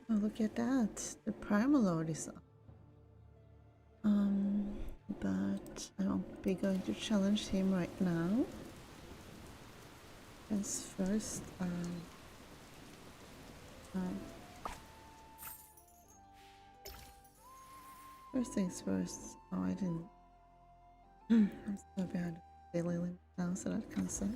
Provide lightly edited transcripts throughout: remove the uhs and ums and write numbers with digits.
Oh, look at that. The Primal Lord is up. But I won't be going to challenge him right now. As first, first things first. Oh, I didn't. I'm so bad at daily limit now, so that cancel.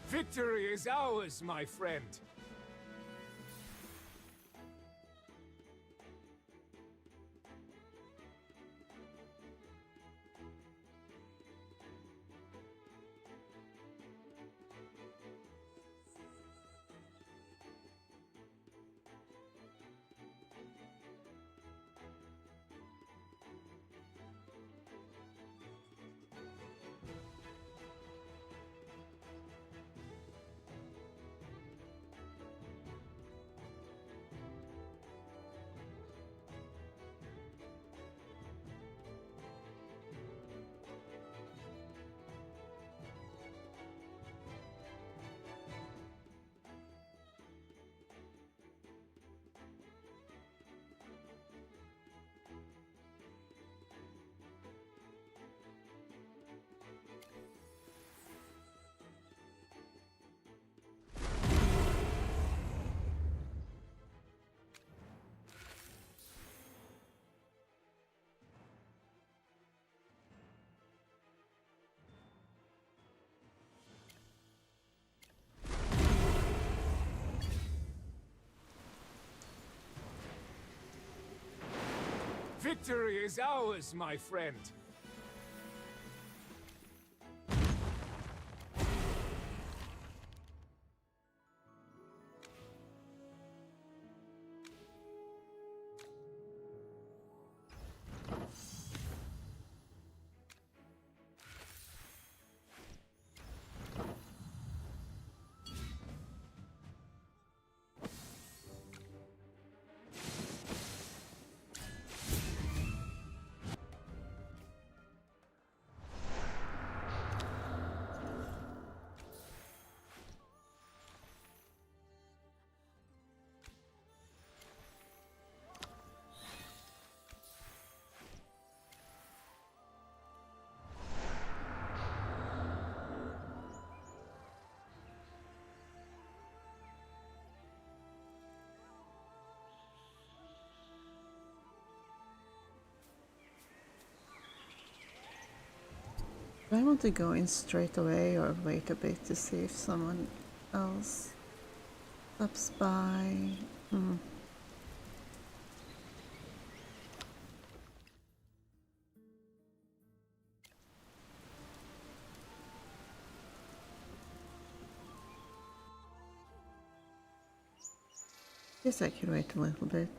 Victory is ours, my friend. Victory is ours, my friend. Do I want to go in straight away or wait a bit to see if someone else stops by? Guess I could wait a little bit.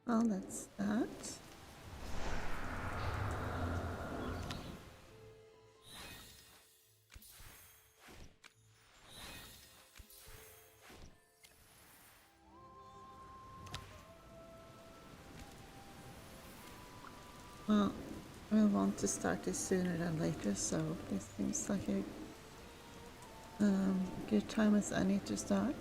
Well, that's that. Well, we'll want to start this sooner than later, so this seems like a good time as any to start.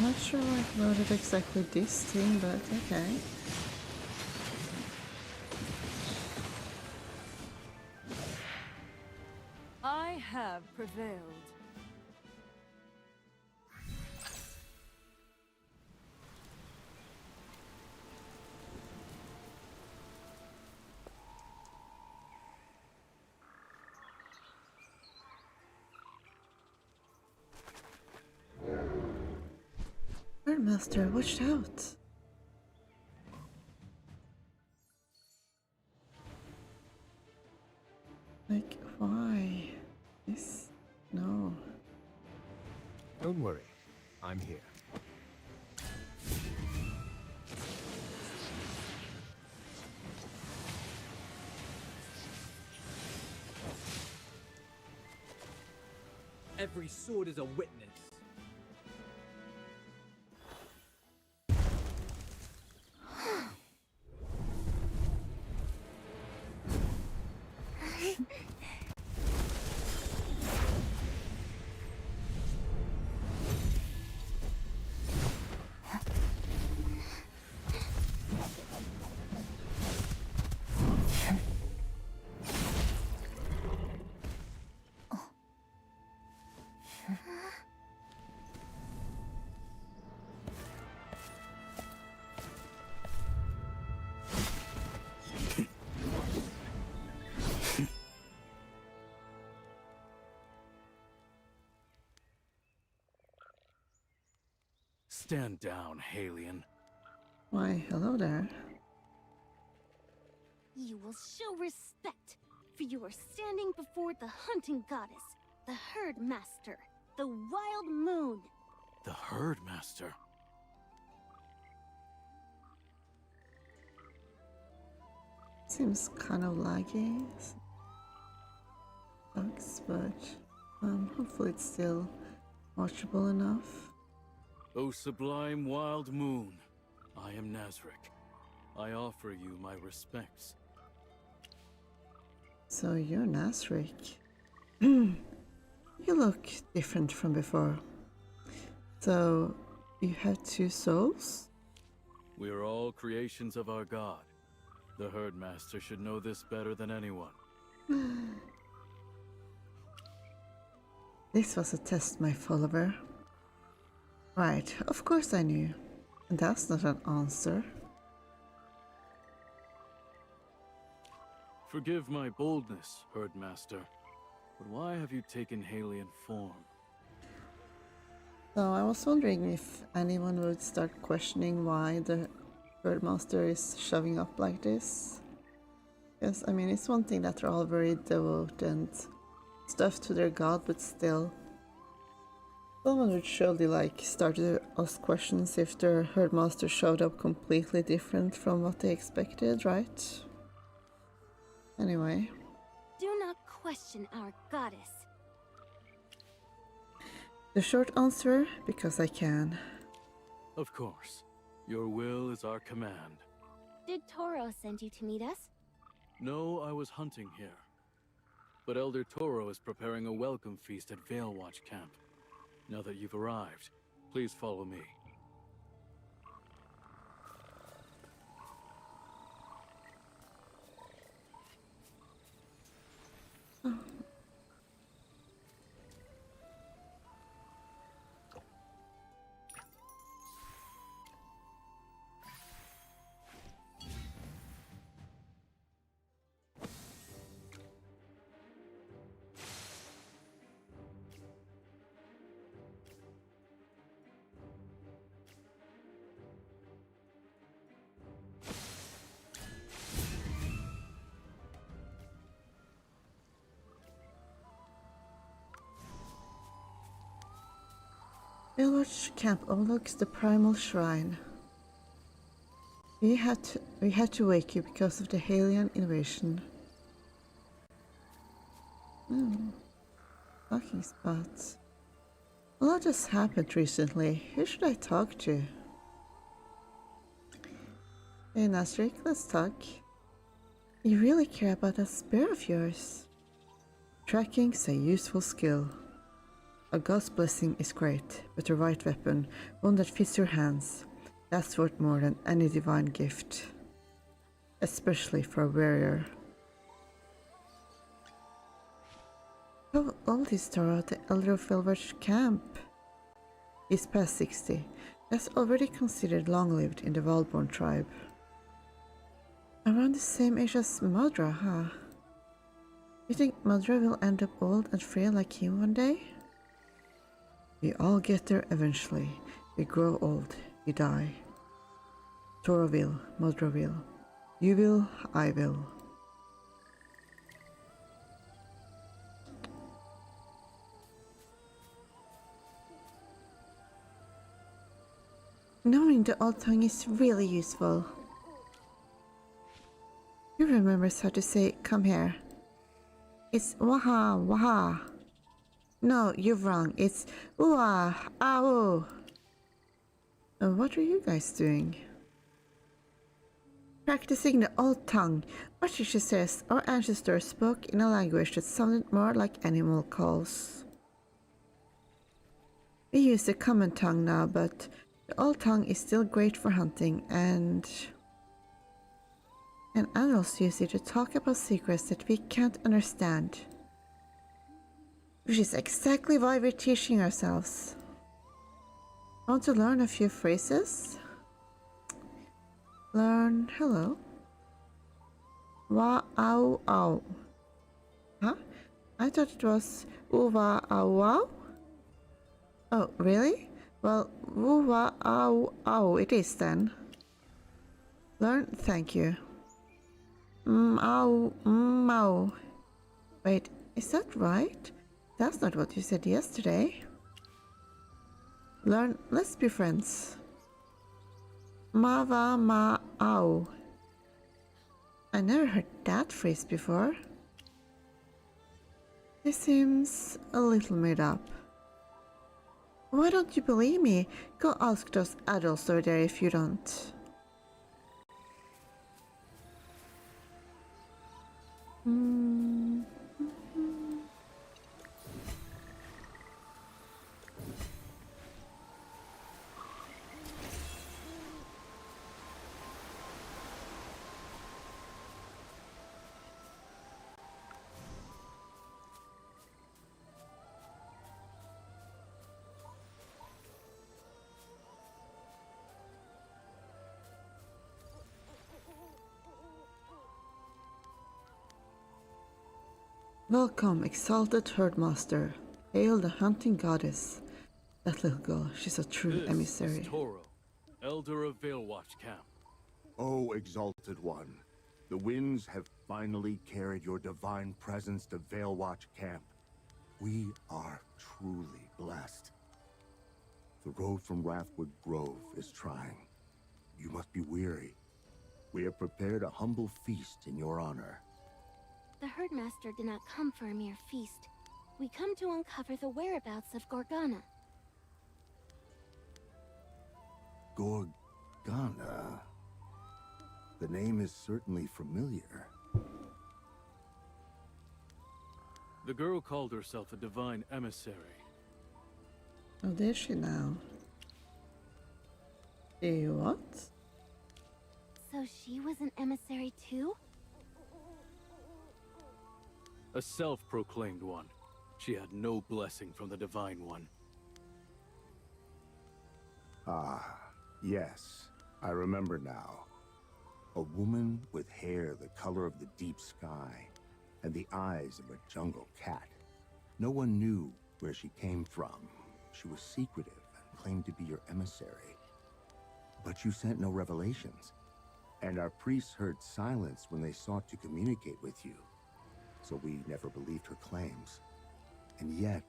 Not sure what loaded exactly this thing, but okay. I have prevailed. Master, watch out! Like, why? This? No. Don't worry, I'm here. Every sword is a witness. Stand down, Halion. Why, hello there. You will show respect, for you are standing before the hunting goddess, the herd master, the wild moon. The Herd Master. Seems kind of laggy. Sucks, but hopefully it's still watchable enough. O sublime wild moon, I am Nazric. I offer you my respects. So you're Nasrik. You look different from before. So you have two souls? We are all creations of our god. The Herd Master should know this better than anyone. This was a test, my follower. Right, of course I knew. And that's not an answer. Forgive my boldness, Herd Master, but why have you taken Halion form? So I was wondering if anyone would start questioning why the Herdmaster is shoving up like this. Because, I mean, it's one thing that they're all very devout and stuff to their god, but still. Someone would surely, like, start to ask questions if their Herdmaster showed up completely different from what they expected, right? Anyway. Do not question our goddess. The short answer, because I can. Of course. Your will is our command. Did Toro send you to meet us? No, I was hunting here. But Elder Toro is preparing a welcome feast at Veilwatch Camp. Now that you've arrived, please follow me. Veilwatch Camp overlooks the Primal Shrine. We had to wake you because of the Halion invasion. Oh, talking spots. A lot has happened recently. Who should I talk to? Hey Nasrik, let's talk. You really care about that spear of yours. Tracking's a useful skill. A god's blessing is great, but the right weapon, one that fits your hands, that's worth more than any divine gift. Especially for a warrior. How old is Toro, the elder of Veilwatch Camp? He's past 60. That's already considered long-lived in the Wildborn tribe. Around the same age as Madra, huh? You think Madra will end up old and frail like him one day? We all get there eventually. We grow old, we die. Toro will, Madra will. You will, I will. Knowing the old tongue is really useful. Who remembers how to say, come here? It's waha, waha. No, you're wrong. It's ooah, ow. What are you guys doing? Practicing the old tongue. But she says our ancestors spoke in a language that sounded more like animal calls. We use the common tongue now, but the old tongue is still great for hunting, and animals use it to talk about secrets that we can't understand. Which is exactly why we're teaching ourselves. Want to learn a few phrases? Learn hello. Wa ow ow. Huh? I thought it was uwa ow wow. Oh, really? Well, uwa ow ow it is then. Learn thank you. Ow, ow. Wait, is that right? That's not what you said yesterday. Learn, let's be friends. Mawa ma ow. I never heard that phrase before. This seems a little made up. Why don't you believe me? Go ask those adults over there if you don't. Welcome, exalted herdmaster. Hail the hunting goddess. That little girl, she's a true This emissary. is Toro, elder of Veilwatch Camp. O exalted one, the winds have finally carried your divine presence to Veilwatch Camp. We are truly blessed. The road from Wrathwood Grove is trying. You must be weary. We have prepared a humble feast in your honor. The herdmaster did not come for a mere feast. We come to uncover the whereabouts of Gorgana. Gorgana? The name is certainly familiar. The girl called herself a divine emissary. Oh, there's she now. What? So she was an emissary too? A self-proclaimed one. She had no blessing from the Divine One. Ah, yes. I remember now. A woman with hair the color of the deep sky, and the eyes of a jungle cat. No one knew where she came from. She was secretive and claimed to be your emissary. But you sent no revelations, and our priests heard silence when they sought to communicate with you. So we never believed her claims. And yet,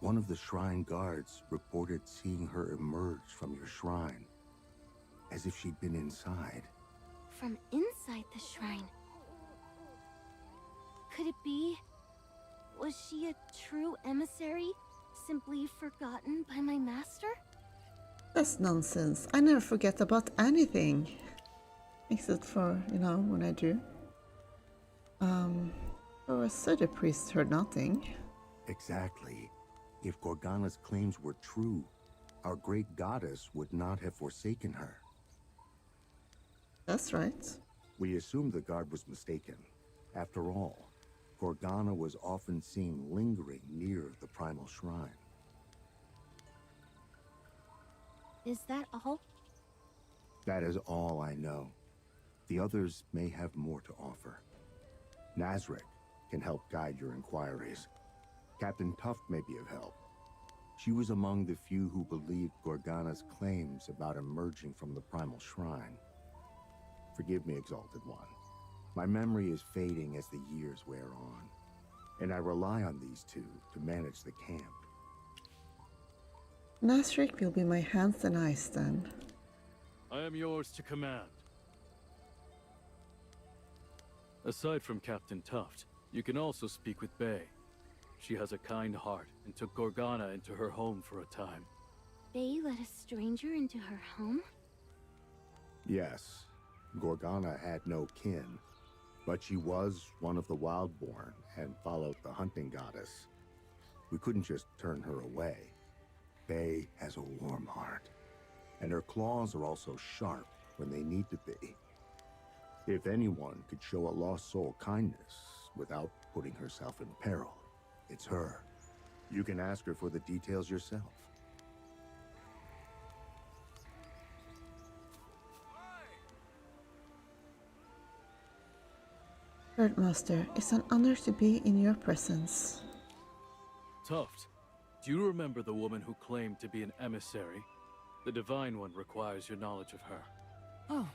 one of the shrine guards reported seeing her emerge from your shrine, as if she'd been inside. From inside the shrine? Could it be? Was she a true emissary, simply forgotten by my master? That's nonsense. I never forget about anything. Except for, when I do. Or so the priest heard nothing. Exactly. If Gorgana's claims were true, our great goddess would not have forsaken her. That's right. We assumed the guard was mistaken. After all, Gorgana was often seen lingering near the primal shrine. Is that all? That is all I know. The others may have more to offer. Nazric can help guide your inquiries. Captain Tuft may be of help. She was among the few who believed Gorgana's claims about emerging from the primal shrine. Forgive me, Exalted One. My memory is fading as the years wear on, and I rely on these two to manage the camp. Nasrik will be my hands and eyes then. I am yours to command. Aside from Captain Tuft, you can also speak with Bay. She has a kind heart and took Gorgana into her home for a time. They let a stranger into her home? Yes, Gorgana had no kin, But she was one of the Wildborn and followed the hunting goddess. We couldn't just turn her away. Faye has a warm heart, and her claws are also sharp when they need to be. If anyone could show a lost soul kindness without putting herself in peril, it's her. You can ask her for the details yourself. Herdmaster, it's an honor to be in your presence. Tuft, do you remember the woman who claimed to be an emissary? The Divine One requires your knowledge of her. Oh,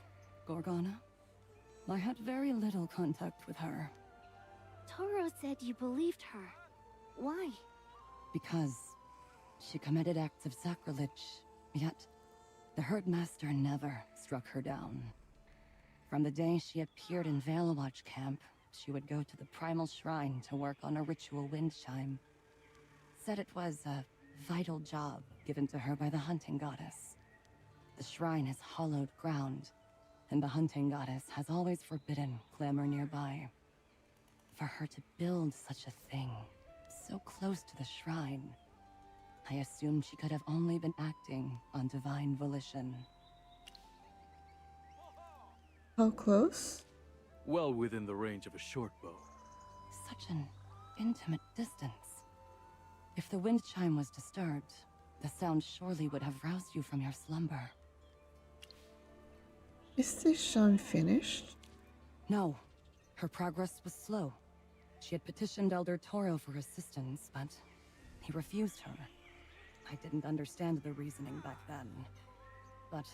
Gorgana? I had very little contact with her. Toro said you believed her. Why? Because she committed acts of sacrilege, yet the Herdmaster never struck her down. From the day she appeared in Veilwatch camp, she would go to the Primal Shrine to work on a ritual wind chime. Said it was a vital job given to her by the hunting goddess. The shrine is hollowed ground, and the hunting goddess has always forbidden clamor nearby. For her to build such a thing, so close to the shrine, I assumed she could have only been acting on divine volition. How close? Well within the range of a short bow. Such an intimate distance. If the wind chime was disturbed, the sound surely would have roused you from your slumber. Is this shrine finished? No, her progress was slow. She had petitioned Elder Toro for assistance, but he refused her. I didn't understand the reasoning back then. But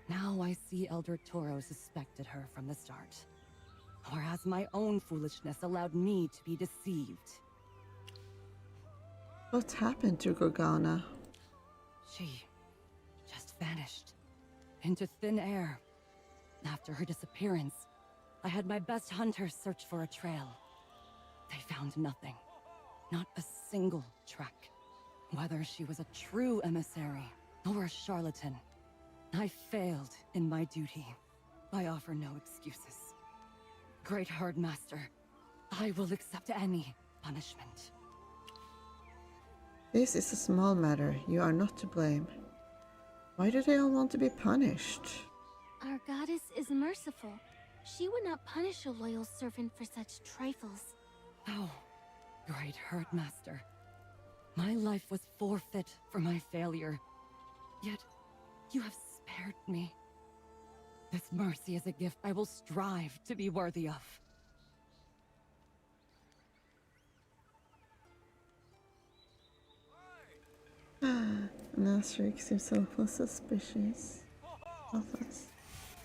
now I see Elder Toro suspected her from the start. Whereas my own foolishness allowed me to be deceived. What happened to Gorgana? She just vanished into thin air. After her disappearance, I had my best hunters search for a trail. They found nothing. Not a single track. Whether she was a true emissary or a charlatan, I failed in my duty. I offer no excuses. Great Herdmaster, I will accept any punishment. This is a small matter. You are not to blame. Why do they all want to be punished? Our goddess is merciful. She would not punish a loyal servant for such trifles. Oh, great Herdmaster. My life was forfeit for my failure. Yet, you have spared me. This mercy is a gift I will strive to be worthy of. An asterisk seems awful suspicious. Oh,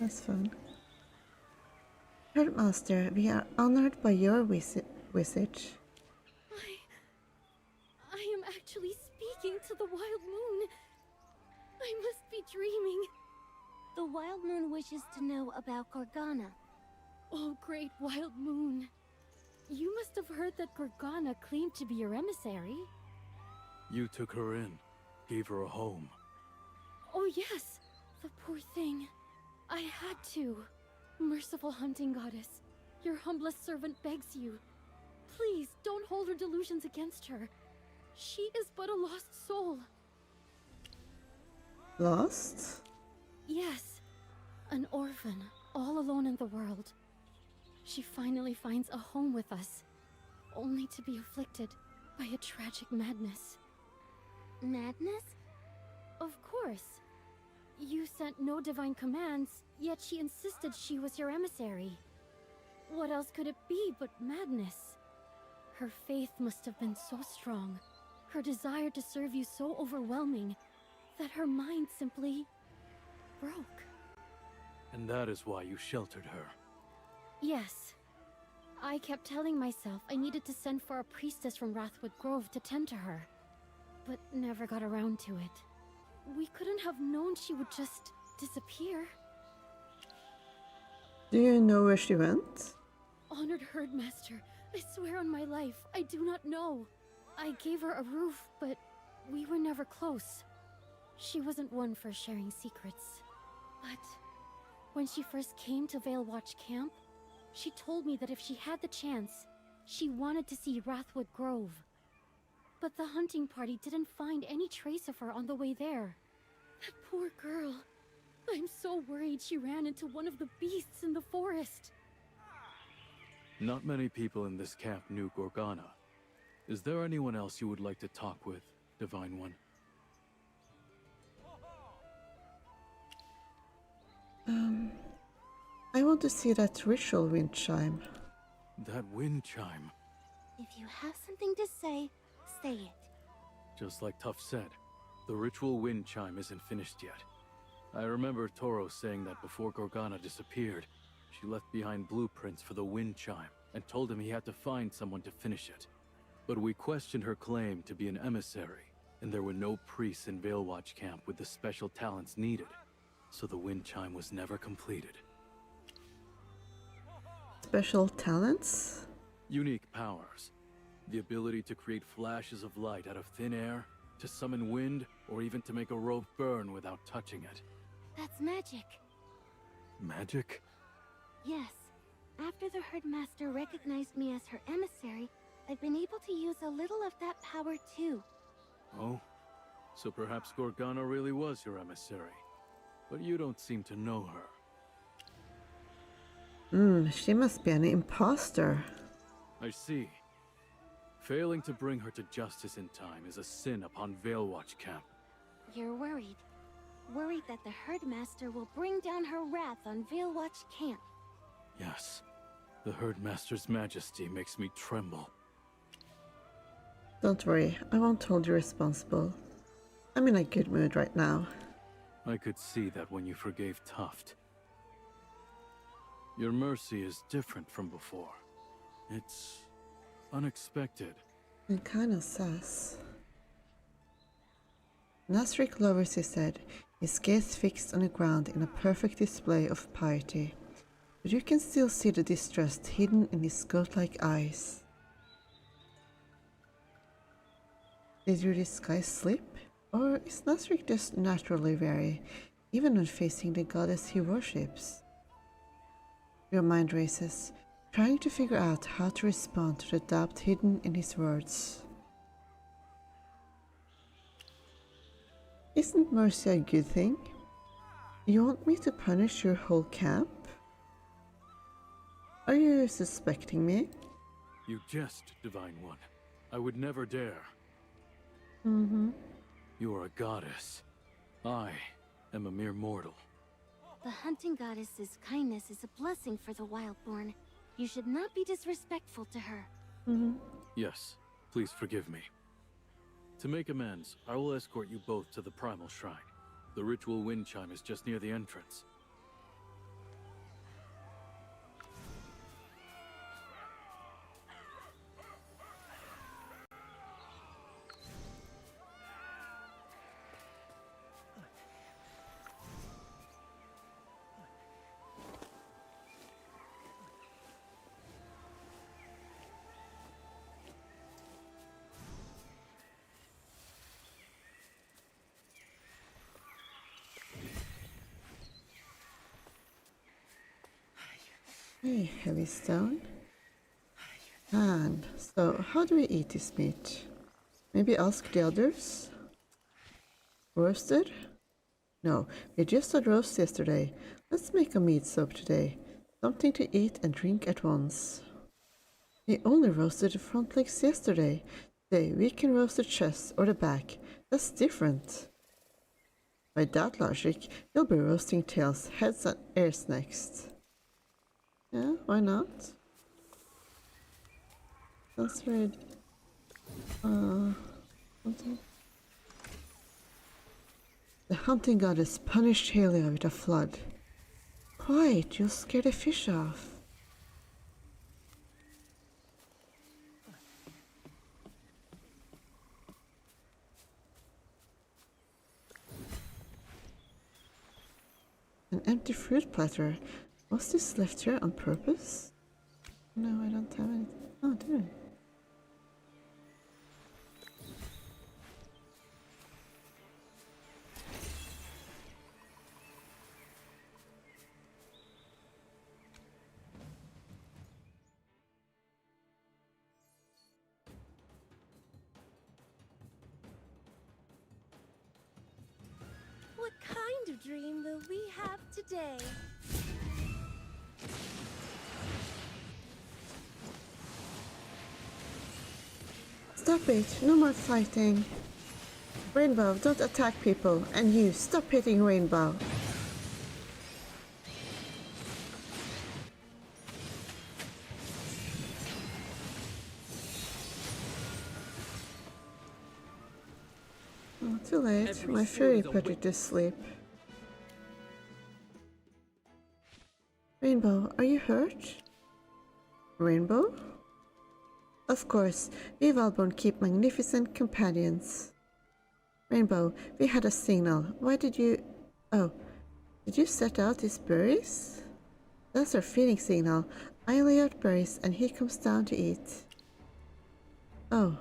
that's fun. Herdmaster, we are honored by your visit. I am actually speaking to the Wild Moon. I must be dreaming. The Wild Moon wishes to know about Gorgana. Oh, great Wild Moon. You must have heard that Gorgana claimed to be your emissary. You took her in, gave her a home. Oh yes, the poor thing. I had to. Merciful hunting goddess, your humblest servant begs you. Please, don't hold her delusions against her. She is but a lost soul. Lost? Yes, an orphan, all alone in the world. She finally finds a home with us, only to be afflicted by a tragic madness. Madness? Of course. You sent no divine commands, yet she insisted she was your emissary. What else could it be but madness? Her faith must have been so strong, her desire to serve you so overwhelming, that her mind simply broke. And that is why you sheltered her. Yes. I kept telling myself I needed to send for a priestess from Wrathwood Grove to tend to her, but never got around to it. We couldn't have known she would just disappear. Do you know where she went? Honored Herdmaster, I swear on my life, I do not know. I gave her a roof, but we were never close. She wasn't one for sharing secrets. But when she first came to Veilwatch camp, She told me that if she had the chance, she wanted to see Wrathwood Grove. But the hunting party didn't find any trace of her on the way there. That poor girl. I'm so worried she ran into one of the beasts in the forest. Not many people in this camp knew Gorgana. Is there anyone else you would like to talk with, Divine One? I want to see that ritual wind chime. That wind chime. If you have something to say, say it. Just like Tuff said, the ritual wind chime isn't finished yet. I remember Toro saying that before Gorgana disappeared, she left behind blueprints for the wind chime and told him he had to find someone to finish it. But we questioned her claim to be an emissary, and there were no priests in Veilwatch camp with the special talents needed, so the wind chime was never completed. Special talents? Unique powers. The ability to create flashes of light out of thin air, to summon wind, or even to make a rope burn without touching it. That's magic. Magic? Yes. After the Herdmaster recognized me as her emissary, I've been able to use a little of that power too. Oh? So perhaps Gorgana really was your emissary. But you don't seem to know her. She must be an imposter. I see. Failing to bring her to justice in time is a sin upon Veilwatch camp. You're worried. Worried that the Herdmaster will bring down her wrath on Veilwatch camp. Yes. The Herdmaster's majesty makes me tremble. Don't worry, I won't hold you responsible. I'm in a good mood right now. I could see that when you forgave Tuft. Your mercy is different from before. It's unexpected. And kind of sus. Nasrik lowers his head, his gaze fixed on the ground in a perfect display of piety. But you can still see the distrust hidden in his goat-like eyes. Did your disguise slip? Or is Nasrik just naturally wary, even when facing the goddess he worships? Your mind races, trying to figure out how to respond to the doubt hidden in his words. Isn't mercy a good thing? You want me to punish your whole camp? Are you suspecting me? You jest, Divine One. I would never dare. You are a goddess. I am a mere mortal. The hunting goddess's kindness is a blessing for the Wildborn. You should not be disrespectful to her. Yes, please forgive me. To make amends, I will escort you both to the Primal Shrine. The ritual wind chime is just near the entrance. Hey, heavy stone. And so, how do we eat this meat? Maybe ask the others? Roasted? No, we just had roast yesterday. Let's make a meat soup today. Something to eat and drink at once. We only roasted the front legs yesterday. Today we can roast the chest or the back. That's different. By that logic, you'll be roasting tails, heads and ears next. Yeah, why not? That's very... something. The hunting goddess punished Helia with a flood. Quiet, you'll scare the fish off. An empty fruit platter. Was this left here on purpose? No, I don't have any. Oh, do I? of dream will we have today? Stop it! No more fighting! Rainbow, don't attack people! And you, stop hitting Rainbow! Oh, too late. My fury put it to sleep. Rainbow, are you hurt? Rainbow? Of course, we Valborn keep magnificent companions. Rainbow, we had a signal. Why did you... Oh, did you set out his berries? That's our feeding signal. I lay out berries and he comes down to eat. Oh,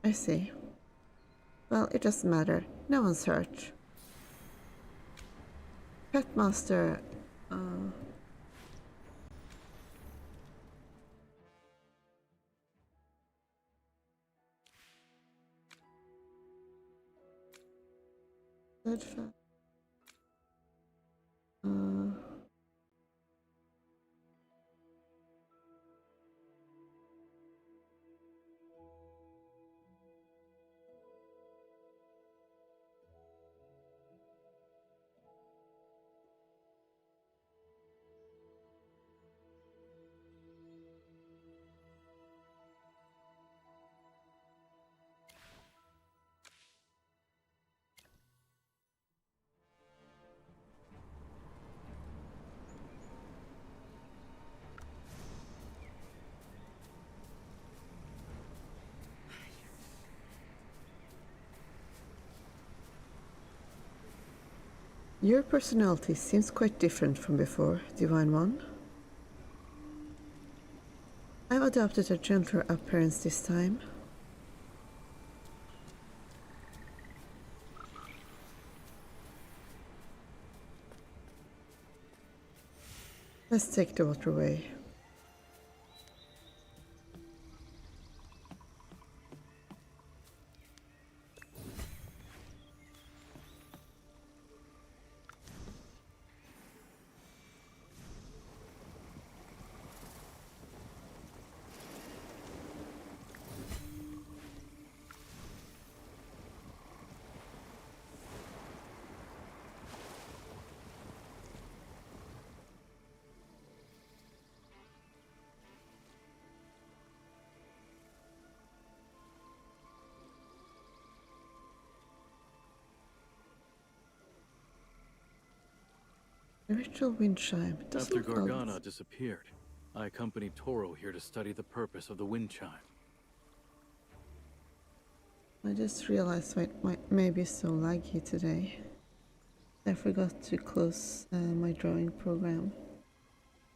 I see. Well, it doesn't matter. No one's hurt. Petmaster... Steadfast. Your personality seems quite different from before, Divine One. I've adopted a gentler appearance this time. Let's take the waterway. The ritual wind chime. After Gorgana disappeared, I accompanied Toro here to study the purpose of the wind chime. I just realized my may be so laggy today. I forgot to close my drawing program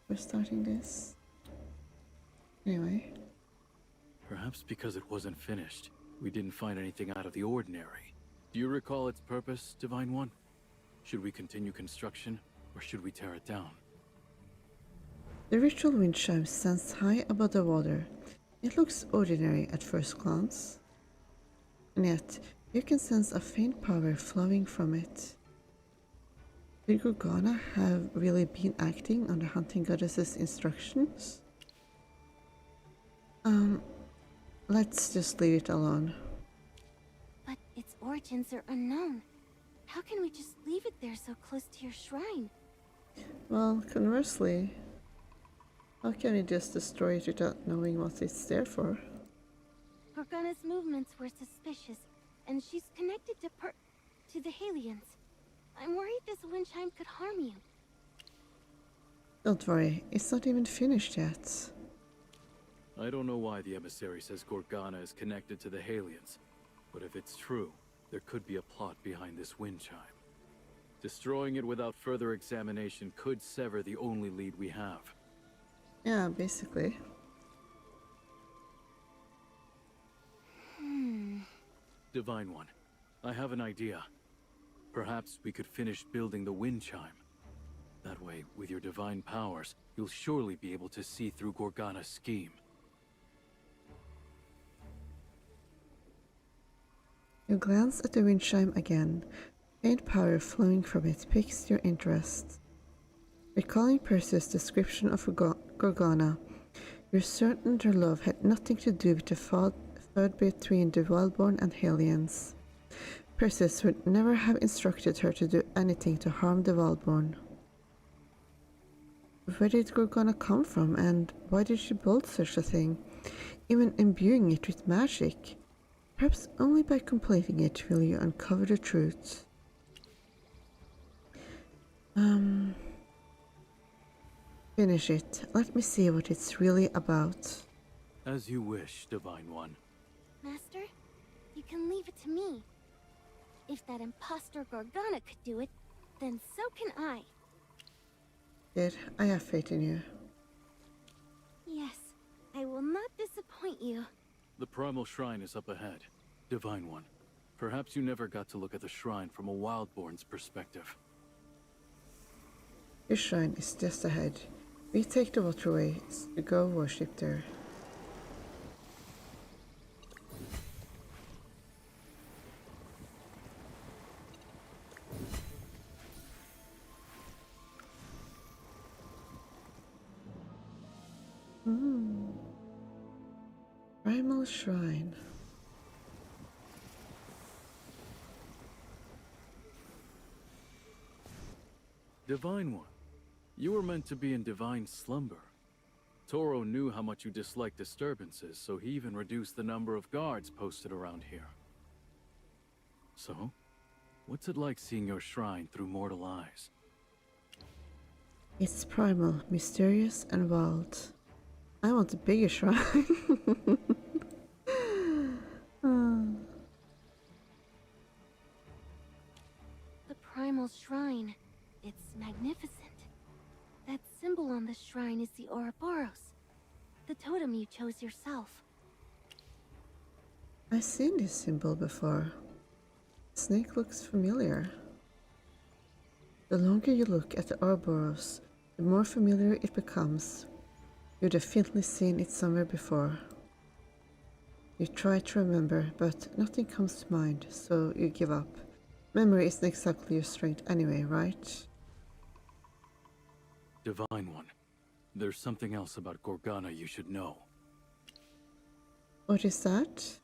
for starting this. Anyway. Perhaps because it wasn't finished, we didn't find anything out of the ordinary. Do you recall its purpose, Divine One? Should we continue construction, or should we tear it down? The ritual wind chime stands high above the water. It looks ordinary at first glance, and yet you can sense a faint power flowing from it. Did Gorgana have really been acting on the hunting goddess's instructions? Let's just leave it alone. But its origins are unknown. How can we just leave it there so close to your shrine? Well, conversely, how can we just destroy it without knowing what it's there for? Gorgana's movements were suspicious, and she's connected to the Halians. I'm worried this wind chime could harm you. Don't worry, it's not even finished yet. I don't know why the emissary says Gorgana is connected to the Halians, but if it's true, there could be a plot behind this wind chime. Destroying it without further examination could sever the only lead we have. Yeah, basically. Divine One, I have an idea. Perhaps we could finish building the wind chime. That way, with your divine powers, you'll surely be able to see through Gorgana's scheme. You glance at the wind chime again. Faint power flowing from it piques your interest. Recalling Perseus' description of Gorgona, you're certain their love had nothing to do with the feud between the Wildborn and Hellions. Perseus would never have instructed her to do anything to harm the Wildborn. Where did Gorgona come from, and why did she build such a thing, even imbuing it with magic? Perhaps only by completing it will you uncover the truth. Finish it. Let me see what it's really about. As you wish, Divine One. Master, you can leave it to me. If that imposter Gorgana could do it, then so can I. Kid, I have faith in you. Yes, I will not disappoint you. The primal shrine is up ahead. Divine One, perhaps you never got to look at the shrine from a Wildborn's perspective. Your shrine is just ahead. We take the waterways to go worship there. Primal Shrine. Divine One, you were meant to be in divine slumber. Toro knew how much you disliked disturbances, so he even reduced the number of guards posted around here. So, what's it like seeing your shrine through mortal eyes? It's primal, mysterious, and wild. I want a bigger shrine. The primal shrine. It's magnificent. That symbol on the shrine is the Ouroboros, the totem you chose yourself. I've seen this symbol before. The snake looks familiar. The longer you look at the Ouroboros, the more familiar it becomes. You've definitely seen it somewhere before. You try to remember, but nothing comes to mind, so you give up. Memory isn't exactly your strength anyway, right? Divine One, there's something else about Gorgana you should know. What is that?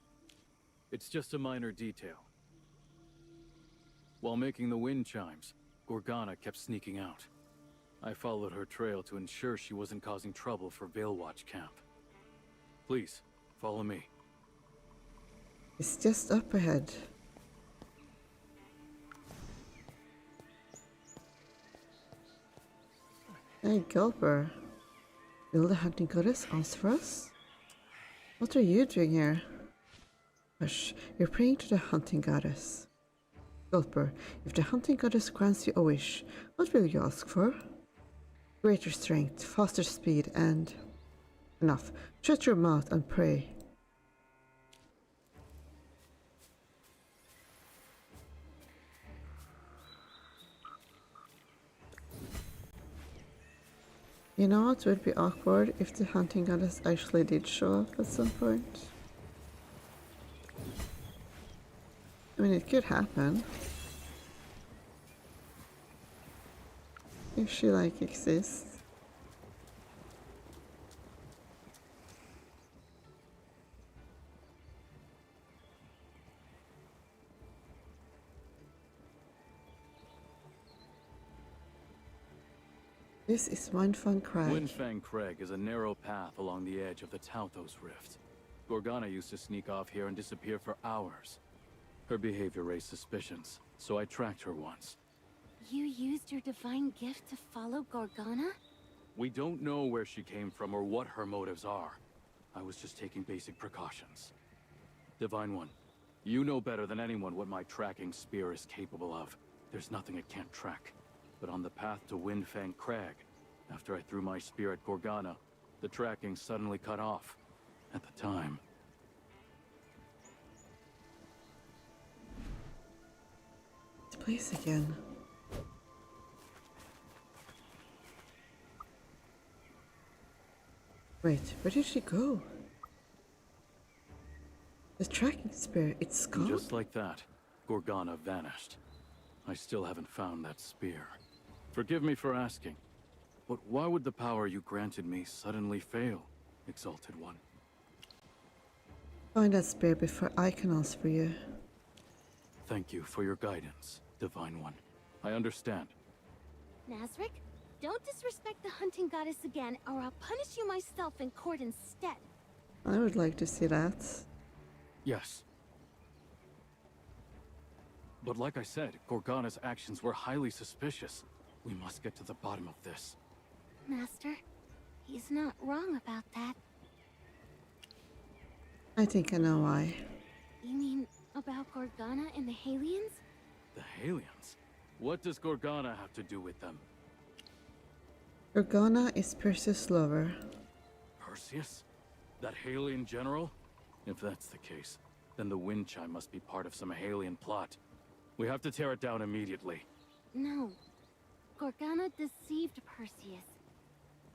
It's just a minor detail. While making the wind chimes, Gorgana kept sneaking out. I followed her trail to ensure she wasn't causing trouble for Veilwatch camp. Please, follow me. It's just up ahead. Hey, Gulper. Will the hunting goddess answer us? What are you doing here? Hush, you're praying to the hunting goddess. Gulper, if the hunting goddess grants you a wish, what will you ask for? Greater strength, faster speed, and... Enough. Shut your mouth and pray. You know what would be awkward if the hunting goddess actually did show up at some point? I mean, it could happen. If she, like, exists. This is Windfang Crag. Windfang Crag is a narrow path along the edge of the Tauthos Rift. Gorgana used to sneak off here and disappear for hours. Her behavior raised suspicions, so I tracked her once. You used your divine gift to follow Gorgana? We don't know where she came from or what her motives are. I was just taking basic precautions. Divine One, you know better than anyone what my tracking spear is capable of. There's nothing it can't track. But on the path to Windfang Crag, after I threw my spear at Gorgana, the tracking suddenly cut off. At the time... This place again. Wait, where did she go? The tracking spear, it's gone? Just like that, Gorgana vanished. I still haven't found that spear. Forgive me for asking, but why would the power you granted me suddenly fail, Exalted One? Find that spear before I can answer for you. Thank you for your guidance, Divine One. I understand. Nazric, don't disrespect the hunting goddess again, or I'll punish you myself in court instead. I would like to see that. Yes. But like I said, Gorgana's actions were highly suspicious. We must get to the bottom of this. Master, he's not wrong about that. I think I know why. You mean about Gorgana and the Halians? The Halians? What does Gorgana have to do with them? Gorgana is Perseus' lover. Perseus? That Halian general? If that's the case, then the wind chime must be part of some Halian plot. We have to tear it down immediately. No. Gorgana deceived Perseus.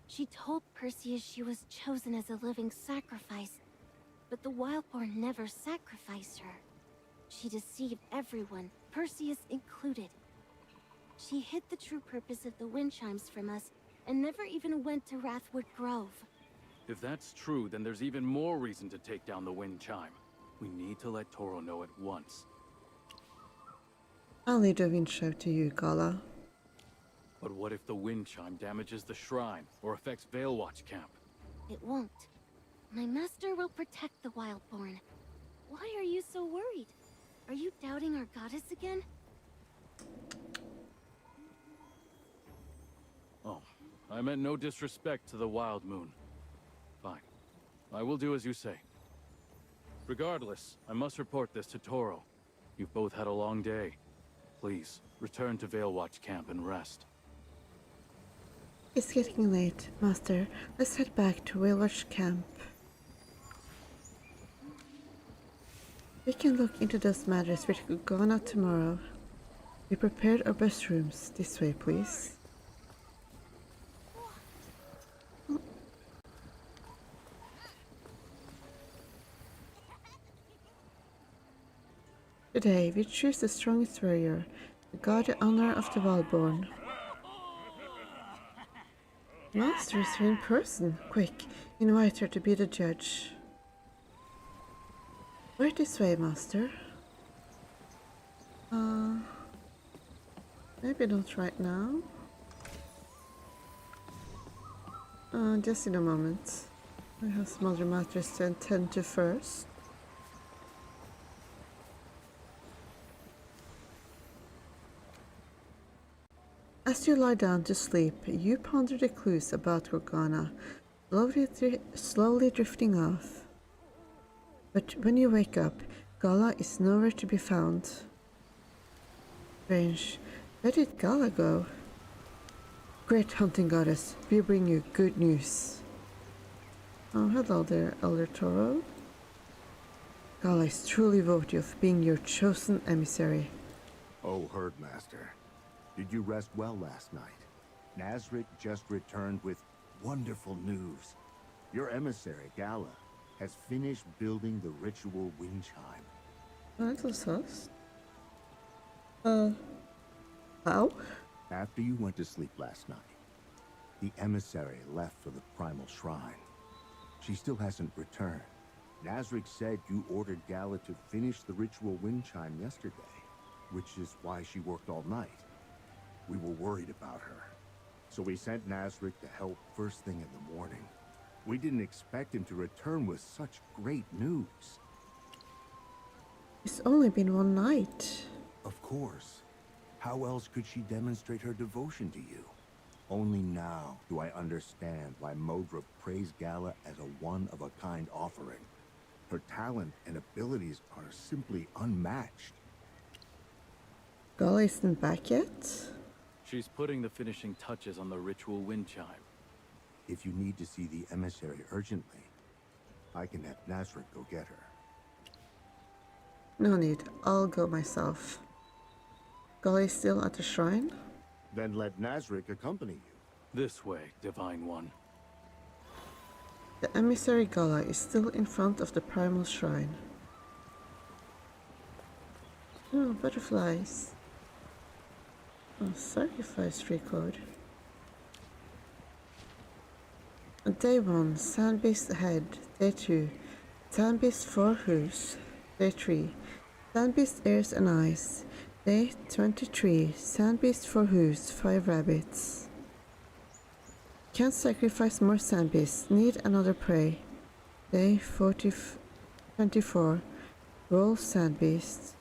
She told Perseus she was chosen as a living sacrifice, but the Wildborn never sacrificed her. She deceived everyone, Perseus included. She hid the true purpose of the wind chimes from us, and never even went to Wrathwood Grove. If that's true, then there's even more reason to take down the wind chime. We need to let Toro know at once. I'll leave the wind chime to you, Gala. But what if the wind chime damages the shrine, or affects Veilwatch Camp? It won't. My master will protect the Wildborn. Why are you so worried? Are you doubting our goddess again? Oh, I meant no disrespect to the Wild Moon. Fine. I will do as you say. Regardless, I must report this to Toro. You've both had a long day. Please, return to Veilwatch Camp and rest. It's getting late, Master. Let's head back to Veilwatch Camp. We can look into those matters with Gorgana tomorrow. We prepared our best rooms. This way, please. Today, we choose the strongest warrior to guard the honor of the Wildborn. Master is here in person. Quick, invite her to be the judge. Right this way, Master. Maybe not right now. Just in a moment. I have some other matters to attend to first. As you lie down to sleep, you ponder the clues about Gorgana, slowly drifting off. But when you wake up, Gala is nowhere to be found. Strange. Where did Gala go? Great hunting goddess, we bring you good news. Oh, hello there, Elder Toro. Gala is truly worthy of being your chosen emissary. Oh, Herdmaster. Did you rest well last night? Nazric just returned with wonderful news. Your emissary, Gala, has finished building the ritual wind chime. That was us. How? After you went to sleep last night, the emissary left for the primal shrine. She still hasn't returned. Nazric said you ordered Gala to finish the ritual wind chime yesterday, which is why she worked all night. We were worried about her, so we sent Nazric to help first thing in the morning. We didn't expect him to return with such great news. It's only been one night. Of course. How else could she demonstrate her devotion to you? Only now do I understand why Modra praised Gala as a one-of-a-kind offering. Her talent and abilities are simply unmatched. Gala isn't back yet? She's putting the finishing touches on the ritual wind chime. If you need to see the emissary urgently, I can have Nazric go get her. No need, I'll go myself. Gala is still at the shrine? Then let Nazric accompany you. This way, Divine One. The emissary Gala is still in front of the primal shrine. Oh, butterflies. Oh, sacrifice record. Day 1, Sandbeast ahead. Day 2, Sandbeast 4 hooves. Day 3, Sandbeast ears and eyes. Day 23, Sandbeast 4 hooves, 5 rabbits. Can't sacrifice more sandbeasts. Need another prey. Day 24, roll sandbeast.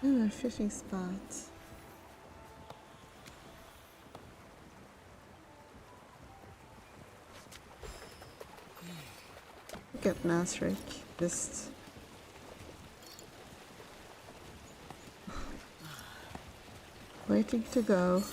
Oh, a fishing spot. Look at Nasrik, just waiting to go.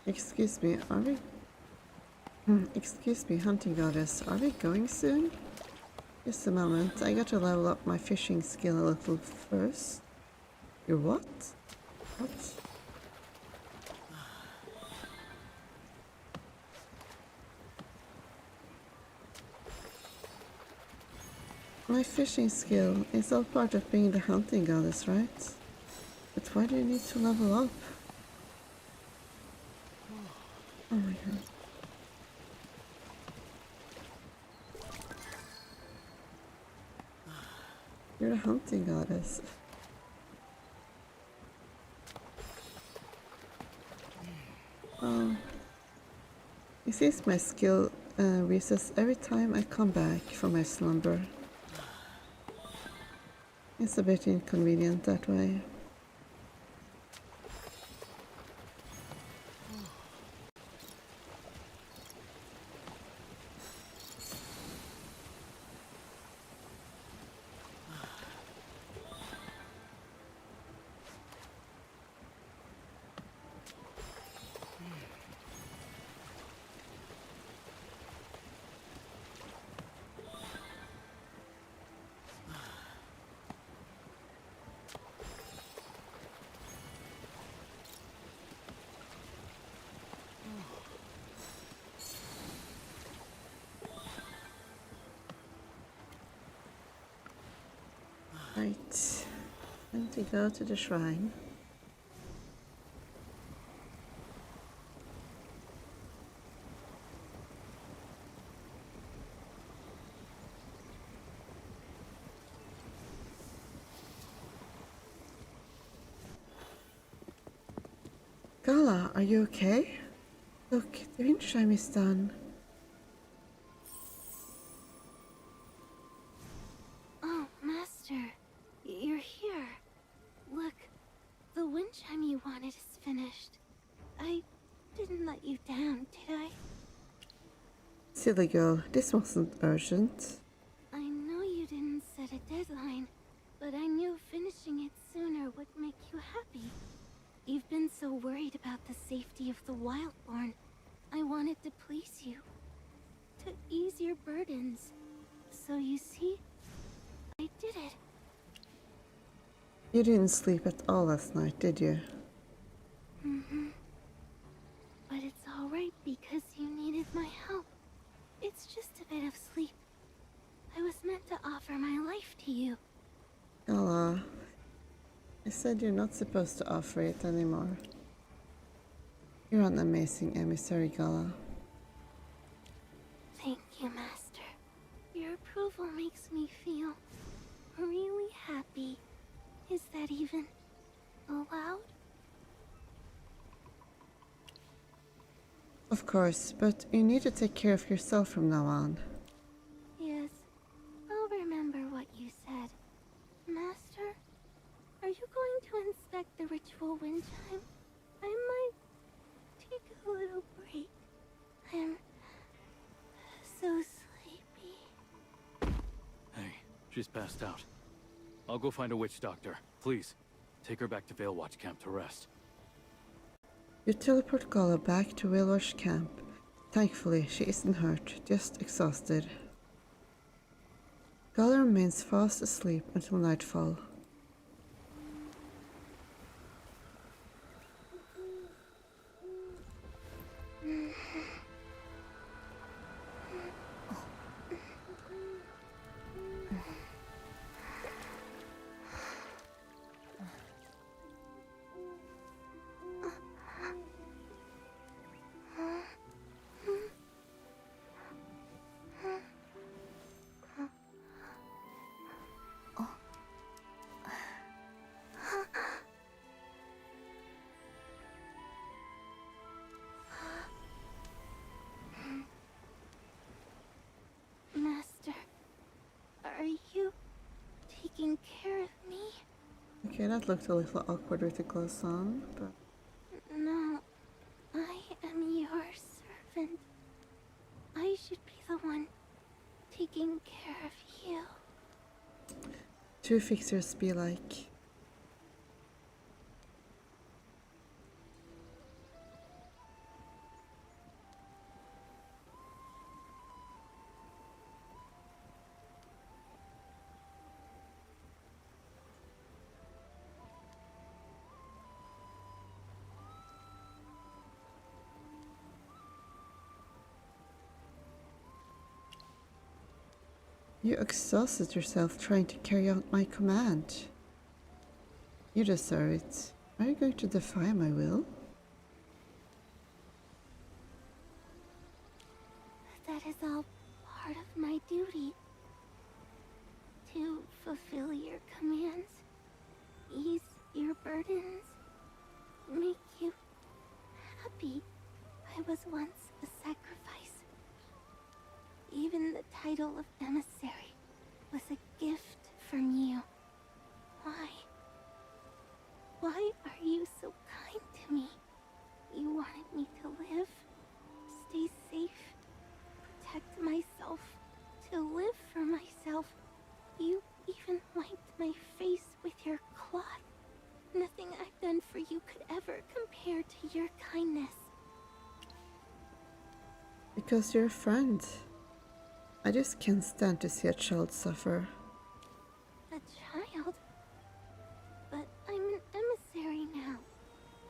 Excuse me, are we? Excuse me, hunting goddess, are we going soon? Just a moment, I gotta level up my fishing skill a little first. Your what? What? My fishing skill is all part of being the hunting goddess, right? But why do you need to level up? Oh my god. You're a hunting goddess. Oh. It seems my skill resets every time I come back from my slumber. It's a bit inconvenient that way. Right, time to go to the shrine. Gala, are you okay? Look, the wind chime is done. Oh, Master, you're here. Look, the wind chime you wanted is finished. I didn't let you down, did I? Silly girl, this wasn't urgent. I know you didn't set a deadline, but I knew finishing it sooner would make you happy. You've been so worried about the safety of the Wildborn. I wanted to please you, to ease your burdens. So you see, I did it. You didn't sleep at all last night, did you? But it's alright because you needed my help. It's just a bit of sleep. I was meant to offer my life to you. Gala, I said you're not supposed to offer it anymore. You're an amazing emissary, Gala. Thank you, Master. Your approval makes me feel really happy. Is that even allowed? Of course, but you need to take care of yourself from now on. Yes, I'll remember what you said. Master, are you going to inspect the ritual wind chime? I might take a little break. I'm so sleepy. Hey, She's passed out. I'll go find a witch doctor. Please, take her back to Veilwatch Camp to rest. You teleport Gala back to Veilwatch Camp. Thankfully, she isn't hurt, just exhausted. Gala remains fast asleep until nightfall. Master, are you taking care of me? Okay, that looked a little awkward with the clothes on, but... No, I am your servant. I should be the one taking care of you. Two fixers be like. You exhausted yourself trying to carry out my command. You deserve it. Are you going to defy my will? That is all part of my duty. To fulfill your commands, ease your burdens, make you happy. I was once a sacrifice. Even the title of emissary was a gift from you. Why? Why are you so kind to me? You wanted me to live, stay safe, protect myself, to live for myself. You even wiped my face with your cloth. Nothing I've done for you could ever compare to your kindness. Because you're a friend. I just can't stand to see a child suffer. A child? But I'm an emissary now.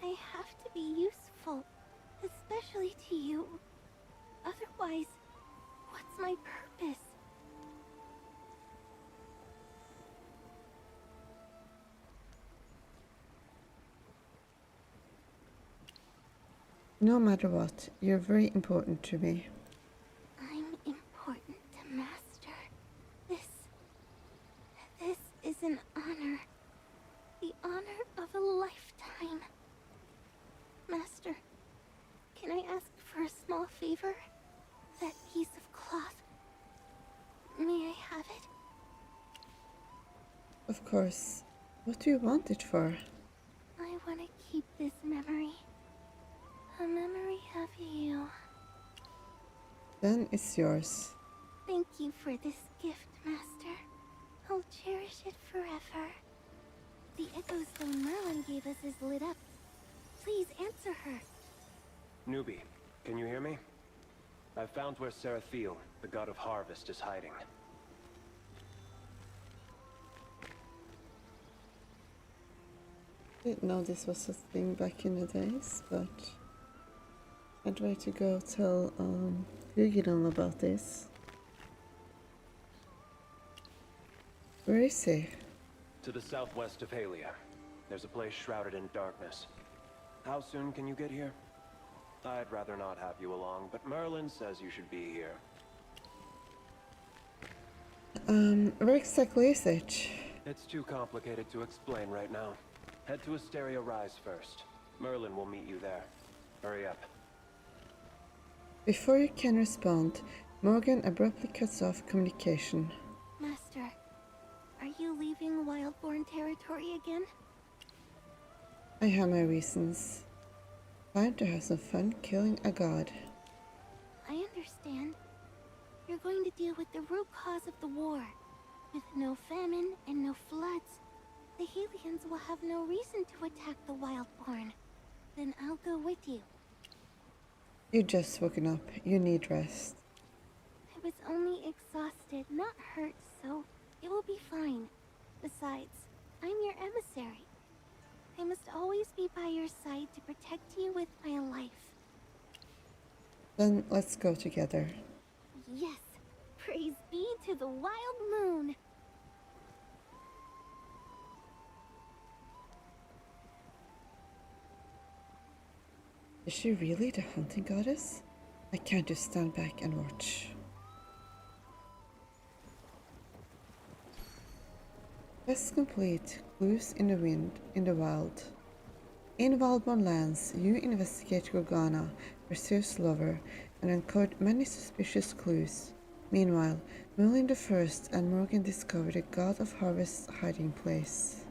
I have to be useful, especially to you. Otherwise, what's my purpose? No matter what, you're very important to me. I'm important to Master. This is an honor. The honor of a lifetime. Master, can I ask for a small favor? That piece of cloth. May I have it? Of course. What do you want it for? I want to keep this memory. A memory of you. Then it's yours. Thank you for this gift, Master. I'll cherish it forever. The echo stone Merlin gave us is lit up. Please answer her. Newbie, can you hear me? I've found where Serathiel, the god of harvest, is hiding. Didn't know this was a thing back in the days, but I'd like to go tell Hugilan about this. Where is he? To the southwest of Halia. There's a place shrouded in darkness. How soon can you get here? I'd rather not have you along, but Merlin says you should be here. Where exactly is it? It's too complicated to explain right now. Head to Asteria Rise first. Merlin will meet you there. Hurry up. Before you can respond, Morgan abruptly cuts off communication. Master, are you leaving Wildborn territory again? I have my reasons. Time to have some fun killing a god. I understand. You're going to deal with the root cause of the war. With no famine and no floods, the Helians will have no reason to attack the Wildborn. Then I'll go with you. You just woken up. You need rest. I was only exhausted, not hurt, so it will be fine. Besides, I'm your emissary. I must always be by your side to protect you with my life. Then let's go together. Yes, praise be to the wild moon. Is she really the hunting goddess? I can't just stand back and watch. Quest complete. Clues in the wind, in the wild. In Wildborn lands, you investigate Gorgana, Perseus' lover, and uncovered many suspicious clues. Meanwhile, Merlin the First and Morgan discover the God of Harvest's hiding place.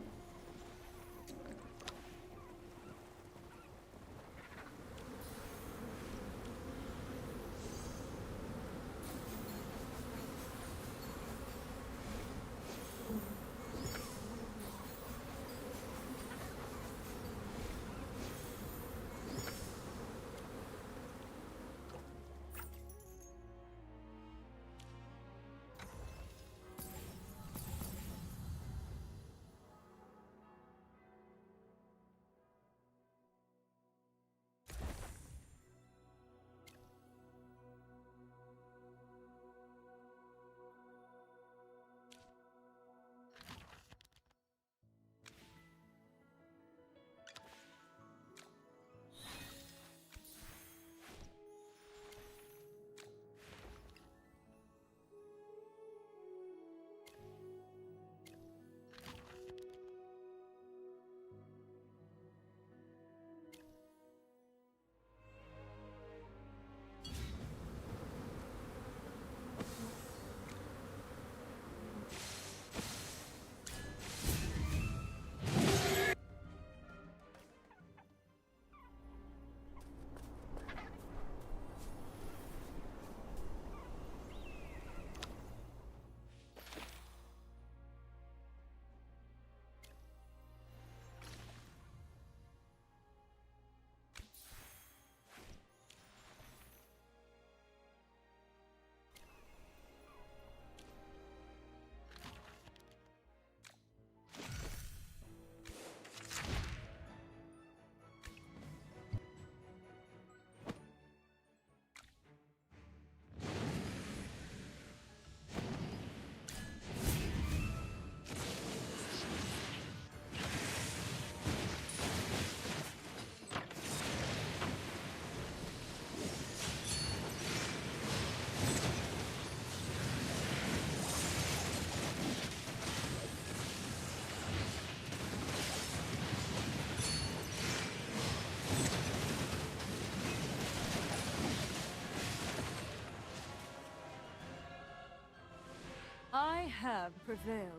I have prevailed.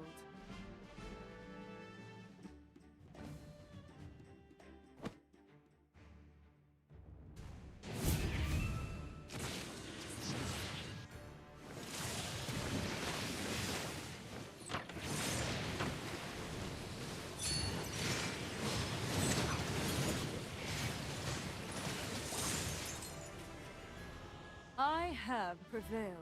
I have prevailed.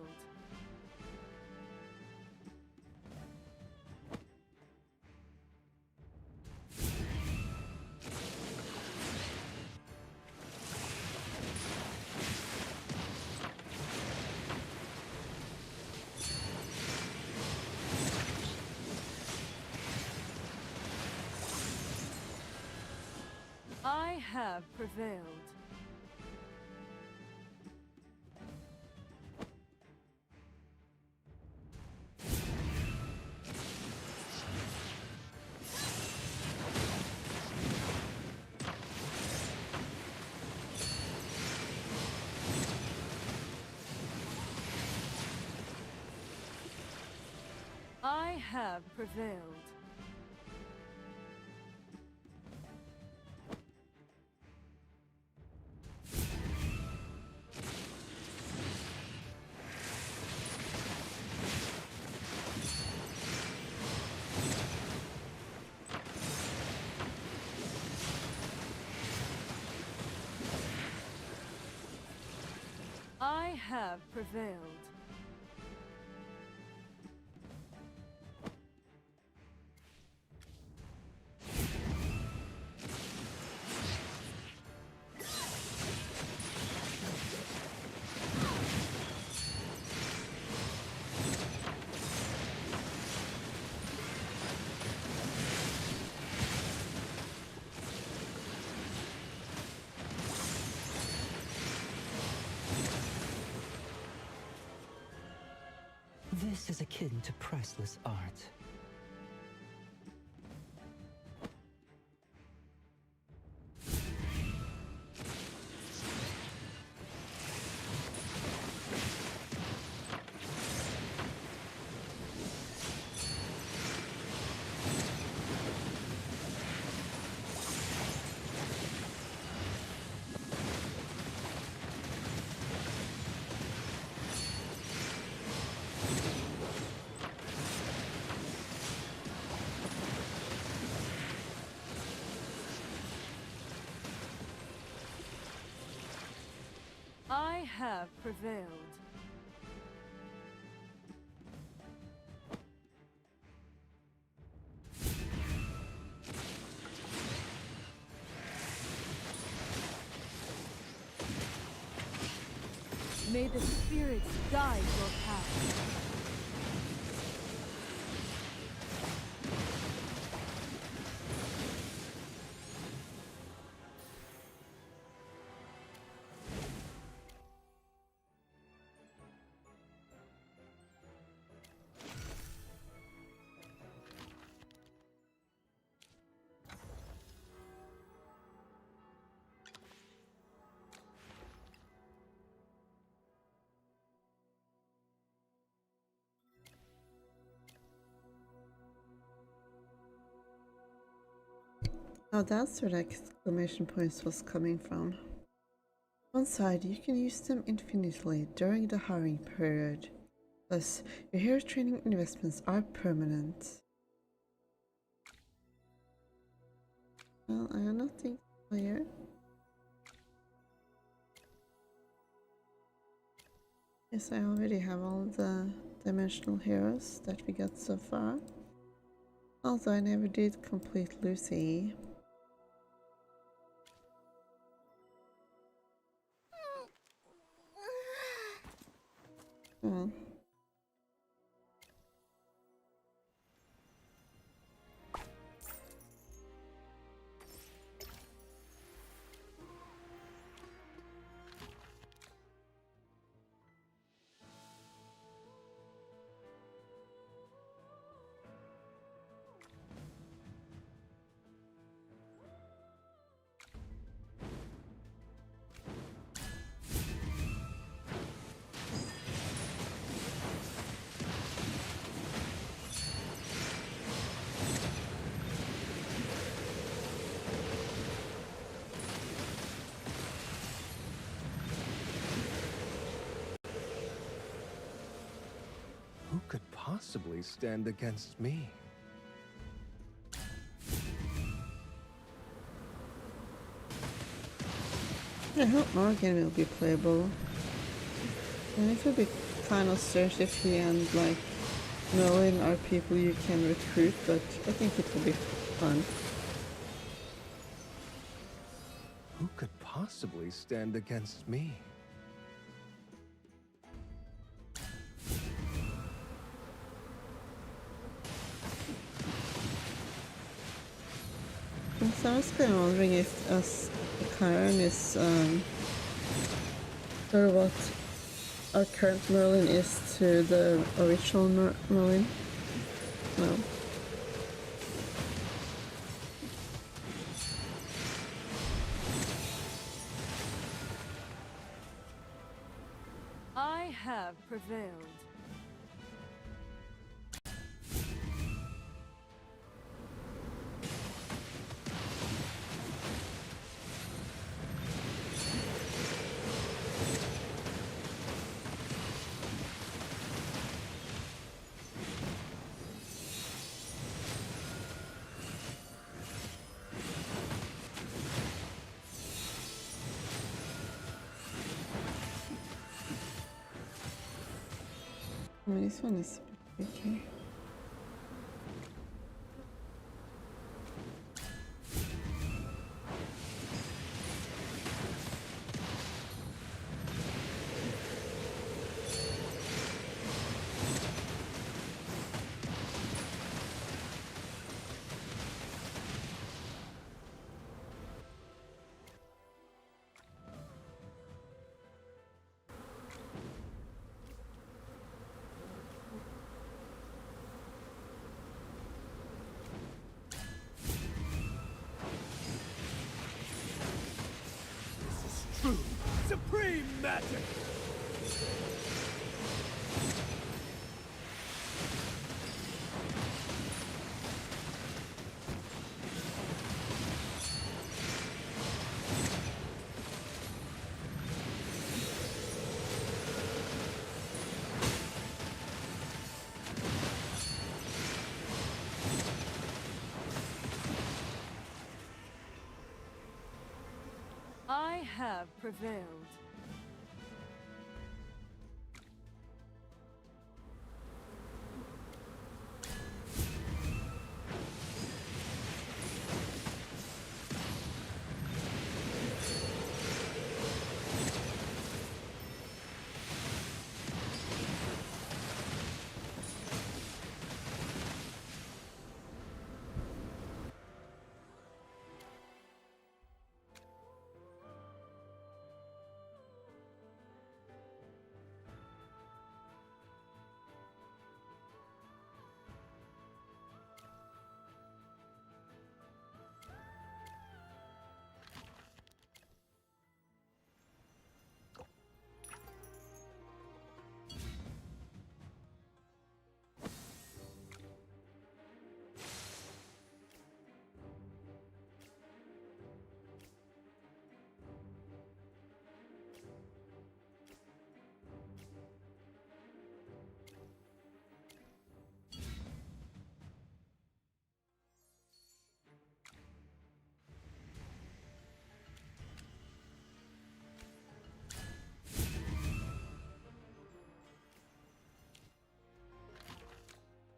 I have prevailed. I have prevailed. have prevailed. This is akin to priceless art. I have prevailed. May the spirits guide your path. Oh, that's where the exclamation points was coming from. On side, you can use them infinitely during the hiring period. Plus, your hero training investments are permanent. Well, I have nothing here. Yes, I already have all the dimensional heroes that we got so far. Although I never did complete Lucy. Well. Who could possibly stand against me? I hope Morgan will be playable. And it would be kind of strange if he and like Merlin are people you can recruit, but I think it will be fun. Who could possibly stand against me? So I was kind of wondering if us Chiron is or what our current Merlin is to the original Merlin. No. I have prevailed. I mean, this one is okay. Supreme magic! I have prevailed.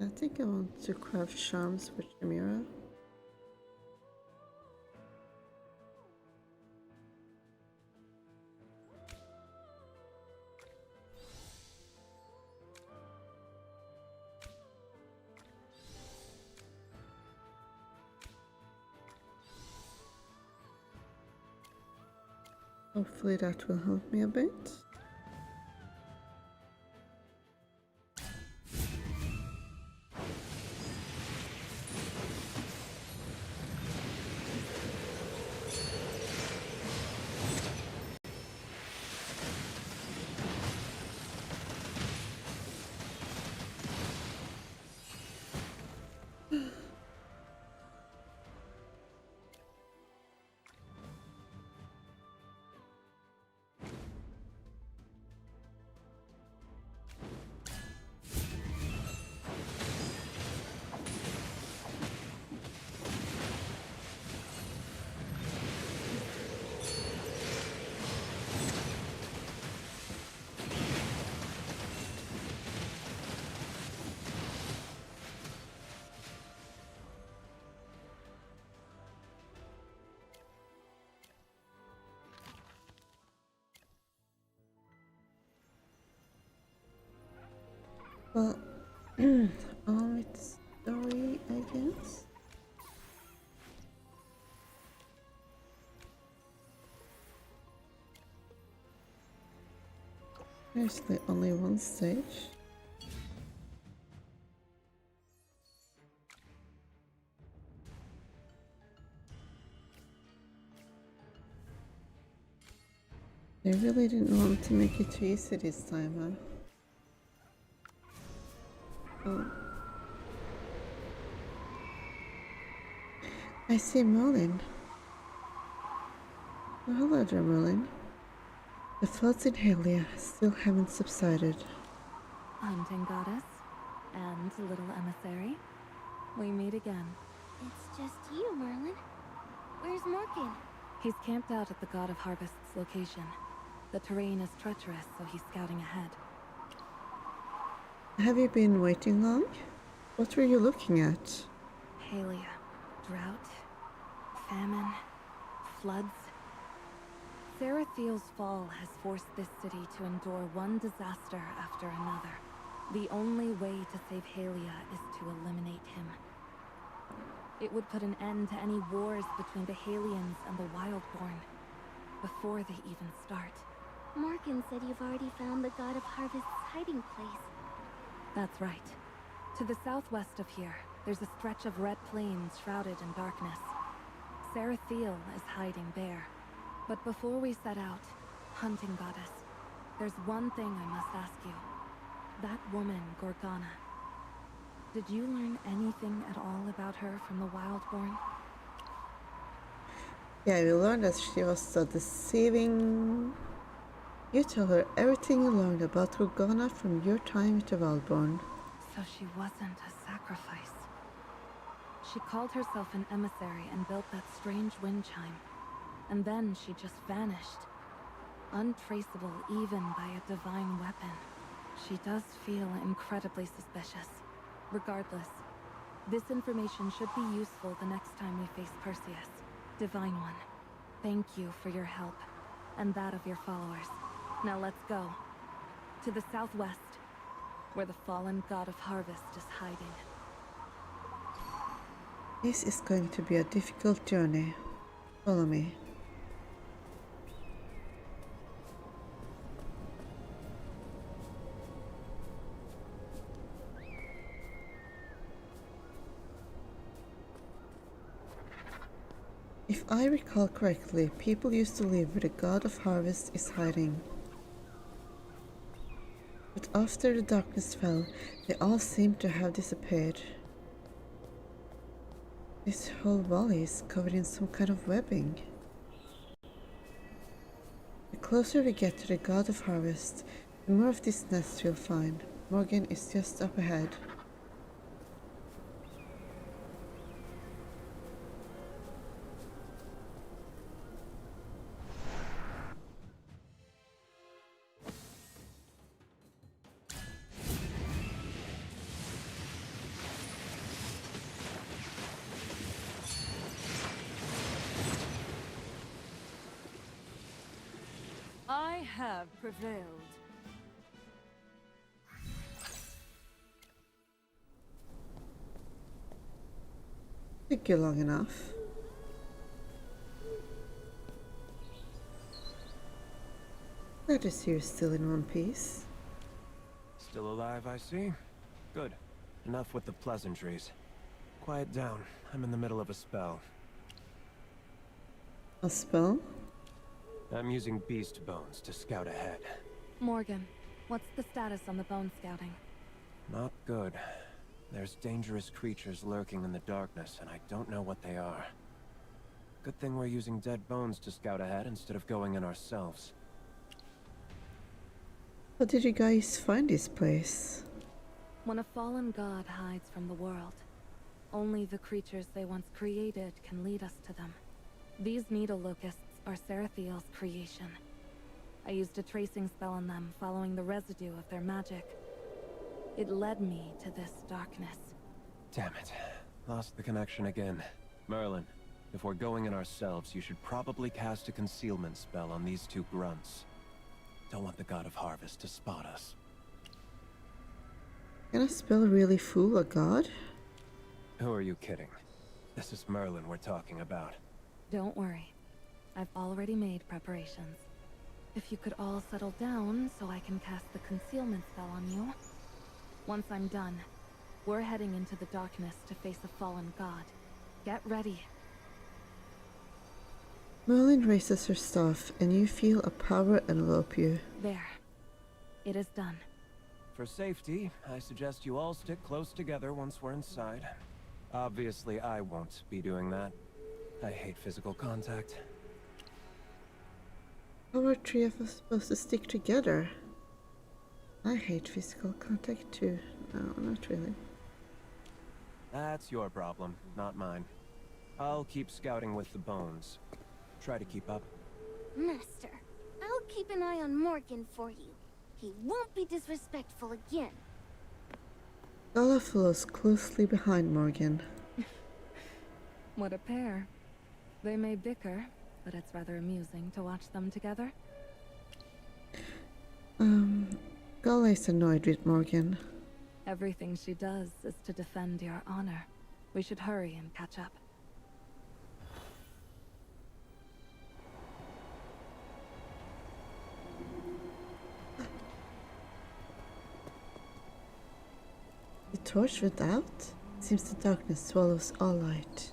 I think I want to craft charms for Chimera. Hopefully that will help me a bit. Well, it's story, I guess. There's the only one stage. They really didn't want to make it too easy this time, huh? Oh. I see Merlin. Oh, hello there, Merlin. The floods in Hylia still haven't subsided. Hunting goddess and little emissary. We meet again. It's just you, Merlin. Where's Morgan? He's camped out at the God of Harvest's location. The terrain is treacherous, so he's scouting ahead. Have you been waiting long? What were you looking at? Halia. Drought. Famine. Floods. Sarathiel's fall has forced this city to endure one disaster after another. The only way to save Halia is to eliminate him. It would put an end to any wars between the Halians and the Wildborn before they even start. Morgan said you've already found the God of Harvest's hiding place. That's right. To the southwest of here, there's a stretch of red plains shrouded in darkness. Sarathiel is hiding there. But before we set out, hunting goddess, there's one thing I must ask you. That woman, Gorgana. Did you learn anything at all about her from the Wildborn? Yeah, we learned that she was so deceiving. You told her everything you learned about Gorgana from your time with the Wildborn. So she wasn't a sacrifice. She called herself an emissary and built that strange wind chime. And then she just vanished. Untraceable even by a divine weapon. She does feel incredibly suspicious. Regardless, this information should be useful the next time we face Perseus. Divine One, thank you for your help, and that of your followers. Now let's go. To the southwest, where the fallen god of harvest is hiding. This is going to be a difficult journey. Follow me. If I recall correctly, people used to live where the god of harvest is hiding. But after the darkness fell, they all seemed to have disappeared. This whole valley is covered in some kind of webbing. The closer we get to the god of harvest, the more of this nest we'll find. Morgan is just up ahead. I have prevailed. Took you long enough. Glad to see you're still in one piece. Still alive, I see. Good. Enough with the pleasantries. Quiet down. I'm in the middle of a spell. A spell? I'm using beast bones to scout ahead. Morgan, what's the status on the bone scouting? Not good. There's dangerous creatures lurking in the darkness, and I don't know what they are. Good thing we're using dead bones to scout ahead instead of going in ourselves. How did you guys find this place? When a fallen god hides from the world, only the creatures they once created can lead us to them. These needle locusts are Sarathiel's creation. I used a tracing spell on them following the residue of their magic. It led me to this darkness. Damn it. Lost the connection again. Merlin, if we're going in ourselves, you should probably cast a concealment spell on these two grunts. Don't want the god of harvest to spot us. Can a spell really fool a god? Who are you kidding? This is Merlin we're talking about. Don't worry. I've already made preparations. If you could all settle down so I can cast the concealment spell on you. Once I'm done, we're heading into the darkness to face a fallen god. Get ready. Merlin raises her staff and you feel a power envelop you. There. It is done. For safety, I suggest you all stick close together once we're inside. Obviously, I won't be doing that. I hate physical contact. How are three of us supposed to stick together? I hate physical contact too. No, not really. That's your problem, not mine. I'll keep scouting with the bones. Try to keep up. Master, I'll keep an eye on Morgan for you. He won't be disrespectful again. Gala follows closely behind Morgan. What a pair. They may bicker, but it's rather amusing to watch them together. Gala is annoyed with Morgan. Everything she does is to defend your honor. We should hurry and catch up. The torch went out? Seems the darkness swallows all light.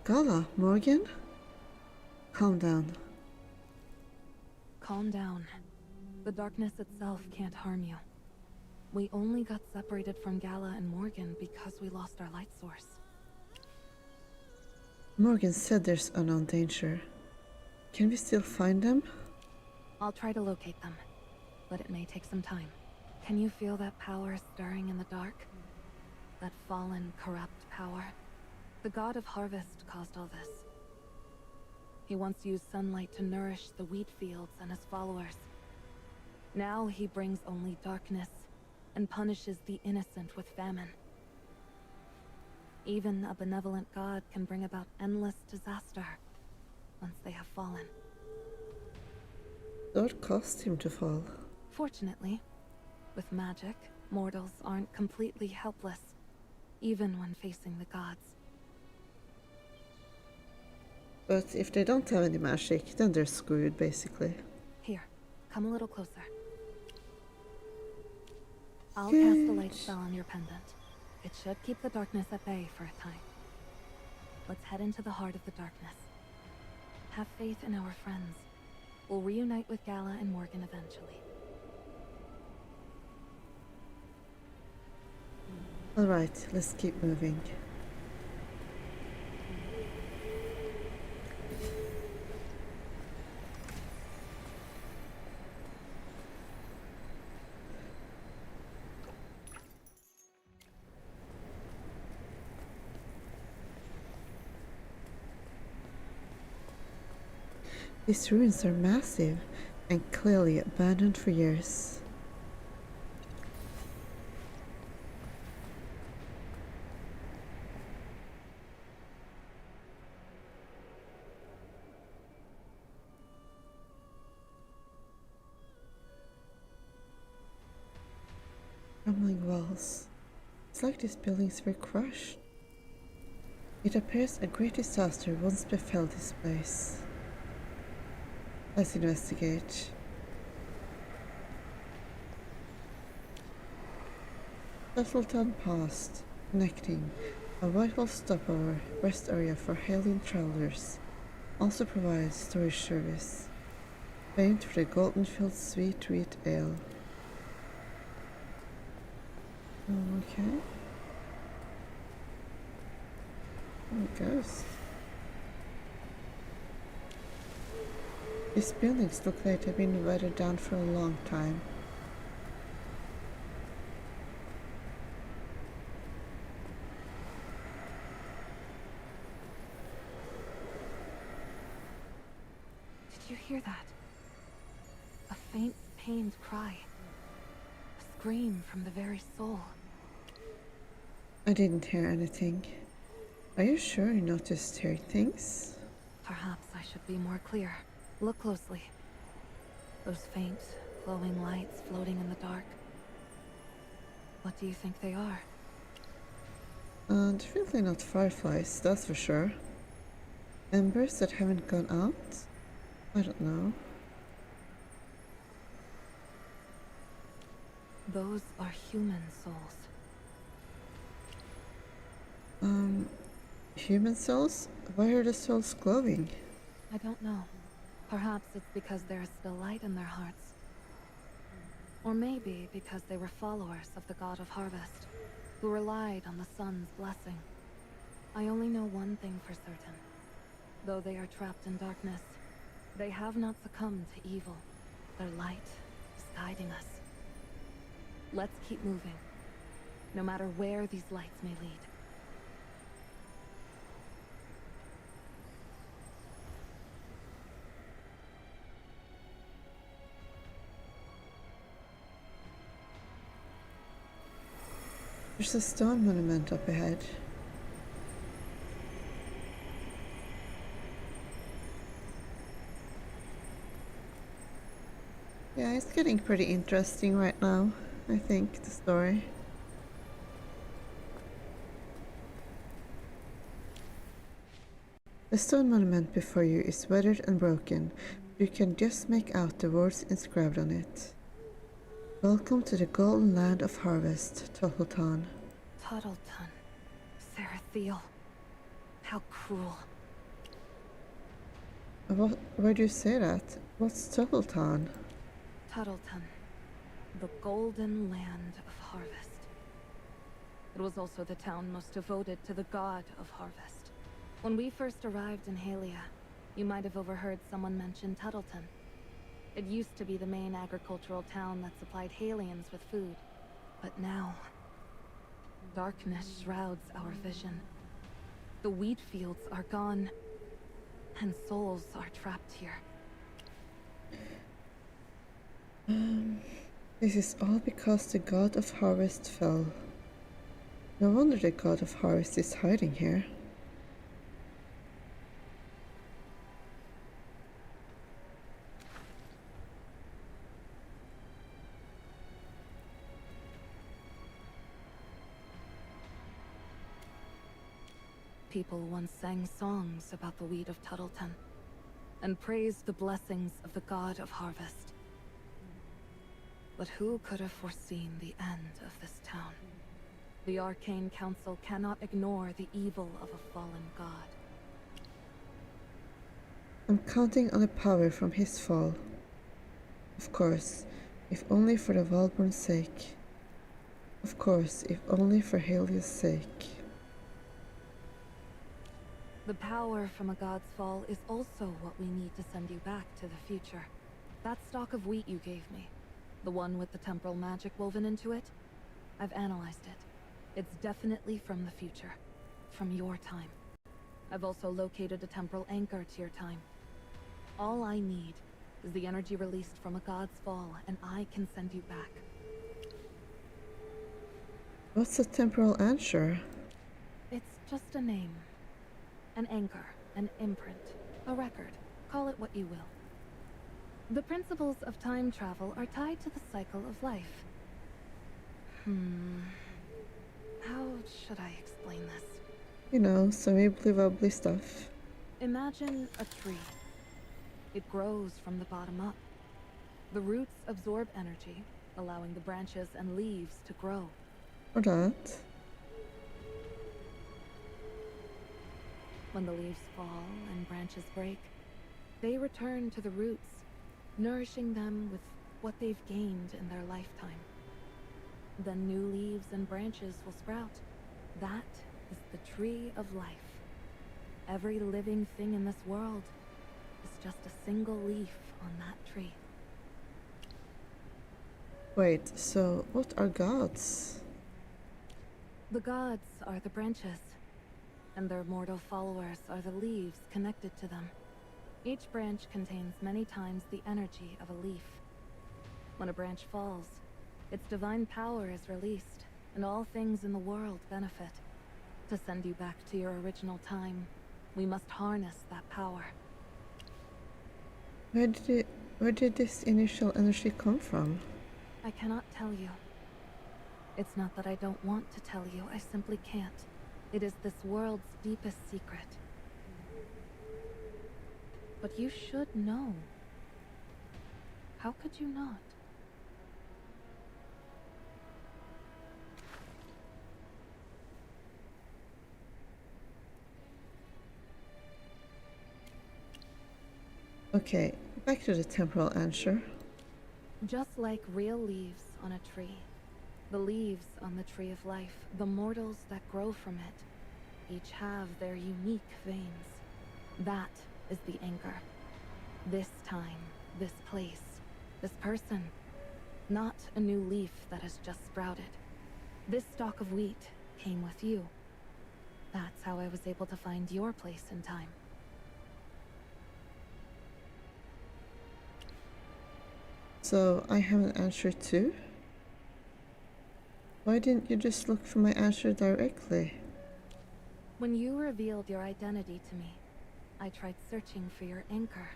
Gala, Morgan? Calm down. Calm down. The darkness itself can't harm you. We only got separated from Gala and Morgan because we lost our light source. Morgan said there's unknown danger. Can we still find them? I'll try to locate them, but it may take some time. Can you feel that power stirring in the dark? That fallen, corrupt power? The god of harvest caused all this. He once used sunlight to nourish the wheat fields and his followers. Now he brings only darkness and punishes the innocent with famine. Even a benevolent god can bring about endless disaster once they have fallen. What caused him to fall? Fortunately, with magic, mortals aren't completely helpless, even when facing the gods. But if they don't have any magic, then they're screwed, basically. Here, come a little closer. I'll cast a light spell on your pendant. It should keep the darkness at bay for a time. Let's head into the heart of the darkness. Have faith in our friends. We'll reunite with Gala and Morgan eventually. Alright, let's keep moving. These ruins are massive and clearly abandoned for years. Crumbling walls. It's like these buildings were crushed. It appears a great disaster once befell this place. Let's investigate. Thistleton Past, connecting a vital stopover rest area for hailing travelers. Also provides storage service. Famed for the Goldenfield Sweet Wheat Ale. Okay. Oh, ghost. These buildings look like they've been weathered down for a long time. Did you hear that? A faint, pained cry. A scream from the very soul. I didn't hear anything. Are you sure you noticed hearing things? Perhaps I should be more clear. Look closely. Those faint, glowing lights floating in the dark. What do you think they are? Definitely not fireflies, that's for sure. Embers that haven't gone out? I don't know. Those are human souls. Human souls? Why are the souls glowing? I don't know. Perhaps it's because there is still light in their hearts. Or maybe because they were followers of the god of harvest, who relied on the sun's blessing. I only know one thing for certain. Though they are trapped in darkness, they have not succumbed to evil. Their light is guiding us. Let's keep moving, no matter where these lights may lead. There's a stone monument up ahead. Yeah, it's getting pretty interesting right now, I think, the story. The stone monument before you is weathered and broken, but you can just make out the words inscribed on it. Welcome to the golden land of harvest, Totaltan. Tuttleton. Sarathiel. How cruel. Why do you say that? What's Totaltan? Tuttleton. The golden land of harvest. It was also the town most devoted to the god of harvest. When we first arrived in Halia, you might have overheard someone mention Tuttleton. It used to be the main agricultural town that supplied Halians with food. But now, darkness shrouds our vision. The wheat fields are gone, and souls are trapped here. This is all because the god of harvest fell. No wonder the god of harvest is hiding here. People once sang songs about the wheat of Tuttleton, and praised the blessings of the god of harvest. But who could have foreseen the end of this town? The Arcane Council cannot ignore the evil of a fallen god. I'm counting on the power from his fall. Of course, if only for the Valborn's sake. Of course, if only for Halia's sake. The power from a god's fall is also what we need to send you back to the future. That stalk of wheat you gave me, the one with the temporal magic woven into it, I've analyzed it. It's definitely from the future, from your time. I've also located a temporal anchor to your time. All I need is the energy released from a god's fall, and I can send you back. What's a temporal anchor? It's just a name. An anchor, an imprint, a record. Call it what you will. The principles of time travel are tied to the cycle of life. How should I explain this? You know, some wibbly-wobbly stuff. Imagine a tree. It grows from the bottom up. The roots absorb energy, allowing the branches and leaves to grow. Or that. When the leaves fall and branches break, they return to the roots, nourishing them with what they've gained in their lifetime. Then new leaves and branches will sprout. That is the tree of life. Every living thing in this world is just a single leaf on that tree. Wait, so what are gods? The gods are the branches, and their mortal followers are the leaves connected to them. Each branch contains many times the energy of a leaf. When a branch falls, its divine power is released, and all things in the world benefit. To send you back to your original time, we must harness that power. Where did this initial energy come from? I cannot tell you. It's not that I don't want to tell you, I simply can't. It is this world's deepest secret. But you should know. How could you not? Okay, back to the temporal anchor. Just like real leaves on a tree, the leaves on the tree of life, the mortals that grow from it, each have their unique veins. That is the anchor. This time, this place, this person. Not a new leaf that has just sprouted. This stalk of wheat came with you. That's how I was able to find your place in time. So I have an answer too? Why didn't you just look for my answer directly? When you revealed your identity to me, I tried searching for your anchor,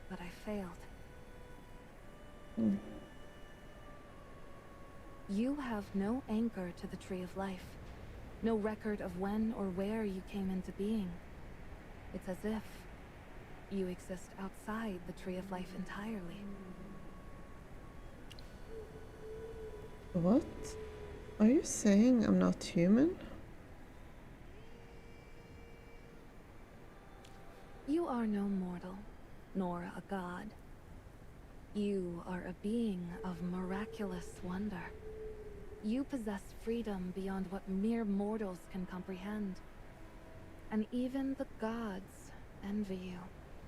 but I failed. You have no anchor to the Tree of Life. No record of when or where you came into being. It's as if you exist outside the Tree of Life entirely. What? Are you saying I'm not human? You are no mortal, nor a god. You are a being of miraculous wonder. You possess freedom beyond what mere mortals can comprehend. And even the gods envy you.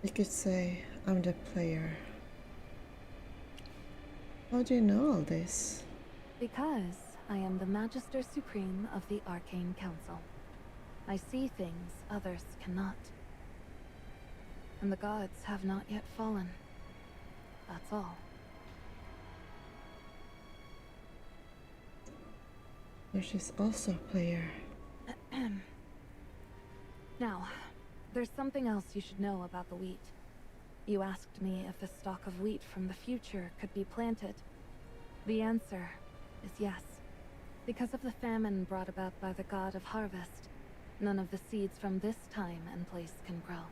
You could say I'm the player. How do you know all this? Because I am the Magister Supreme of the Arcane Council. I see things others cannot. And the gods have not yet fallen. That's all. So she's also a player. Now, there's something else you should know about the wheat. You asked me if a stalk of wheat from the future could be planted. The answer is yes. Because of the famine brought about by the god of harvest, none of the seeds from this time and place can grow.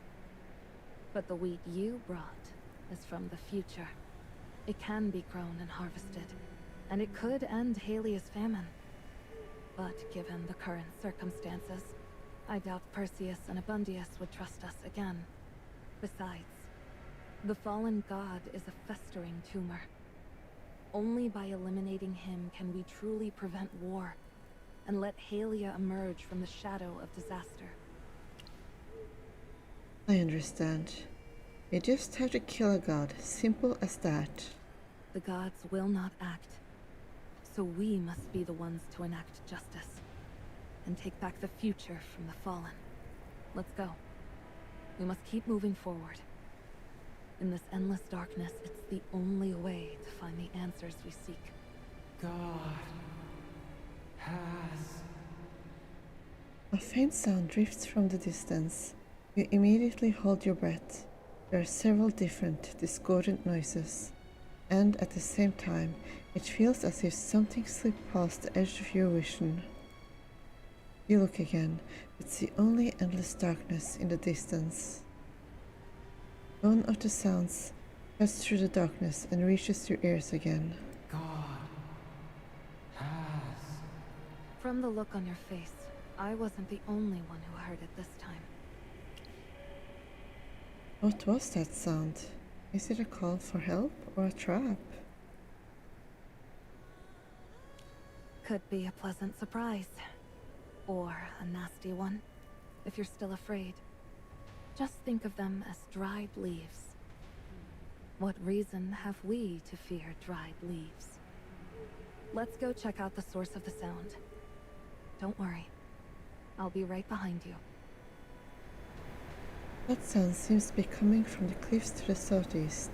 But the wheat you brought is from the future. It can be grown and harvested, and it could end Halia's famine. But given the current circumstances, I doubt Perseus and Abundius would trust us again. Besides, the fallen god is a festering tumor. Only by eliminating him can we truly prevent war, and let Halia emerge from the shadow of disaster. I understand. You just have to kill a god. Simple as that. The gods will not act, so we must be the ones to enact justice, and take back the future from the fallen. Let's go. We must keep moving forward. In this endless darkness, it's the only way to find the answers we seek. God has... A faint sound drifts from the distance. You immediately hold your breath. There are several different, discordant noises. And at the same time, it feels as if something slipped past the edge of your vision. You look again, but see only endless darkness in the distance. One of the sounds cuts through the darkness and reaches your ears again. God has... From the look on your face, I wasn't the only one who heard it this time. What was that sound? Is it a call for help or a trap? Could be a pleasant surprise. Or a nasty one, if you're still afraid. Just think of them as dried leaves. What reason have we to fear dried leaves? Let's go check out the source of the sound. Don't worry. I'll be right behind you. That sound seems to be coming from the cliffs to the southeast.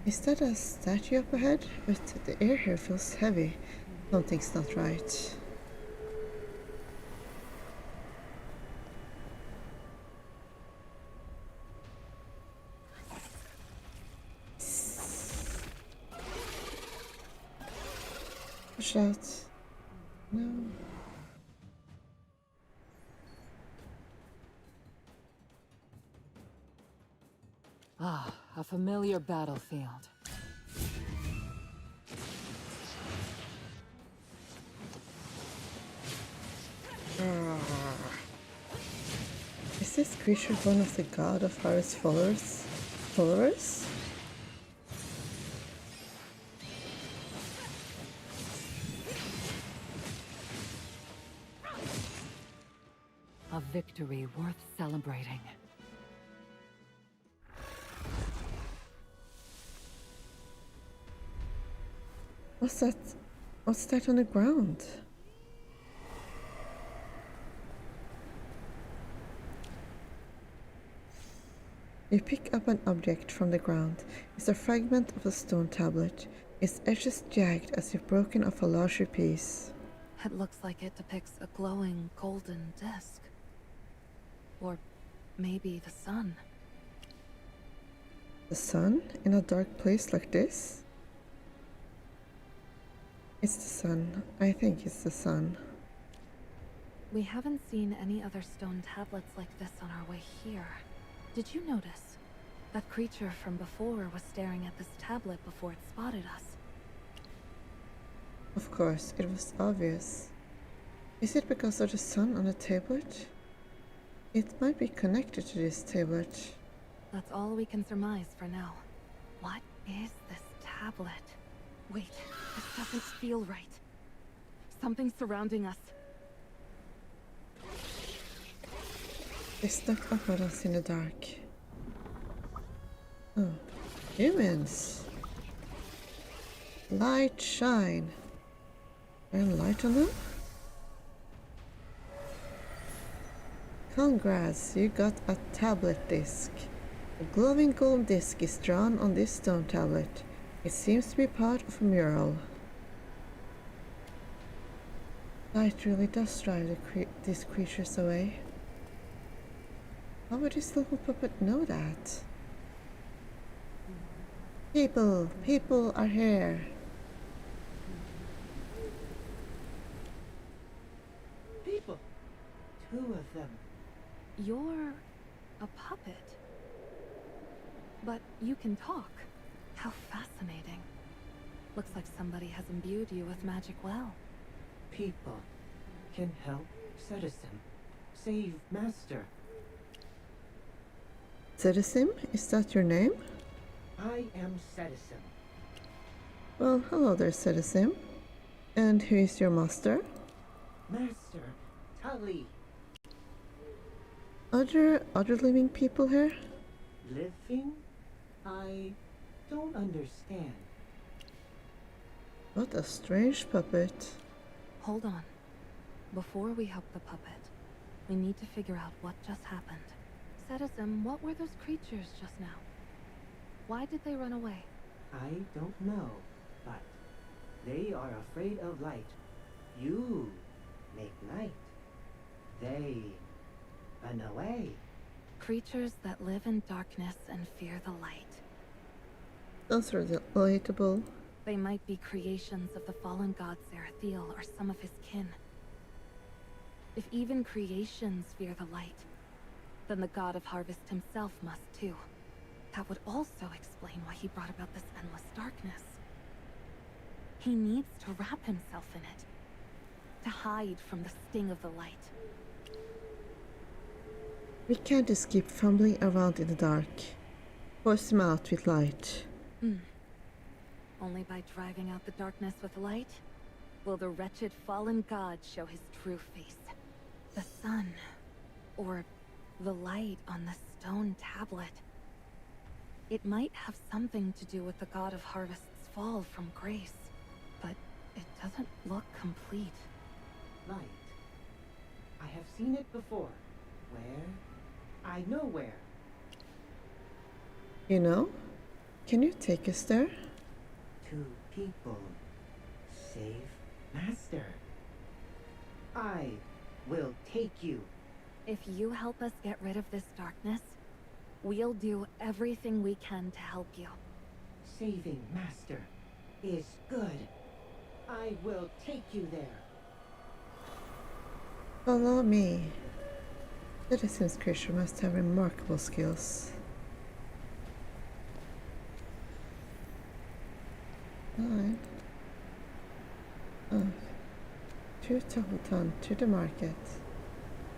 Is that a statue up ahead? But the air here feels heavy. Something's not right. Push out. No. Ah, a familiar battlefield. Is this creature one of the god of Harvest followers? Followers? A victory worth celebrating. What's that? What's that on the ground? You pick up an object from the ground. It's a fragment of a stone tablet. Its edges jagged as if broken off a larger piece. It looks like it depicts a glowing golden disk. Or maybe the sun. The sun? In a dark place like this? It's the sun. I think it's the sun. We haven't seen any other stone tablets like this on our way here. Did you notice? That creature from before was staring at this tablet before it spotted us. Of course, it was obvious. Is it because of the sun on the tablet? It might be connected to this tablet. That's all we can surmise for now. What is this tablet? Wait, this doesn't feel right. Something's surrounding us. They snuck up on us in the dark. Oh, humans! Light shine. And light on them? Congrats, you got a tablet disc. A glowing gold disc is drawn on this stone tablet. It seems to be part of a mural. Light really does drive these creatures away. How would this little puppet know that? People are here. People. 2 of them. You're a puppet. But you can talk. How fascinating. Looks like somebody has imbued you with magic well. People can help citizen. Save master. Citizen, is that your name? I am citizen. Well, hello there, Citizen. And who is your master? Master Tully. Are there other living people here? Living? I don't understand. What a strange puppet. Hold on. Before we help the puppet, we need to figure out what just happened. Citizen, what were those creatures just now? Why did they run away? I don't know, but they are afraid of light. You make night. They run away. Creatures that live in darkness and fear the light. Those are relatable. They might be creations of the fallen god Zarathiel or some of his kin. If even creations fear the light, then the god of harvest himself must too. That would also explain why he brought about this endless darkness. He needs to wrap himself in it, to hide from the sting of the light. We can't just keep fumbling around in the dark. Force him out with light. Only by driving out the darkness with light will the wretched fallen god show his true face. The sun, or the light on the stone tablet. It might have something to do with the god of harvest's fall from grace, but it doesn't look complete. Light. I have seen it before. Where? I know where. You know? Can you take us there? 2 people. Save master. I will take you. If you help us get rid of this darkness, we'll do everything we can to help you. Saving master is good. I will take you there. Follow me. Citizen's creature must have remarkable skills. 9. Oh. To Tohoton, to the market.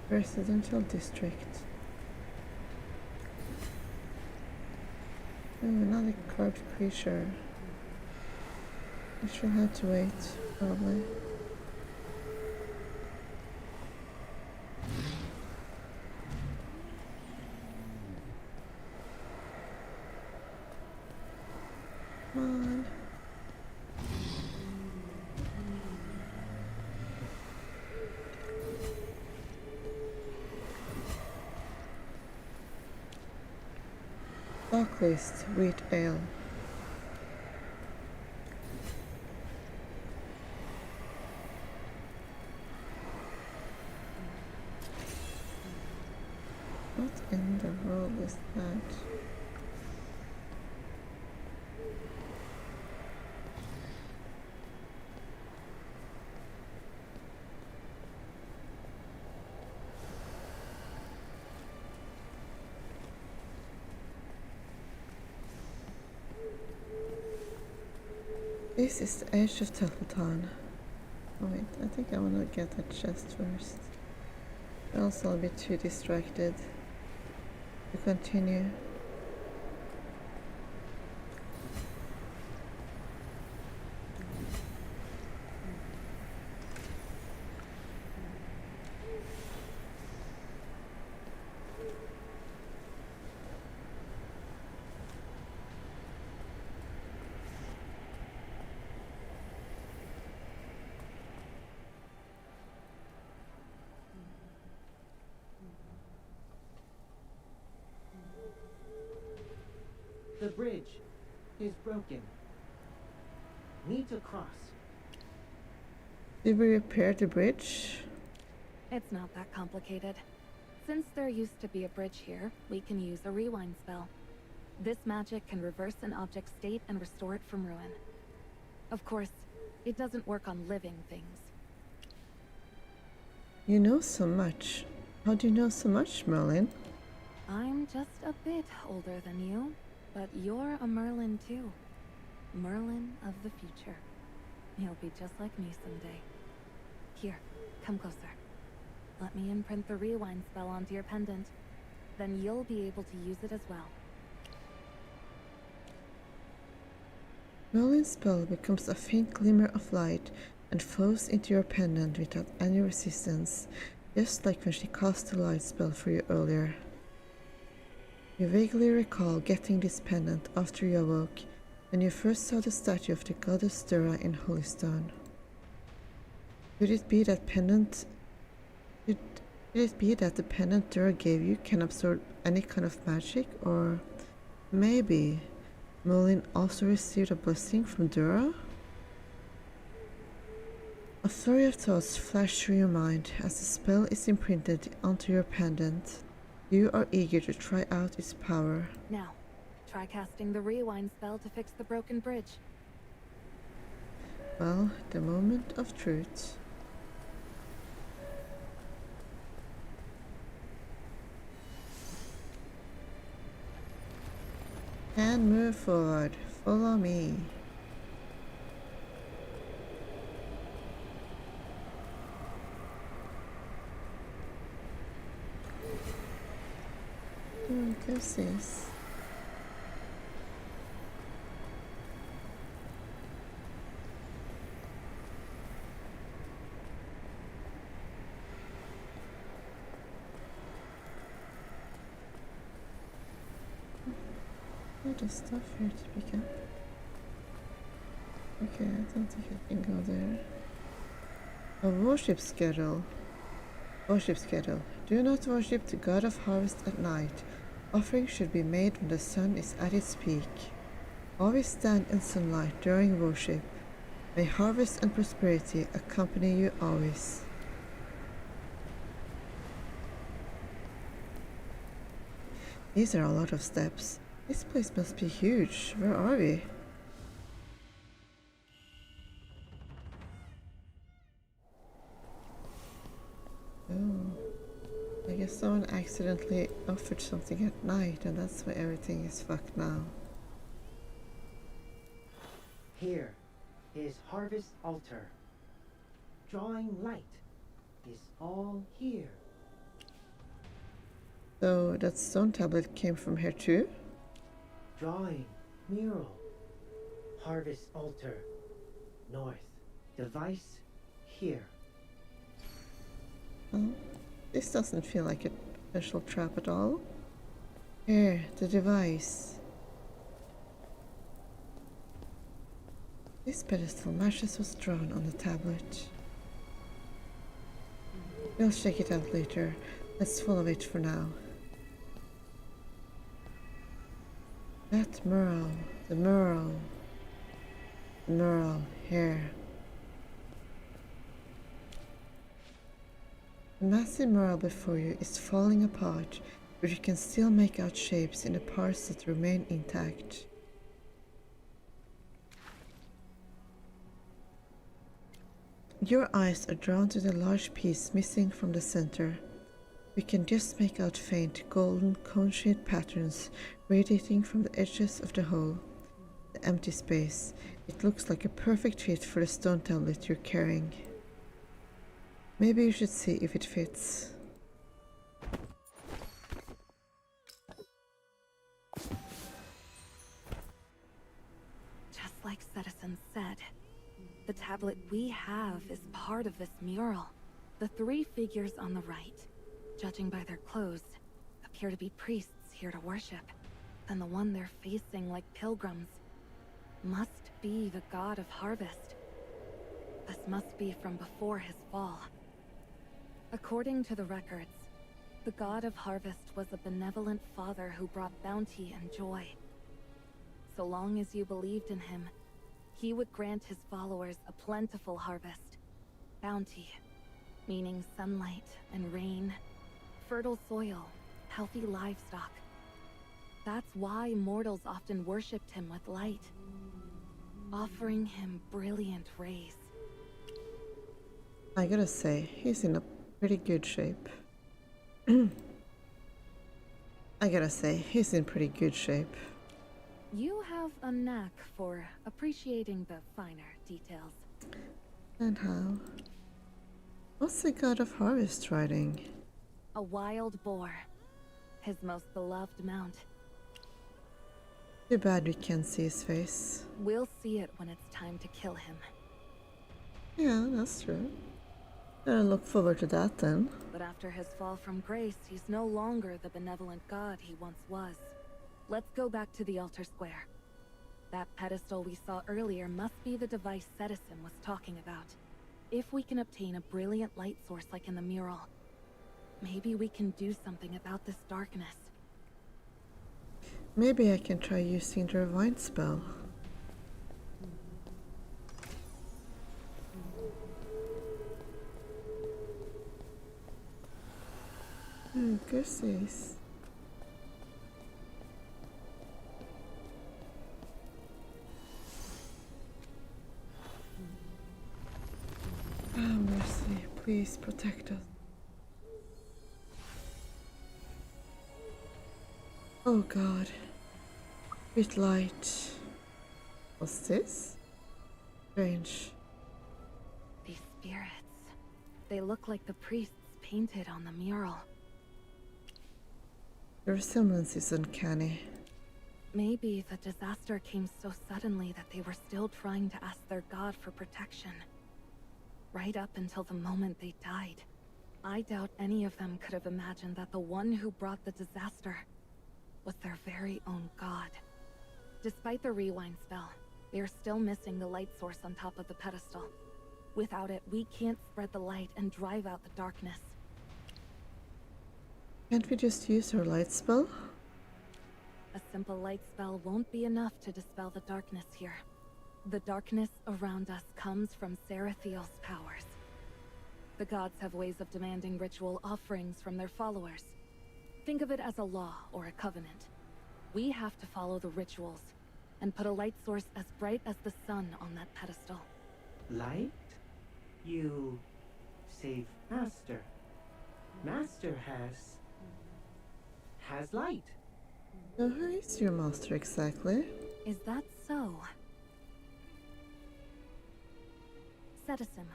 Residential district. Oh, another carved creature. I shall have to wait, probably. Come on. Stocklist, wheat ale. What in the world is that? This is the edge of Templeton. Oh wait, I think I want to get that chest first. Else I'll be too distracted to continue. The bridge is broken. Need to cross. Did we repair the bridge? It's not that complicated. Since there used to be a bridge here, we can use a rewind spell. This magic can reverse an object's state and restore it from ruin. Of course, it doesn't work on living things. You know so much. How do you know so much, Merlin? I'm just a bit older than you, but you're a Merlin too. Merlin of the future. You'll be just like me someday. Here, come closer. Let me imprint the rewind spell onto your pendant. Then you'll be able to use it as well. Merlin's spell becomes a faint glimmer of light and flows into your pendant without any resistance, just like when she cast the light spell for you earlier. You vaguely recall getting this pendant after you awoke, when you first saw the statue of the goddess Dura in Holystone. Could it be that the pendant Dura gave you can absorb any kind of magic, or maybe Merlin also received a blessing from Dura? A flurry of thoughts flash through your mind as the spell is imprinted onto your pendant. You are eager to try out its power. Now, try casting the rewind spell to fix the broken bridge. Well, the moment of truth. And move forward. Follow me. Oh, what's this? There's stuff here to pick up. Okay, I don't think I can go there. A worship schedule. Worship schedule. Do not worship the god of harvest at night. Offering should be made when the sun is at its peak. Always stand in sunlight during worship. May harvest and prosperity accompany you always. These are a lot of steps. This place must be huge. Where are we? Someone accidentally offered something at night, and that's why everything is fucked now. Here is Harvest Altar. Drawing light is all here. So that stone tablet came from here too? Drawing mural. Harvest Altar. North. Device here. Oh, this doesn't feel like a special trap at all. Here, the device. This pedestal matches was drawn on the tablet. We'll check it out later. Let's follow it for now. That mural, the mural, the mural here. The massive mural before you is falling apart, but you can still make out shapes in the parts that remain intact. Your eyes are drawn to the large piece missing from the center. We can just make out faint golden cone-shaped patterns radiating from the edges of the hole. The empty space. It looks like a perfect fit for the stone tablet you're carrying. Maybe you should see if it fits. Just like Citizen said, the tablet we have is part of this mural. The three figures on the right, judging by their clothes, appear to be priests here to worship. And the one they're facing like pilgrims must be the god of harvest. This must be from before his fall. According to the records, the god of harvest was a benevolent father who brought bounty and joy. So long as you believed in him, he would grant his followers a plentiful harvest. Bounty, meaning sunlight and rain, fertile soil, healthy livestock. That's why mortals often worshipped him with light, offering him brilliant rays. I gotta say, he's in a pretty good shape. I gotta say, he's in pretty good shape. You have a knack for appreciating the finer details. And how? What's the god of harvest riding? A wild boar, his most beloved mount. Too bad we can't see his face. We'll see it when it's time to kill him. Yeah, that's true. Gotta look forward to that then. But after his fall from grace, he's no longer the benevolent god he once was. Let's go back to the altar square. That pedestal we saw earlier must be the device Citizen was talking about. If we can obtain a brilliant light source like in the mural, maybe we can do something about this darkness. Maybe I can try using the rewind spell. Goosies. Ah, mercy, please protect us. Oh god. With light. What's this? Strange. These spirits, they look like the priests painted on the mural. The resemblance is uncanny. Maybe the disaster came so suddenly that they were still trying to ask their god for protection. Right up until the moment they died. I doubt any of them could have imagined that the one who brought the disaster was their very own god. Despite the rewind spell, they are still missing the light source on top of the pedestal. Without it, we can't spread the light and drive out the darkness. Can't we just use our light spell? A simple light spell won't be enough to dispel the darkness here. The darkness around us comes from Sarathiel's powers. The gods have ways of demanding ritual offerings from their followers. Think of it as a law or a covenant. We have to follow the rituals and put a light source as bright as the sun on that pedestal. Light? You save Master. Master has has light. So who is your master exactly? Is that so? Citizen,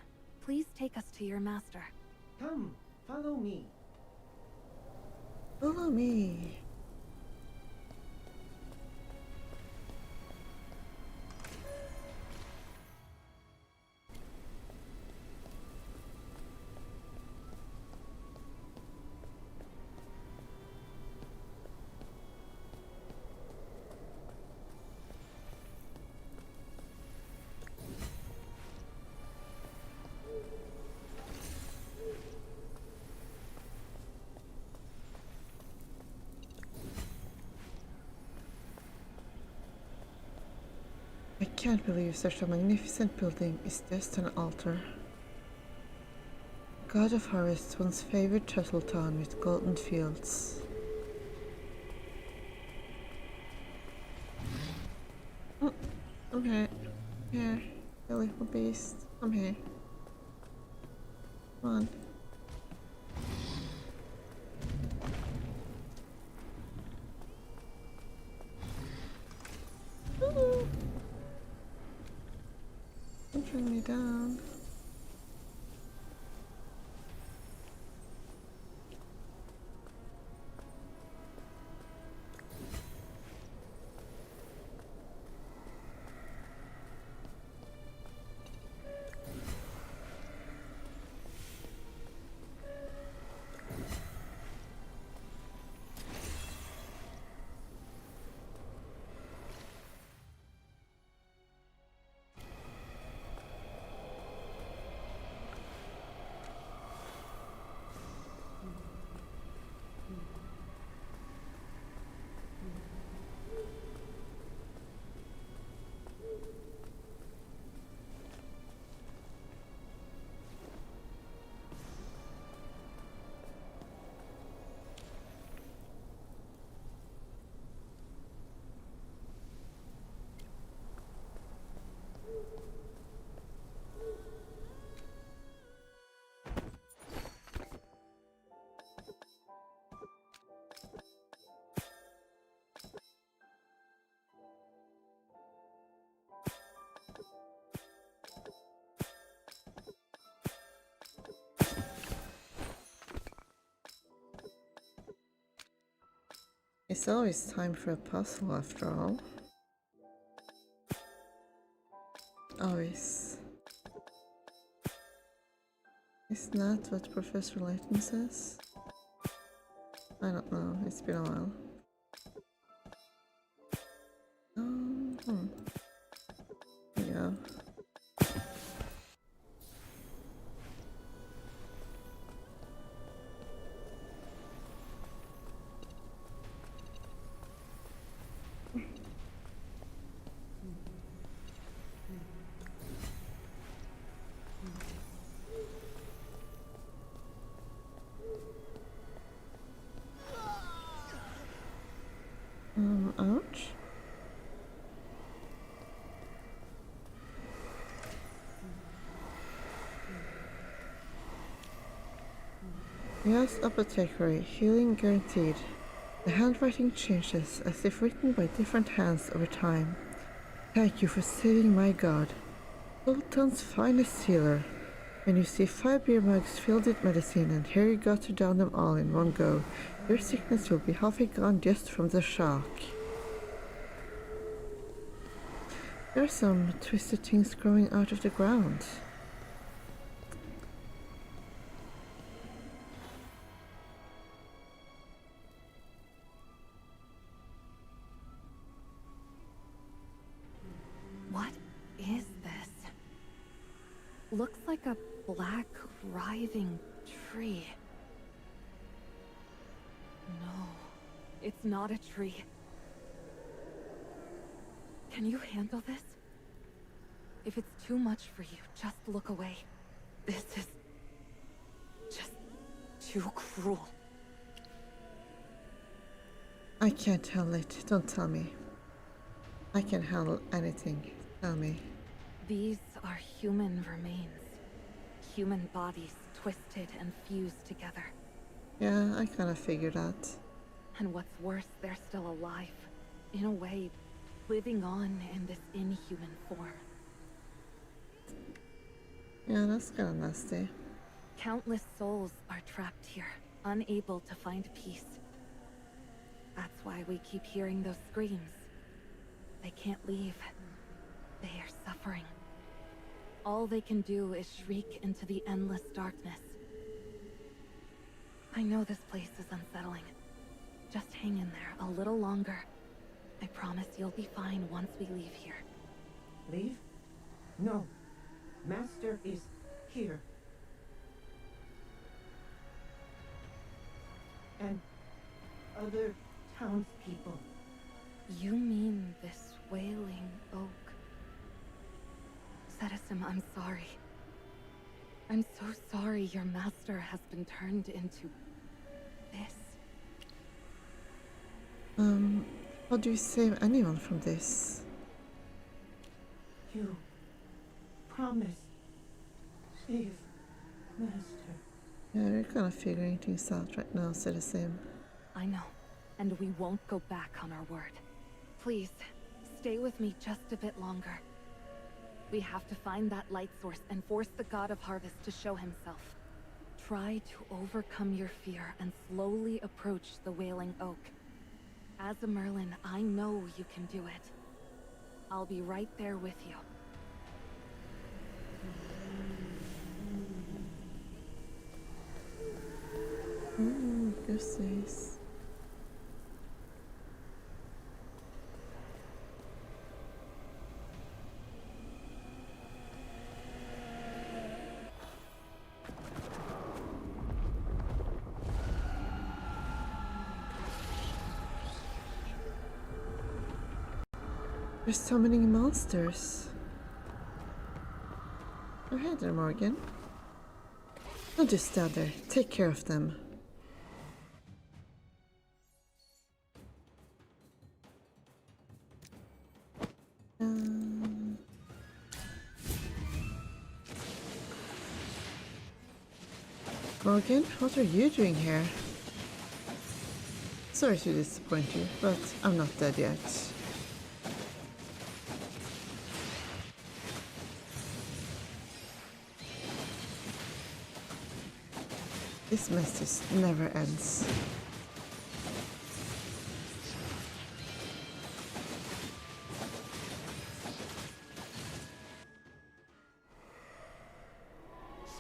please take us to your master. Come, follow me. Follow me. I can't believe such a magnificent building is just an altar. God of Harvest once favored Turtle Town with golden fields. Oh, I'm here. Here, you little beast. I'm here. Come on. Ooh. Don't bring me down. It's always time for a puzzle after all. Always. Isn't that what Professor Layton says? I don't know, it's been a while. There you go. Ouch. Yes, apothecary, healing guaranteed. The handwriting changes as if written by different hands over time. Thank you for saving my god. Sultan's finest healer. When you see 5 beer mugs filled with medicine and here you got to down them all in one go, your sickness will be halfway gone just from the shock. There are some twisted things growing out of the ground. What is this? Looks like a black, writhing tree. No, it's not a tree. Can you handle this? If it's too much for you, just look away. This is just too cruel. I can't handle it. Don't tell me. I can handle anything. Tell me. These are human remains. Human bodies twisted and fused together. Yeah, I kind of figured that. And what's worse, they're still alive. In a way, living on in this inhuman form. Yeah, that's kind of nasty. Countless souls are trapped here, unable to find peace. That's why we keep hearing those screams. They can't leave. They are suffering. All they can do is shriek into the endless darkness. I know this place is unsettling. Just hang in there a little longer. I promise you'll be fine once we leave here. Leave? No. Master is here. And other townspeople. You mean this wailing oak? Citizen, I'm sorry. I'm so sorry your master has been turned into this. How do you save anyone from this? You promise. Save Master. Yeah, we're kind of figuring things out right now, so the same. I know, and we won't go back on our word. Please, stay with me just a bit longer. We have to find that light source and force the God of Harvest to show himself. Try to overcome your fear and slowly approach the Wailing Oak. As a Merlin, I know you can do it. I'll be right there with you. Goosies. There's so many monsters. Oh, hey there, Morgan. Don't just stand there. Take care of them. Morgan, what are you doing here? Sorry to disappoint you, but I'm not dead yet. This mess just never ends.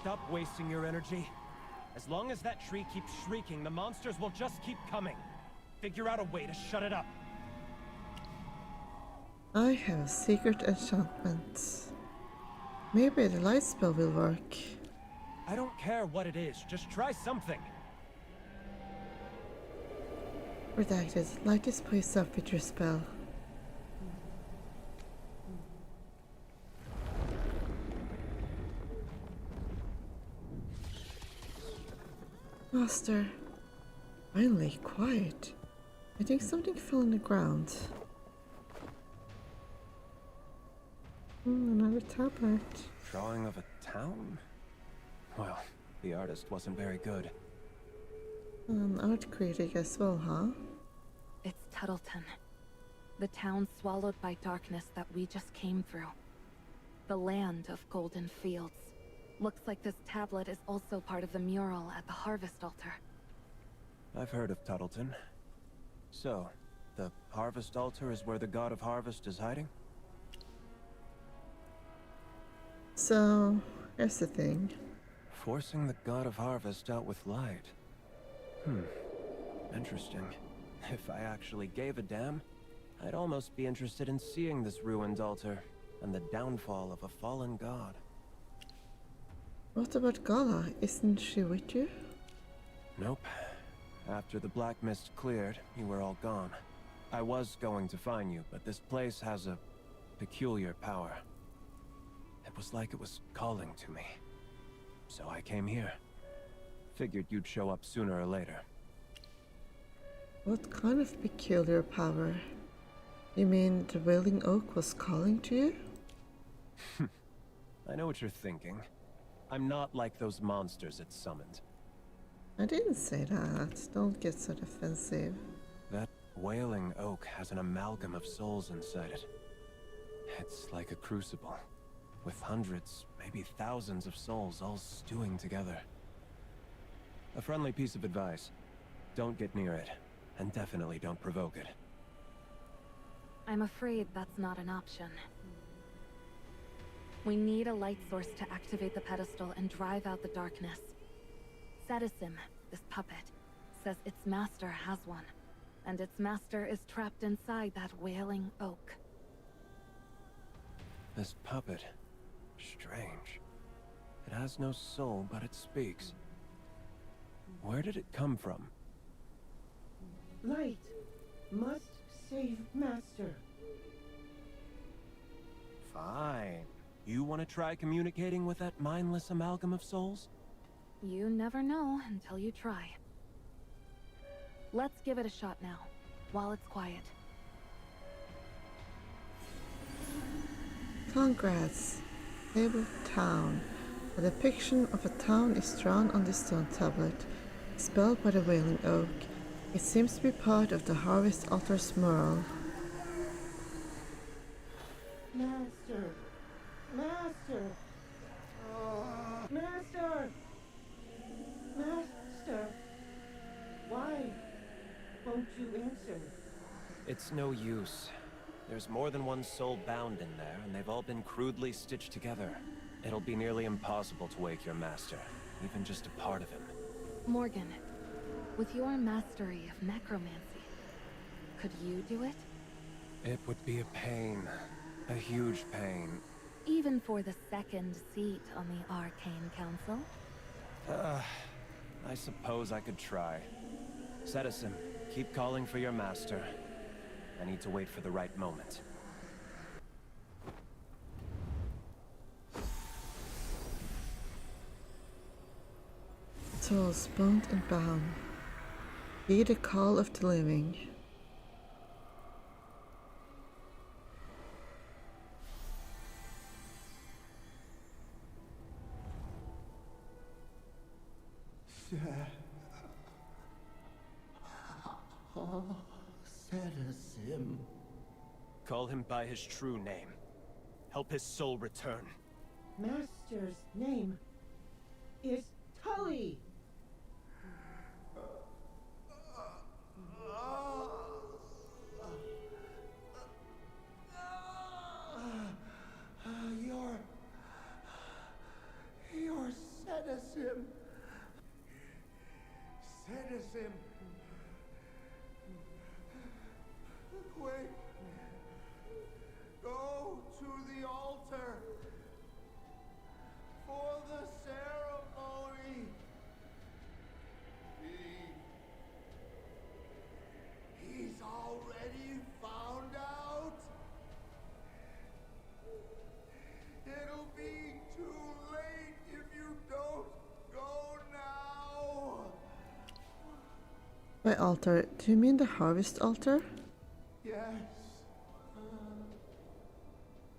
Stop wasting your energy. As long as that tree keeps shrieking, the monsters will just keep coming. Figure out a way to shut it up. I have a secret enchantment. Maybe the light spell will work. I don't care what it is, just try something. Redacted. Light this place up with your spell. Master. Finally, quiet. I think something fell on the ground. Another tablet. Drawing of a town? Well, the artist wasn't very good. An art critic as well, huh? It's Tuttleton. The town swallowed by darkness that we just came through. The land of golden fields. Looks like this tablet is also part of the mural at the Harvest Altar. I've heard of Tuttleton. So, the Harvest Altar is where the God of Harvest is hiding? So, here's the thing. Forcing the God of Harvest out with light. Interesting. If I actually gave a damn, I'd almost be interested in seeing this ruined altar and the downfall of a fallen god. What about Gala? Isn't she with you? Nope. After the black mist cleared, you were all gone. I was going to find you, but this place has a peculiar power. It was like it was calling to me. So I came here. Figured you'd show up sooner or later. What kind of peculiar power? You mean the Wailing Oak was calling to you? I know what you're thinking. I'm not like those monsters it summoned. I didn't say that. Don't get so defensive. That wailing oak has an amalgam of souls inside it. It's like a crucible, with hundreds, maybe thousands of souls all stewing together. A friendly piece of advice. Don't get near it, and definitely don't provoke it. I'm afraid that's not an option. We need a light source to activate the pedestal and drive out the darkness. Sedisim, this puppet, says its master has one, and its master is trapped inside that wailing oak. This puppet... strange. It has no soul, but it speaks. Where did it come from? Light must save Master. Fine. You want to try communicating with that mindless amalgam of souls? You never know until you try. Let's give it a shot now, while it's quiet. Congrats! Fabled Town. A depiction of a town is drawn on the stone tablet, spelled by the Wailing Oak. It seems to be part of the Harvest Altar's mural. Master! Master! Master! Master! Why won't you answer? It's no use. There's more than one soul bound in there, and they've all been crudely stitched together. It'll be nearly impossible to wake your master, even just a part of him. Morgan, with your mastery of necromancy, could you do it? It would be a pain. A huge pain. Even for the second seat on the Arcane Council? I suppose I could try. Citizen, keep calling for your master. I need to wait for the right moment. Souls bound and bound. Heed the call of the living. Sedisim. Call him by his true name. Help his soul return. Master's name is Tully. You're Sedisim. Sedisim. Quick. Go to the altar for the ceremony. He's already found out. It'll be too late if you don't go now. By altar, do you mean the harvest altar? Yes.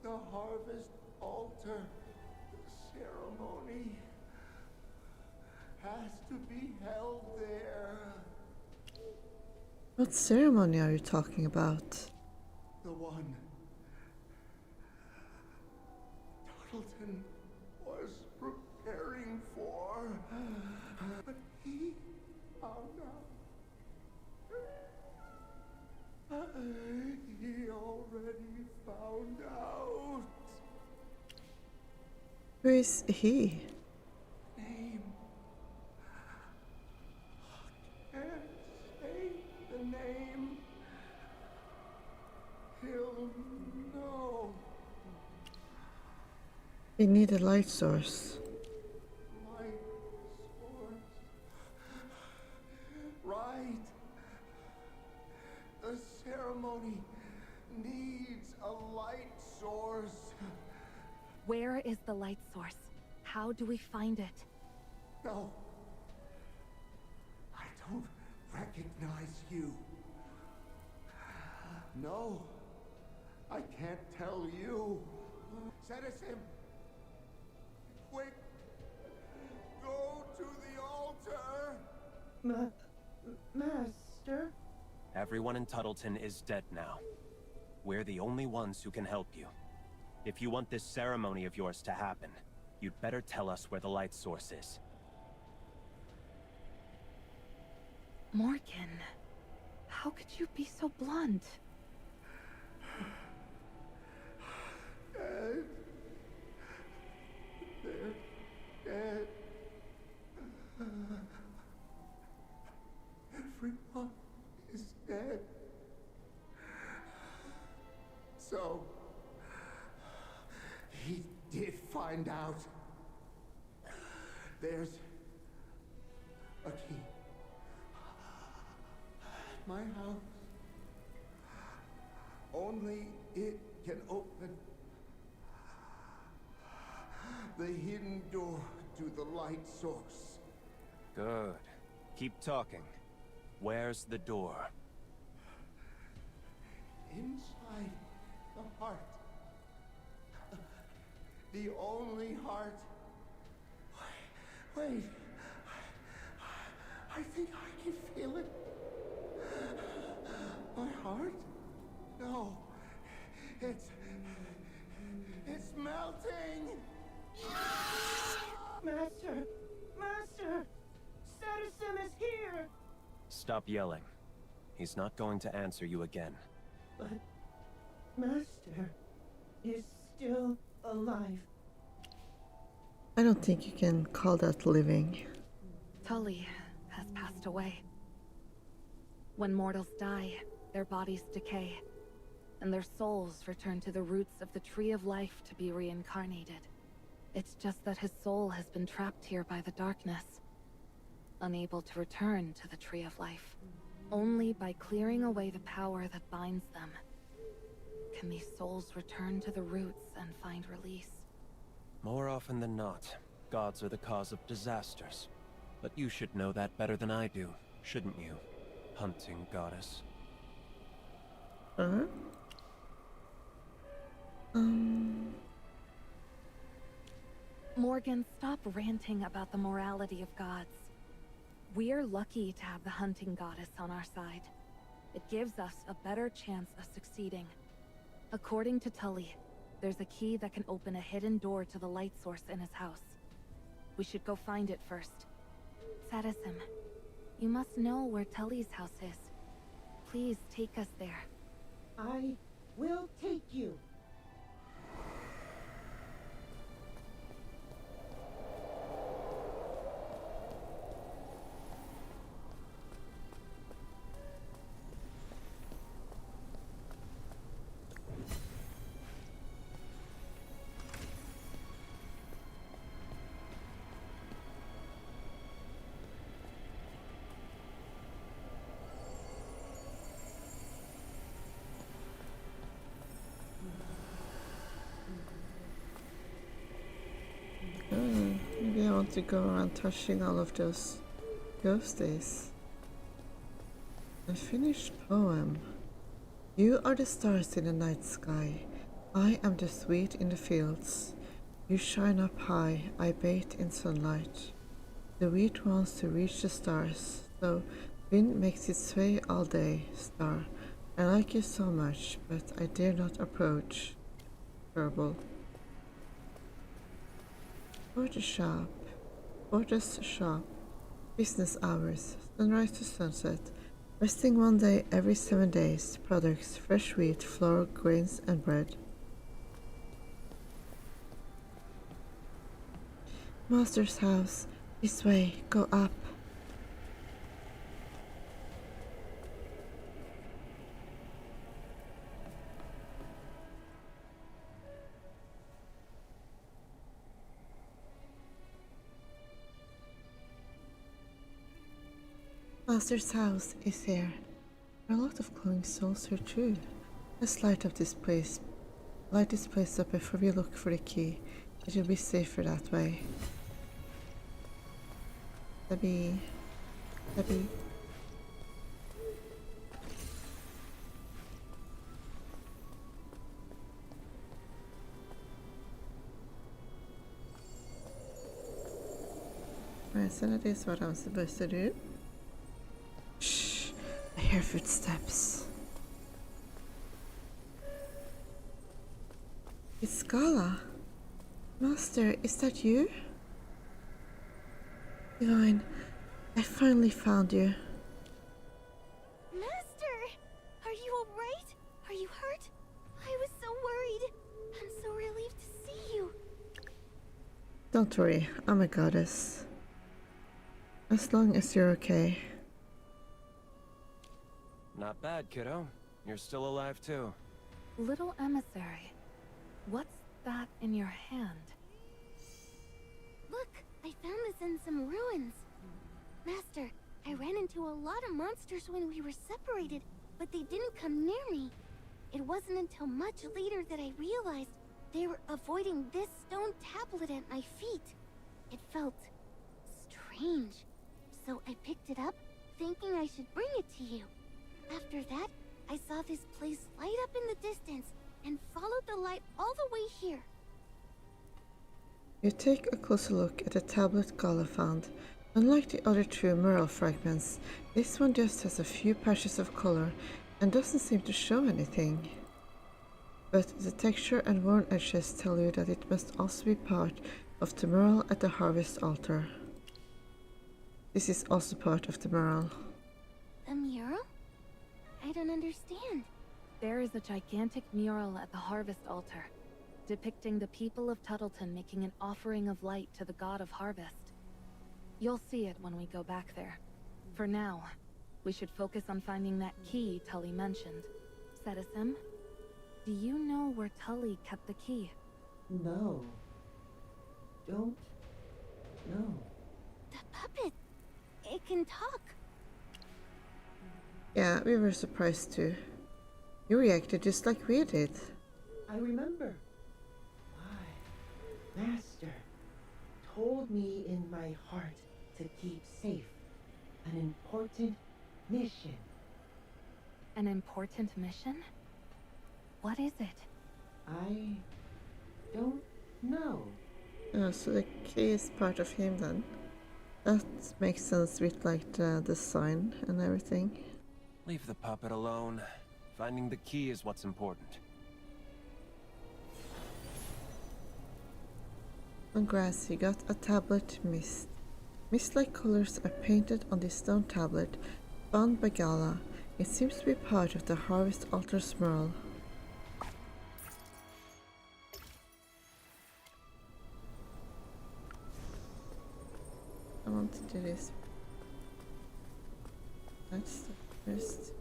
The harvest altar ceremony has to be held there. What ceremony are you talking about? The one Turtleton was preparing for. But he found out. He already found out. Who is he? Name. Can't say the name. He'll know. We need a light source. Light source. Right. The ceremony needs a light source. Where is the light source? How do we find it? No. I don't recognize you. No. I can't tell you. Citizen! Quick! Go to the altar! Master? Everyone in Tuttleton is dead now. We're the only ones who can help you. If you want this ceremony of yours to happen, you'd better tell us where the light source is. Morgan, how could you be so blunt? Dead. They're dead. Everyone is dead. So, he did find out. There's a key. My house. Only it can open the hidden door to the light source. Good. Keep talking. Where's the door? Inside the heart. The only heart. Wait. I think I can feel it. My heart? No. It's melting! Master! Master! Citizen is here! Stop yelling. He's not going to answer you again. But Master is still alive. I don't think you can call that living. Tully has passed away. When mortals die, their bodies decay, and their souls return to the roots of the Tree of Life to be reincarnated. It's just that his soul has been trapped here by the darkness, unable to return to the Tree of Life. Only by clearing away the power that binds them can these souls return to the roots and find release. More often than not, gods are the cause of disasters. But you should know that better than I do, shouldn't you, hunting goddess? Huh? Morgan, stop ranting about the morality of gods. We're lucky to have the hunting goddess on our side. It gives us a better chance of succeeding. According to Tully, there's a key that can open a hidden door to the light source in his house. We should go find it first. Sadism, you must know where Tully's house is. Please take us there. I will take you. Maybe I want to go around touching all of those ghosties. Unfinished poem. You are the stars in the night sky. I am the sweet in the fields. You shine up high, I bathe in sunlight. The wheat wants to reach the stars, so wind makes its way all day, star. I like you so much, but I dare not approach. Verbal. Porter's shop. Porter's shop. Business hours. Sunrise to sunset. Resting one day every 7 days. Products. Fresh wheat, flour, grains, and bread. Master's house. This way. Go up. Master's house is here. There are a lot of glowing souls here too. Let's light up this place. Light this place up before we look for the key. It will be safer that way. Debbie. Debbie. Right, so that is what I'm supposed to do. Shh. I hear footsteps. It's Gala. Master, is that you? Divine, I finally found you. Master! Are you alright? Are you hurt? I was so worried. I'm so relieved to see you. Don't worry, I'm a goddess. As long as you're okay. Not bad, kiddo. You're still alive too. Little emissary, what's that in your hand? Look, I found this in some ruins. Master, I ran into a lot of monsters when we were separated, but they didn't come near me. It wasn't until much later that I realized they were avoiding this stone tablet at my feet. It felt strange, so I picked it up, thinking I should bring it to you. After that, I saw this place light up in the distance and followed the light all the way here. You take a closer look at the tablet Gala found. Unlike the other two mural fragments, this one just has a few patches of color and doesn't seem to show anything. But the texture and worn edges tell you that it must also be part of the mural at the harvest altar. This is also part of the mural. A mural? I don't understand. There is a gigantic mural at the harvest altar, depicting the people of Tuttleton making an offering of light to the god of harvest. You'll see it when we go back there. For now, we should focus on finding that key Tully mentioned. Citizen, do you know where Tully kept the key? No. Don't know. The puppet! It can talk. Yeah, we were surprised too. You reacted just like we did. I remember. Why? Master told me in my heart to keep safe. An important mission. An important mission? What is it? I don't know. Oh, so the key is part of him then. That makes sense with like the design and everything. Leave the puppet alone. Finding the key is what's important. On grass, you got a tablet mist. Mist-like colors are painted on this stone tablet, found by Gala. It seems to be part of the harvest altar's mural. I want to do this. That's the first.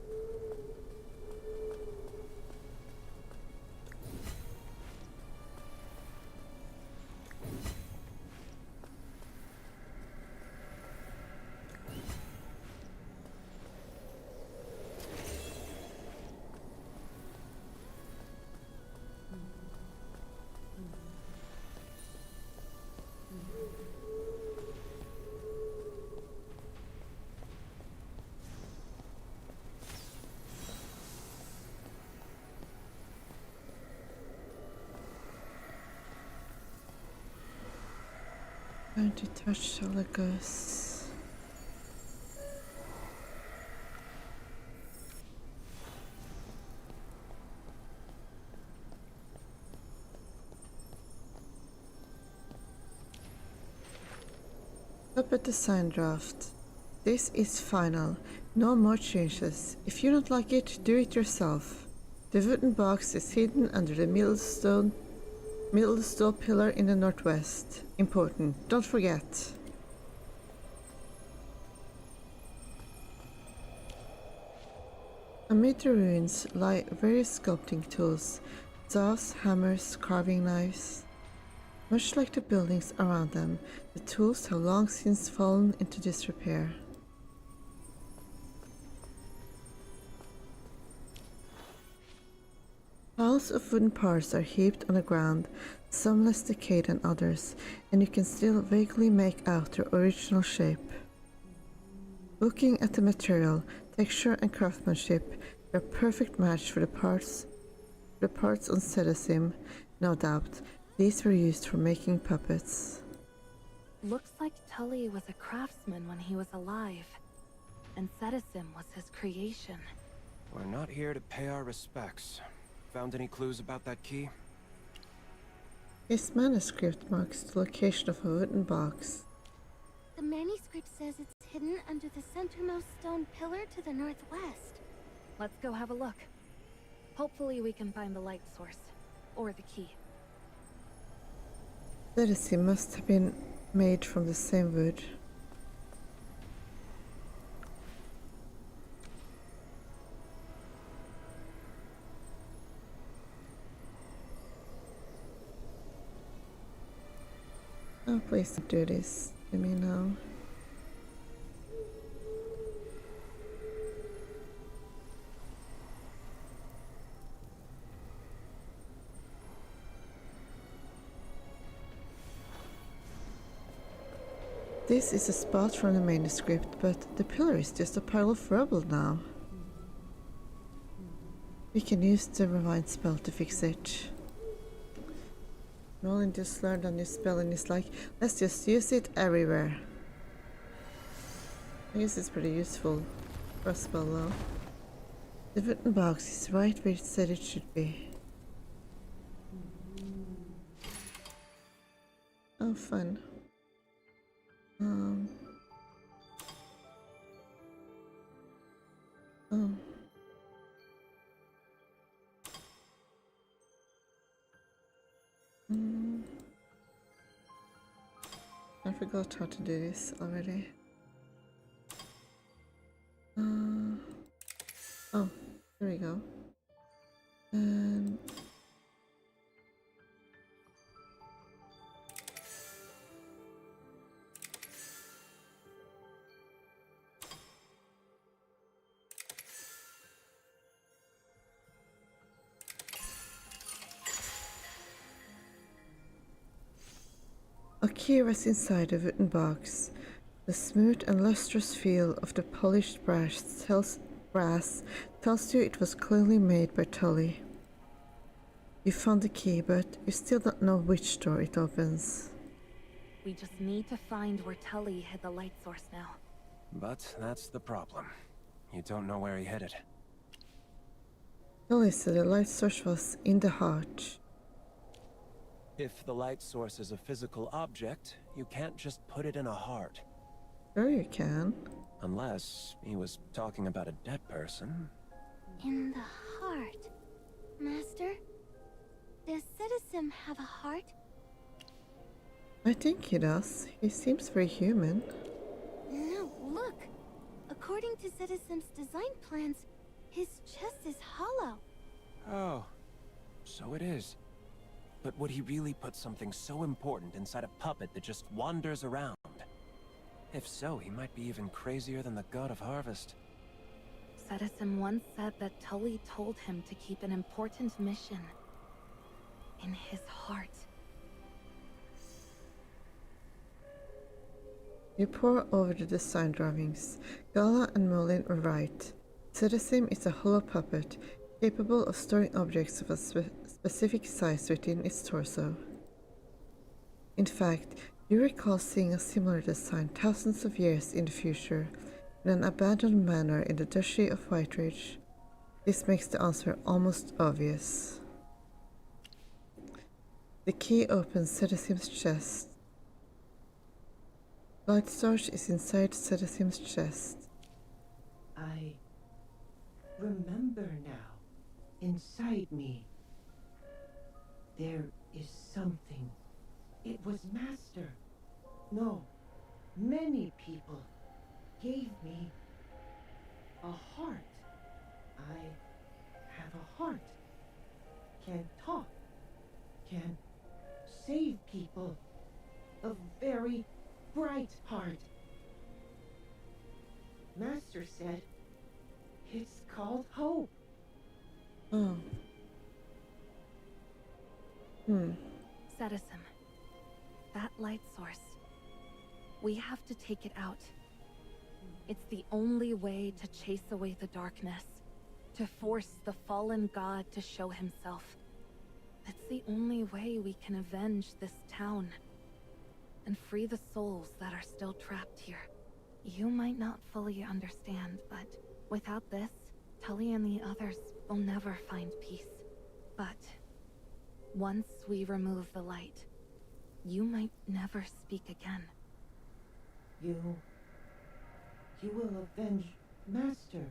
Trying to touch all the ghosts. Puppet design draft. This is final. No more changes. If you don't like it, do it yourself. The wooden box is hidden under the middle stone pillar in the northwest. Important. Don't forget. Amid the ruins lie various sculpting tools, saws, hammers, carving knives. Much like the buildings around them, the tools have long since fallen into disrepair. Piles of wooden parts are heaped on the ground, some less decayed than others, and you can still vaguely make out their original shape. Looking at the material, texture and craftsmanship, they're a perfect match for the parts on Cetisim, no doubt. These were used for making puppets. Looks like Tully was a craftsman when he was alive. And Cetizen was his creation. We're not here to pay our respects. Found any clues about that key? His manuscript marks the location of a wooden box. The manuscript says it's hidden under the centermost stone pillar to the northwest. Let's go have a look. Hopefully we can find the light source. Or the key. Cetizen must have been made from the same wood. Oh, please don't do this to me now. This is a spot from the manuscript, but the pillar is just a pile of rubble now. We can use the rewind spell to fix it. Nolan just learned a new spell and it's like, let's just use it everywhere. I guess it's pretty useful for a spell though. The wooden box is right where it said it should be. Oh, fun. Oh. I forgot how to do this already. Oh, here we go. And a key rests inside a wooden box. The smooth and lustrous feel of the polished brass tells you it was clearly made by Tully. You found the key, but you still don't know which door it opens. We just need to find where Tully hid the light source now. But that's the problem. You don't know where he hid it. Tully said the light source was in the heart. If the light source is a physical object, you can't just put it in a heart. Sure you can. Unless he was talking about a dead person. In the heart. Master? Does Citizen have a heart? I think he does. He seems very human. No, look! According to Citizen's design plans, his chest is hollow. Oh, so it is. But would he really put something so important inside a puppet that just wanders around? If so, he might be even crazier than the god of harvest. Citizen once said that Tully told him to keep an important mission in his heart. You pore over the design drawings. Gala and Merlin were right. Citizen is a hollow puppet, capable of storing objects of a specific size within its torso. In fact, you recall seeing a similar design thousands of years in the future, in an abandoned manor in the Duchy of Whiteridge. This makes the answer almost obvious. The key opens Citizen's chest. Light source is inside Citizen's chest. I remember now. Inside me. There is something. It was Master. No, many people gave me a heart. I have a heart. Can talk. Can save people. A very bright heart. Master said it's called hope. Oh. Citizen, that light source. We have to take it out. It's the only way to chase away the darkness. To force the fallen god to show himself. It's the only way we can avenge this town. And free the souls that are still trapped here. You might not fully understand, but without this, Tully and the others will never find peace. But once we remove the light, you might never speak again. You will avenge Master,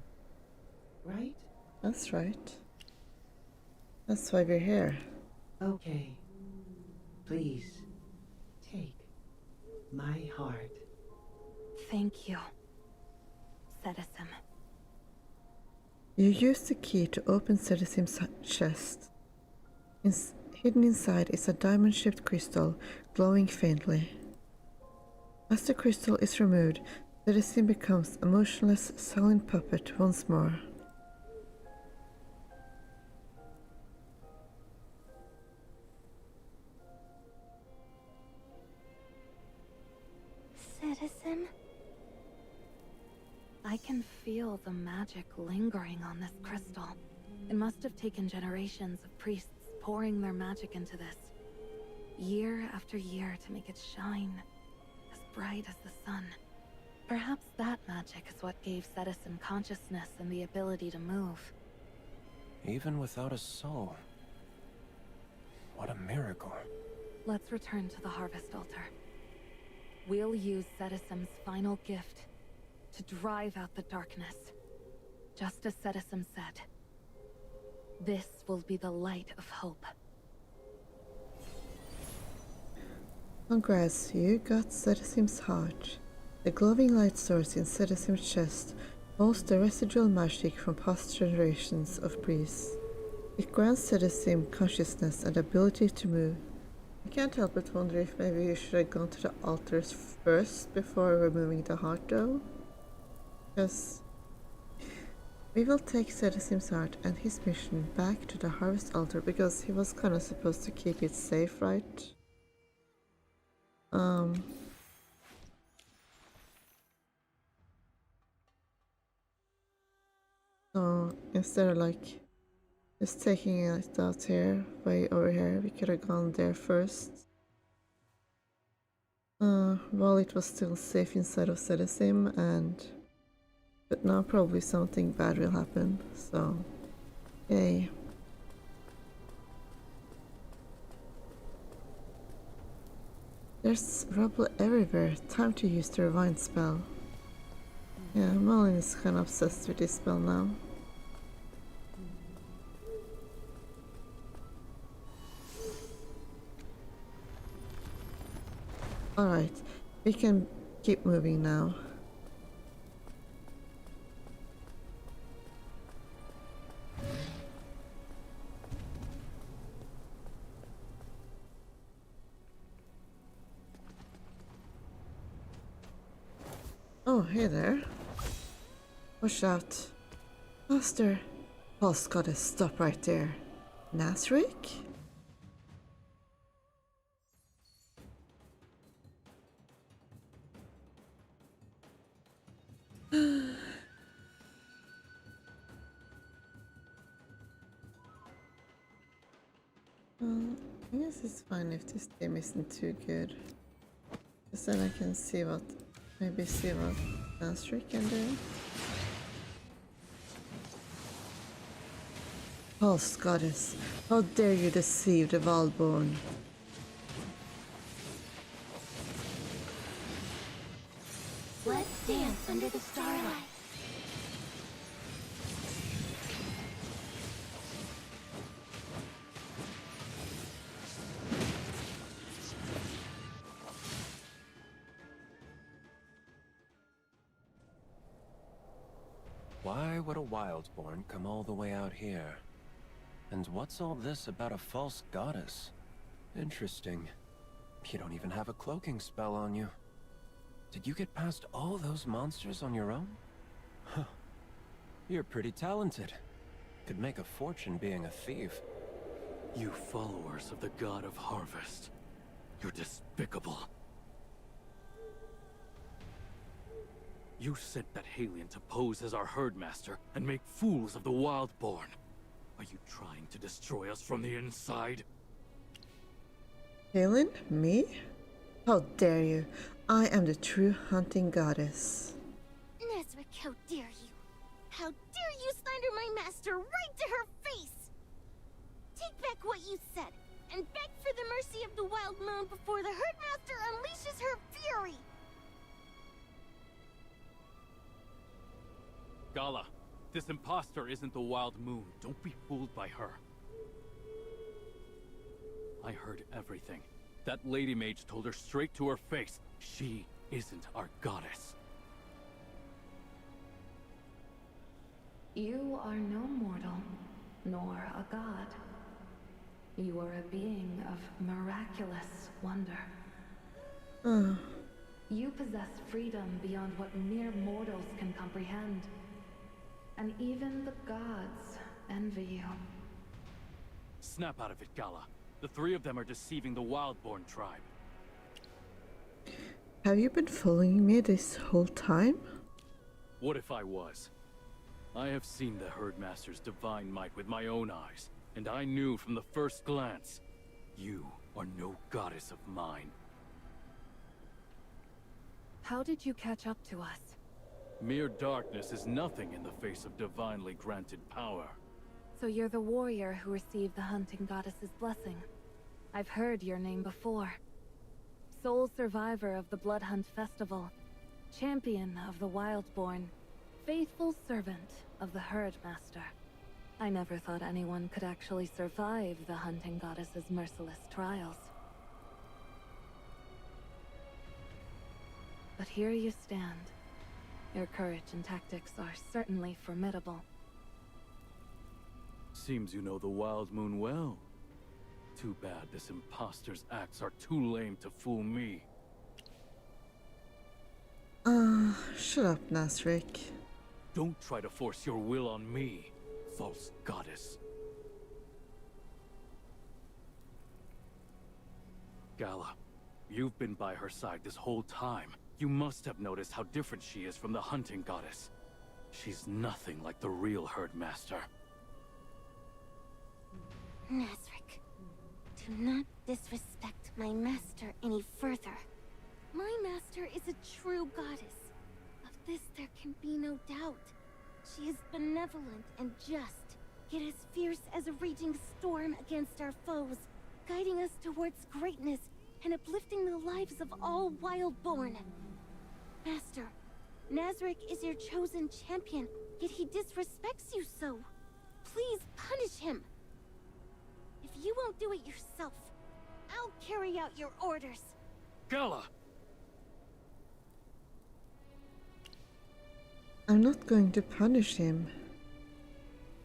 right? That's right. That's why we're here. Okay. Please, take my heart. Thank you, Citizen. You use the key to open Citizen's chest. Hidden inside is a diamond-shaped crystal, glowing faintly. As the crystal is removed, Citizen becomes a motionless, silent puppet once more. Citizen? I can feel the magic lingering on this crystal. It must have taken generations of priests pouring their magic into this, year after year, to make it shine as bright as the sun. Perhaps that magic is what gave Citizen consciousness and the ability to move. Even without a soul. What a miracle. Let's return to the Harvest Altar. We'll use Citizen's final gift to drive out the darkness. Just as Citizen said, this will be the light of hope. Congrats, you got Citizen's heart. The glowing light source in Citizen's chest holds the residual magic from past generations of priests. It grants Citizen consciousness and the ability to move. I can't help but wonder if maybe you should have gone to the altars first before removing the heart though. Because we will take Citizen's heart and his mission back to the Harvest Altar because he was kind of supposed to keep it safe, right? So instead of like just taking it out here, way over here, we could have gone there first. While it was still safe inside of Citizen, but now probably something bad will happen, so yay. There's rubble everywhere. Time to use the rewind spell. Yeah, Merlin is kinda obsessed with this spell now. Alright, we can keep moving now. Oh, hey there. Watch out. Master. Pulse goddess, stop right there. Nasrik? I guess it's fine if this game isn't too good. Because then I can see what, maybe see what Nasrik can do. Pulse goddess, how dare you deceive the Valborn? Let's dance under the starlight. Why would a Wildborn come all the way out here? And what's all this about a false goddess? Interesting. You don't even have a cloaking spell on you. Did you get past all those monsters on your own? Huh. You're pretty talented. Could make a fortune being a thief. You followers of the God of Harvest. You're despicable. You sent that Halion to pose as our herdmaster and make fools of the Wildborn. Are you trying to destroy us from the inside? Helen? Me? How dare you? I am the true hunting goddess. Nazric, how dare you? How dare you slander my master right to her face! Take back what you said, and beg for the mercy of the Wild Moon before the Herdmaster unleashes her fury! Gala, this imposter isn't the Wild Moon. Don't be fooled by her. I heard everything. That lady mage told her straight to her face, she isn't our goddess. You are no mortal, nor a god. You are a being of miraculous wonder. You possess freedom beyond what mere mortals can comprehend. And even the gods envy you. Snap out of it, Gala. The three of them are deceiving the Wildborn tribe. Have you been following me this whole time? What if I was? I have seen the Herdmaster's divine might with my own eyes, and I knew from the first glance, you are no goddess of mine. How did you catch up to us? Mere darkness is nothing in the face of divinely granted power. So you're the warrior who received the hunting goddess's blessing. I've heard your name before. Sole survivor of the Blood Hunt Festival. Champion of the Wildborn. Faithful servant of the Herdmaster. I never thought anyone could actually survive the hunting goddess's merciless trials. But here you stand. Your courage and tactics are certainly formidable. Seems you know the Wild Moon well. Too bad this imposter's acts are too lame to fool me. Shut up, Nazric. Don't try to force your will on me, false goddess. Gala, you've been by her side this whole time. You must have noticed how different she is from the hunting goddess. She's nothing like the real Herdmaster. Nazric, do not disrespect my master any further. My master is a true goddess. Of this there can be no doubt. She is benevolent and just, yet as fierce as a raging storm against our foes, guiding us towards greatness and uplifting the lives of all Wildborn. Master, Nazric is your chosen champion, yet he disrespects you so. Please punish him. If you won't do it yourself, I'll carry out your orders. Gala! I'm not going to punish him.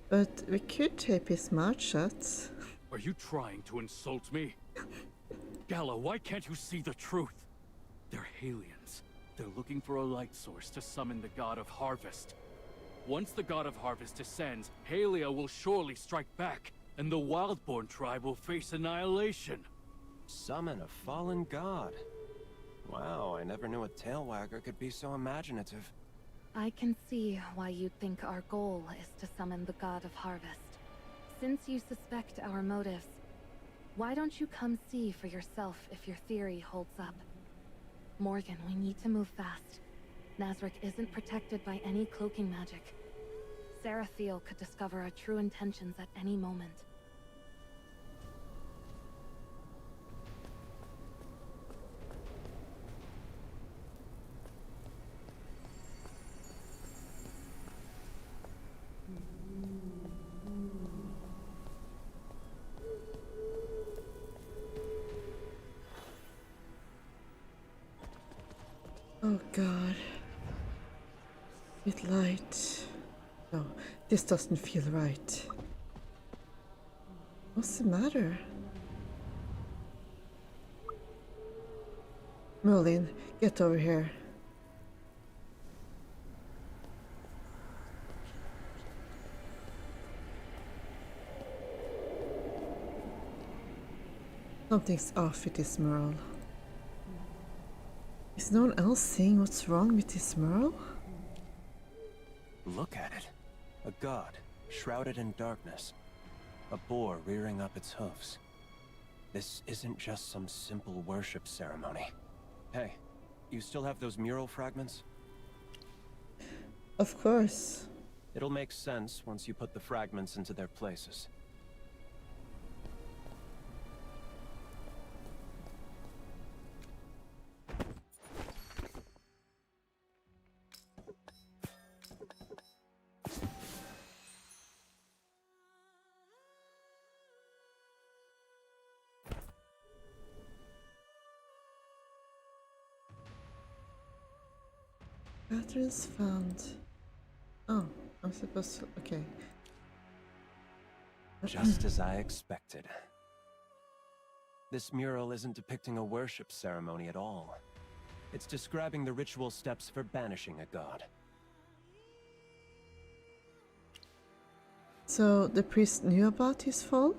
But we could tape his mouth shut. Are you trying to insult me? Gala, why can't you see the truth? They're Halians. They're looking for a light source to summon the god of harvest. Once the god of harvest descends, Halia will surely strike back, and the Wildborn tribe will face annihilation. Summon a fallen god. Wow, I never knew a tailwagger could be so imaginative. I can see why you'd think our goal is to summon the god of harvest. Since you suspect our motives, why don't you come see for yourself if your theory holds up? Morgan, we need to move fast. Nazric isn't protected by any cloaking magic. Sarathiel could discover our true intentions at any moment. Oh god. With light. No, this doesn't feel right. What's the matter? Merlin, get over here. Something's off with this Merle. Is no one else seeing what's wrong with this Merle? Look at it. A god, shrouded in darkness. A boar rearing up its hoofs. This isn't just some simple worship ceremony. Hey, you still have those mural fragments? Of course. It'll make sense once you put the fragments into their places. Batteries found. Oh, I'm supposed to. Okay. Just as I expected. This mural isn't depicting a worship ceremony at all. It's describing the ritual steps for banishing a god. So the priest knew about his fall?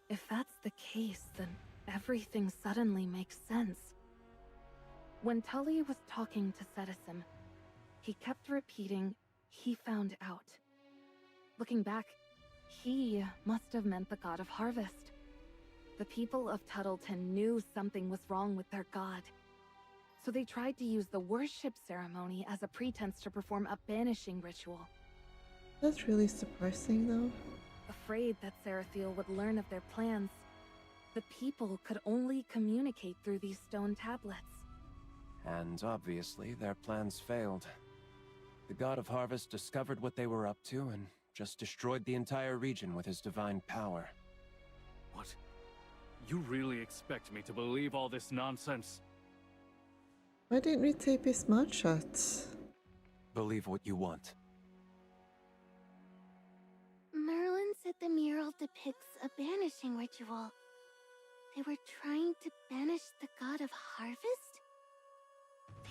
If that's the case, then everything suddenly makes sense. When Tully was talking to Cetizen, he kept repeating, he found out. Looking back, he must have meant the god of harvest. The people of Tuttleton knew something was wrong with their god. So they tried to use the worship ceremony as a pretense to perform a banishing ritual. That's really surprising, though. Afraid that Sarathiel would learn of their plans, the people could only communicate through these stone tablets. And obviously, their plans failed. The god of harvest discovered what they were up to and just destroyed the entire region with his divine power. What? You really expect me to believe all this nonsense? Why didn't we tape his mouth shut? Believe what you want. Merlin said the mural depicts a banishing ritual. They were trying to banish the god of harvest?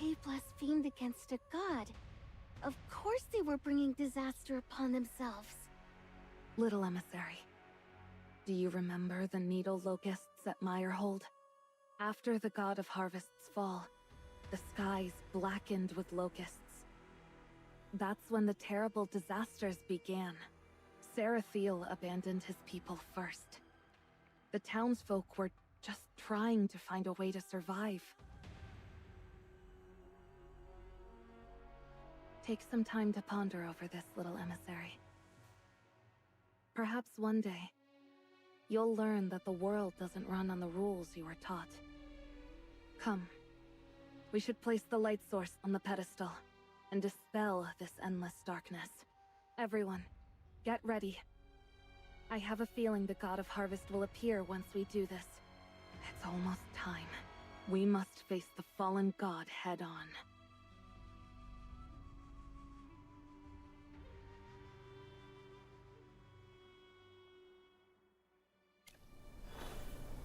They blasphemed against a god. Of course they were bringing disaster upon themselves. Little emissary, do you remember the needle locusts at Meyerhold? After the god of harvest's fall, the skies blackened with locusts. That's when the terrible disasters began. Sarathiel abandoned his people first. The townsfolk were just trying to find a way to survive. Take some time to ponder over this, little emissary. Perhaps one day, you'll learn that the world doesn't run on the rules you were taught. Come. We should place the light source on the pedestal and dispel this endless darkness. Everyone, get ready. I have a feeling the god of harvest will appear once we do this. It's almost time. We must face the fallen god head-on.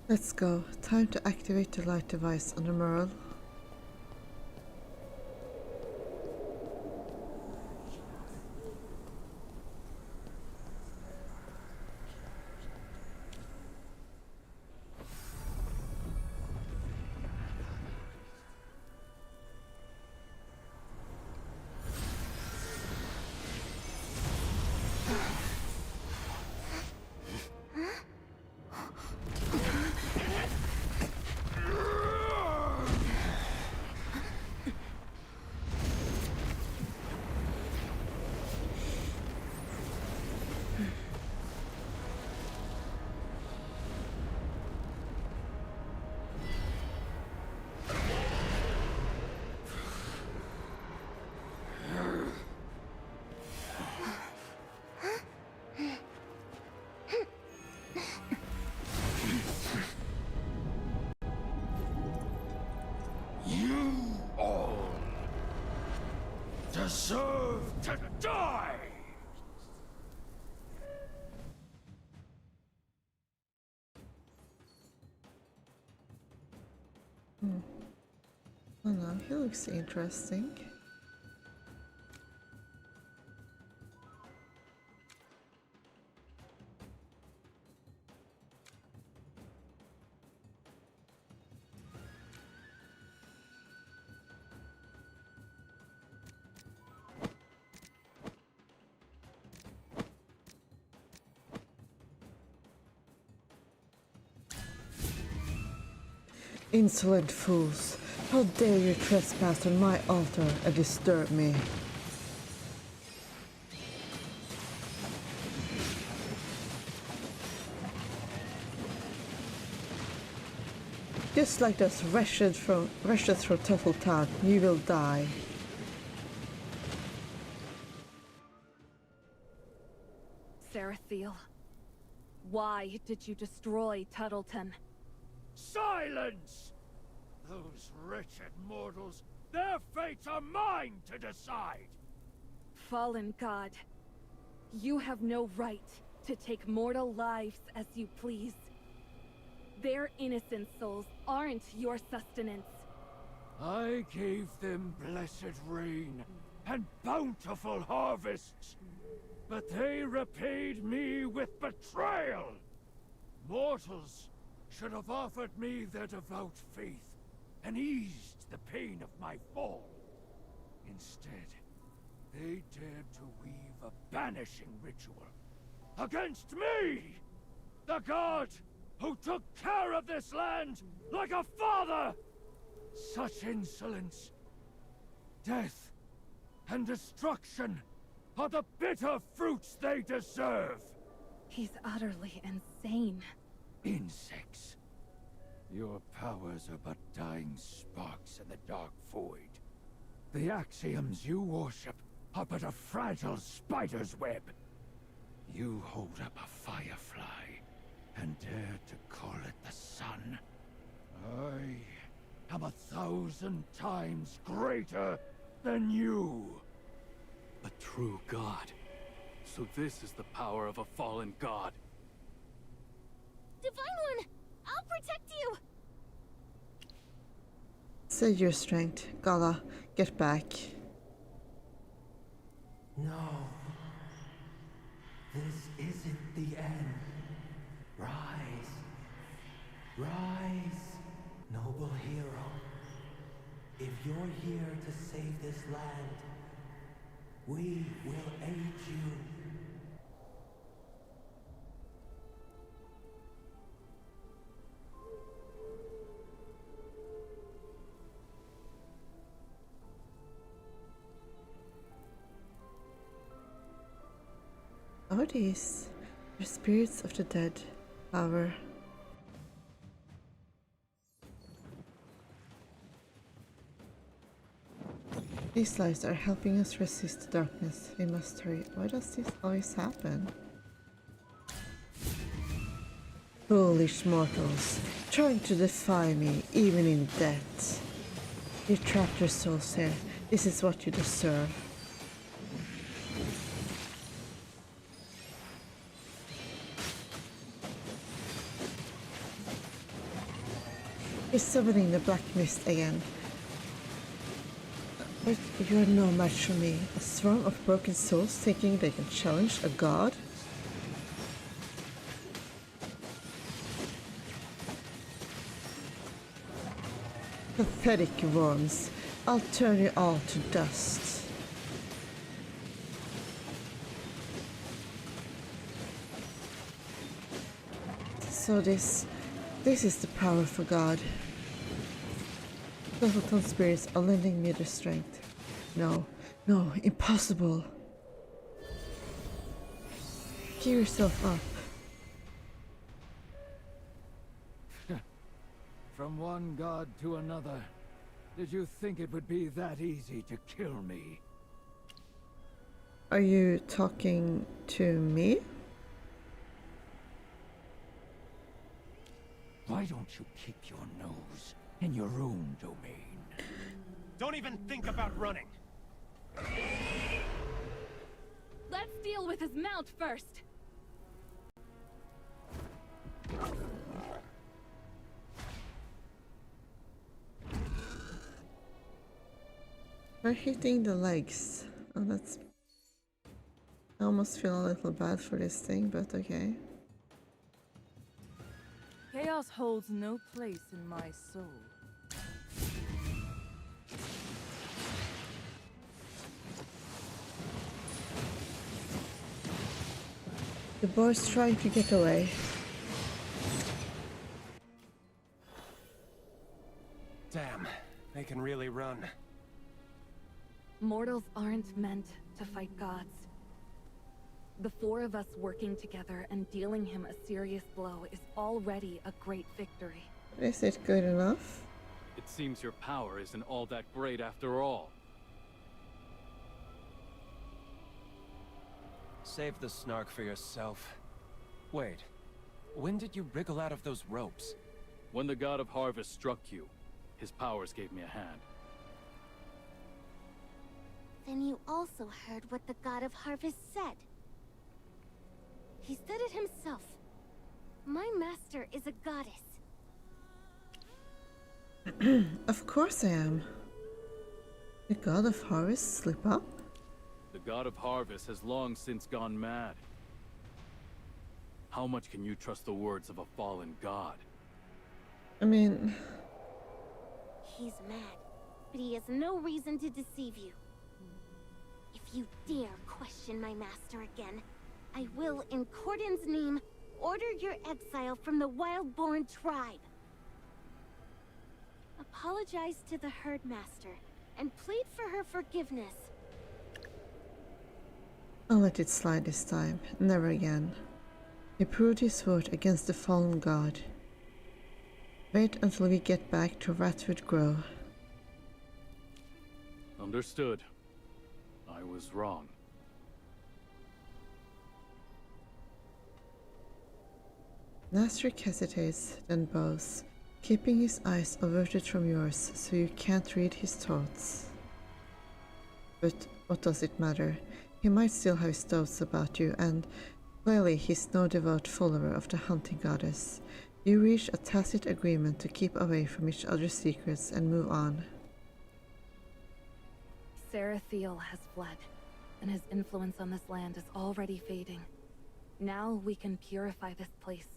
Let's go. Time to activate the light device on the mural. Deserve to die! Oh no, he looks interesting. Insolent fools. How dare you trespass on my altar and disturb me? Just like those wretches from Tuffletown, you will die. Sarathiel, why did you destroy Tuttleton? Silence! Those wretched mortals, their fates are mine to decide! Fallen God, you have no right to take mortal lives as you please. Their innocent souls aren't your sustenance. I gave them blessed rain and bountiful harvests, but they repaid me with betrayal! Mortals should have offered me their devout faith and eased the pain of my fall. Instead, they dared to weave a banishing ritual against me! The god who took care of this land like a father! Such insolence, death, and destruction are the bitter fruits they deserve! He's utterly insane. Insects. Your powers are but dying sparks in the dark void. The axioms you worship are but a fragile spider's web. You hold up a firefly and dare to call it the sun. I am 1,000 times greater than you. A true god. So this is the power of a fallen god. Divine One! I'll protect you! Save your strength. Gala, get back. No. This isn't the end. Rise. Rise, noble hero. If you're here to save this land, we will aid you. Are these the spirits of the dead? Power. These lights are helping us resist the darkness. We must hurry. Why does this always happen? Foolish mortals, trying to defy me, even in death. You trapped your souls here. This is what you deserve. He's summoning the black mist again. But you're no match for me. A swarm of broken souls thinking they can challenge a god? Pathetic worms. I'll turn you all to dust. So this is the power of a god. Tuffleton spirits are lending me their strength. No, no, impossible. Give yourself up. From one god to another, did you think it would be that easy to kill me? Are you talking to me? Why don't you keep your nose in your own domain? Don't even think about running! Let's deal with his mount first! We're hitting the legs. Oh, that's... I almost feel a little bad for this thing, but okay. Chaos holds no place in my soul. The boar's trying to get away. Damn, they can really run. Mortals aren't meant to fight gods. The four of us working together and dealing him a serious blow is already a great victory. Is it good enough? It seems your power isn't all that great after all. Save the snark for yourself. Wait, when did you wriggle out of those ropes? When the god of harvest struck you, his powers gave me a hand. Then you also heard what the god of harvest said. He said it himself. My master is a goddess. Of course I am. The god of harvest slip up? The god of harvest has long since gone mad. How much can you trust the words of a fallen god? I mean... He's mad, but he has no reason to deceive you. If you dare question my master again, I will, in Corden's name, order your exile from the Wildborn tribe. Apologize to the herdmaster, and plead for her forgiveness. I'll let it slide this time, never again. He proved his worth against the fallen god. Wait until we get back to Ratwood Grove. Understood. I was wrong. Nasrik hesitates, then bows, keeping his eyes averted from yours so you can't read his thoughts. But what does it matter? He might still have his doubts about you, and clearly he's no devout follower of the hunting goddess. You reach a tacit agreement to keep away from each other's secrets and move on. Sarathiel has fled, and his influence on this land is already fading. Now we can purify this place,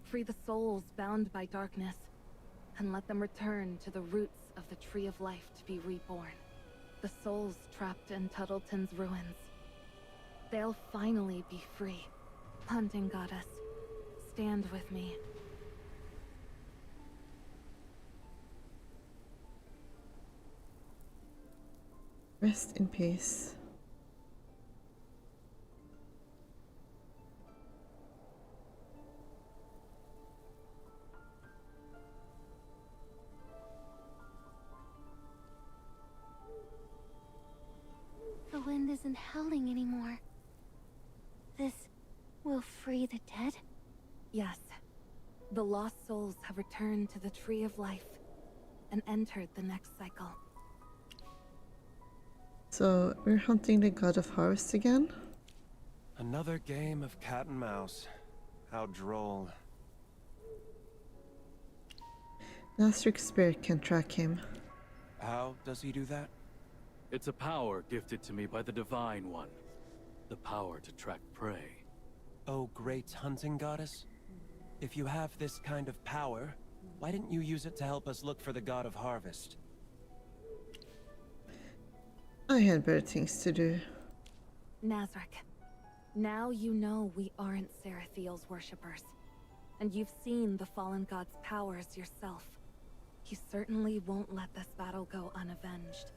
free the souls bound by darkness, and let them return to the roots of the Tree of Life to be reborn. The souls trapped in Tuttleton's ruins. They'll finally be free. Hunting goddess, stand with me. Rest in peace. The wind isn't howling anymore. This will free the dead? Yes. The lost souls have returned to the Tree of Life and entered the next cycle. So, we're hunting the god of harvest again? Another game of cat and mouse. How droll. Nasrik's spirit can track him. How does he do that? It's a power gifted to me by the Divine One. The power to track prey. Oh, great hunting goddess. If you have this kind of power, why didn't you use it to help us look for the god of harvest? I had better things to do. Nazrik, now you know we aren't Sarathiel's worshippers. And you've seen the fallen god's powers yourself. He certainly won't let this battle go unavenged.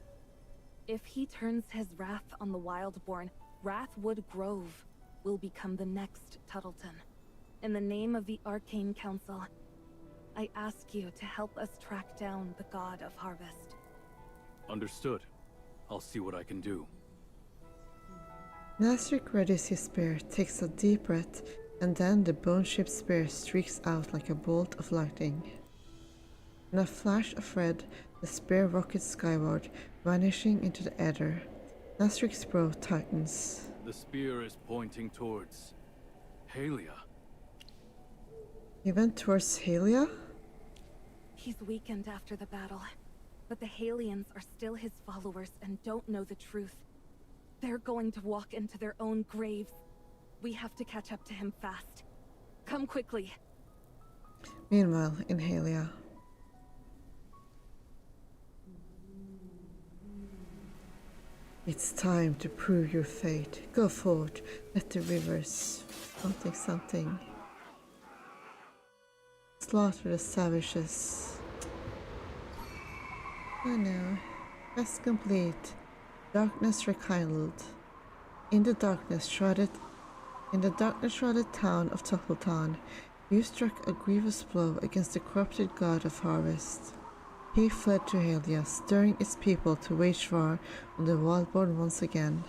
If he turns his wrath on the Wildborn, Wrathwood Grove will become the next Tuttleton. In the name of the Arcane Council, I ask you to help us track down the god of harvest. Understood. I'll see what I can do. Nasrik readies his spear, takes a deep breath, and then the bone-shaped spear streaks out like a bolt of lightning. In a flash of red, the spear rockets skyward, vanishing into the ether. Nasrik's brow tightens. The spear is pointing towards Halia. He went towards Halia? He's weakened after the battle, but the Halians are still his followers and don't know the truth. They're going to walk into their own graves. We have to catch up to him fast. Come quickly. Meanwhile, in Halia. It's time to prove your fate. Go forth, let the rivers... something. Slaughter the savages. Oh no. Quest complete. Darkness rekindled. In the darkness shrouded town of Tuckeltown, you struck a grievous blow against the corrupted god of harvest. He fled to Halia, stirring its people to wage war on the Wildborn once again.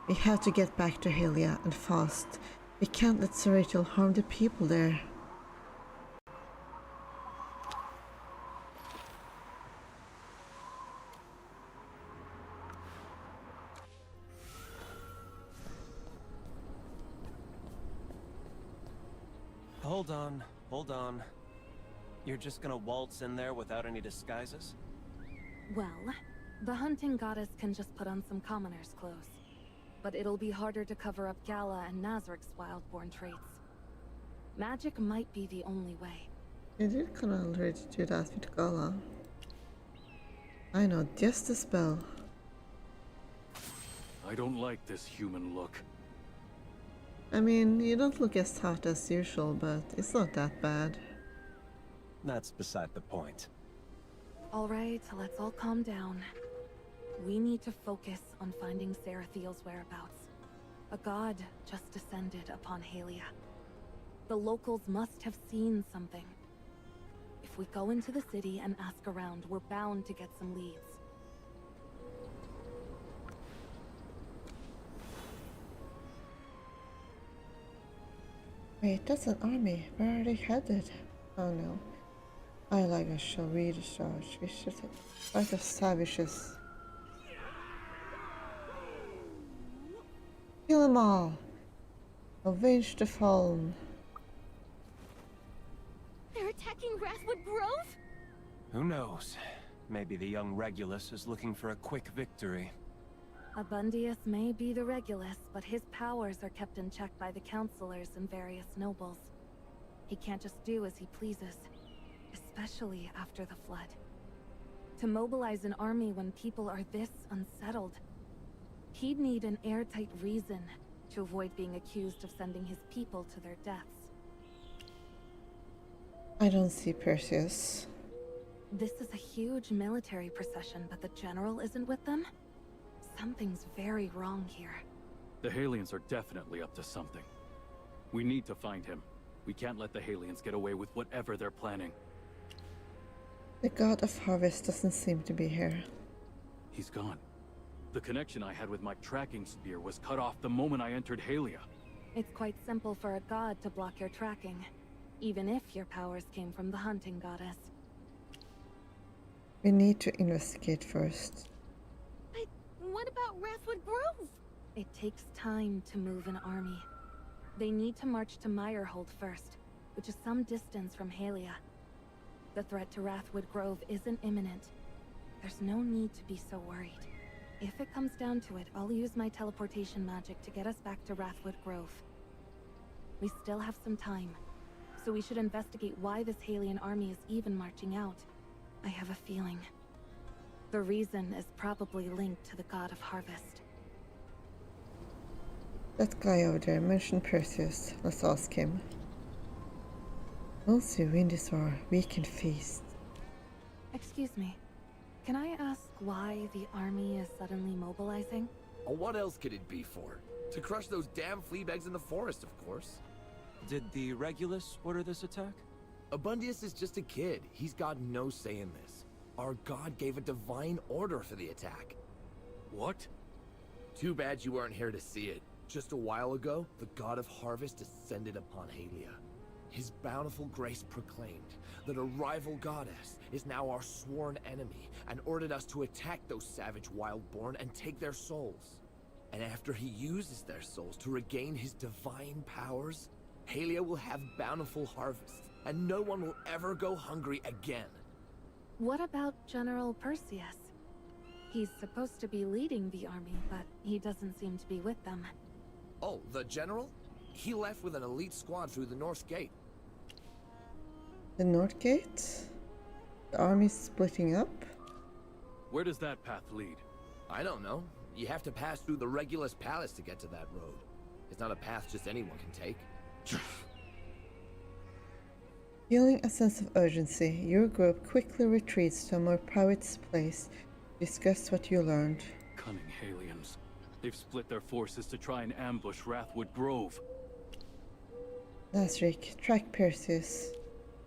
We have to get back to Halia, and fast. We can't let Zeratil harm the people there. Hold on. You're just gonna waltz in there without any disguises? Well, the hunting goddess can just put on some commoner's clothes. But it'll be harder to cover up Gala and Nazarik's wildborn traits. Magic might be the only way. You did kind of already do that with Gala. I know, just the spell. I don't like this human look. I mean, you don't look as hot as usual, but it's not that bad. That's beside the point. Alright, let's all calm down. We need to focus on finding Serathiel's whereabouts. A god just descended upon Halia. The locals must have seen something. If we go into the city and ask around, we're bound to get some leads. Wait, that's an army. Where are they headed? Oh no. I like a shall read a charge. We should fight the savages. Kill them all! Avenge the fallen. They're attacking Rathwood Grove? Who knows? Maybe the young Regulus is looking for a quick victory. Abundius may be the Regulus, but his powers are kept in check by the councilors and various nobles. He can't just do as he pleases, especially after the flood. To mobilize an army when people are this unsettled, he'd need an airtight reason to avoid being accused of sending his people to their deaths. I don't see Perseus. This is a huge military procession, but the general isn't with them? Something's very wrong here. The Halians are definitely up to something. We need to find him. We can't let the Halians get away with whatever they're planning. The god of harvest doesn't seem to be here. He's gone. The connection I had with my tracking spear was cut off the moment I entered Halia. It's quite simple for a god to block your tracking, even if your powers came from the hunting goddess. We need to investigate first. But what about Rathwood Grove? It takes time to move an army. They need to march to Meyerhold first, which is some distance from Halia. The threat to Rathwood Grove isn't imminent. There's no need to be so worried. If it comes down to it, I'll use my teleportation magic to get us back to Rathwood Grove. We still have some time, so we should investigate why this Halian army is even marching out. I have a feeling. The reason is probably linked to the god of harvest. That guy over there mentioned Perseus. Let's ask him. Once we win this war, we can feast. Excuse me. Can I ask why the army is suddenly mobilizing? Oh, what else could it be for? To crush those damn fleabags in the forest, of course. Did the Regulus order this attack? Abundius is just a kid. He's got no say in this. Our god gave a divine order for the attack. What? Too bad you weren't here to see it. Just a while ago, the god of harvest descended upon Halia. His bountiful grace proclaimed that a rival goddess is now our sworn enemy and ordered us to attack those savage wildborn and take their souls. And after he uses their souls to regain his divine powers, Halia will have bountiful harvests, and no one will ever go hungry again. What about General Perseus? He's supposed to be leading the army, but he doesn't seem to be with them. Oh, the general? He left with an elite squad through the North Gate. The North Gate? The army's splitting up? Where does that path lead? I don't know. You have to pass through the Regulus Palace to get to that road. It's not a path just anyone can take. Feeling a sense of urgency, your group quickly retreats to a more private place to discuss what you learned. Cunning aliens. They've split their forces to try and ambush Wrathwood Grove. Nasrik, track Perseus.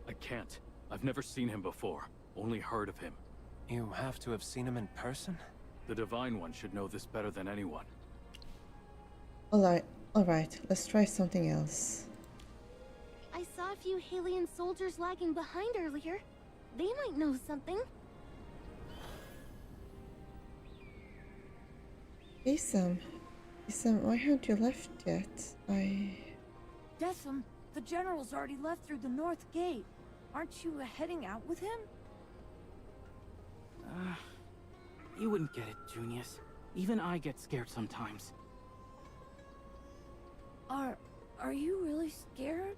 I can't. I've never seen him before. Only heard of him. You have to have seen him in person? The Divine One should know this better than anyone. Alright, let's try something else. I saw a few Halian soldiers lagging behind earlier. They might know something. Isam, why haven't you left yet? Decim, the general's already left through the north gate. Aren't you heading out with him? You wouldn't get it, Junius. Even I get scared sometimes. Are you really scared?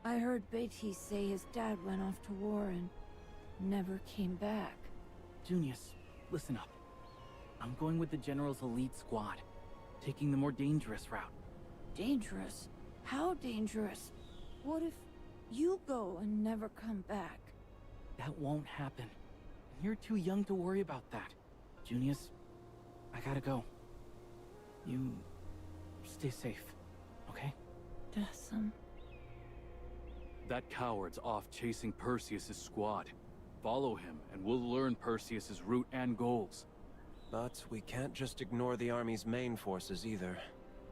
I heard Beatty say his dad went off to war and never came back. Junius, listen up. I'm going with the General's elite squad, taking the more dangerous route. Dangerous? How dangerous? What if you go and never come back? That won't happen. You're too young to worry about that. Junius, I gotta go. You stay safe, okay? Decim. That coward's off chasing Perseus's squad. Follow him, and we'll learn Perseus's route and goals. But we can't just ignore the army's main forces either.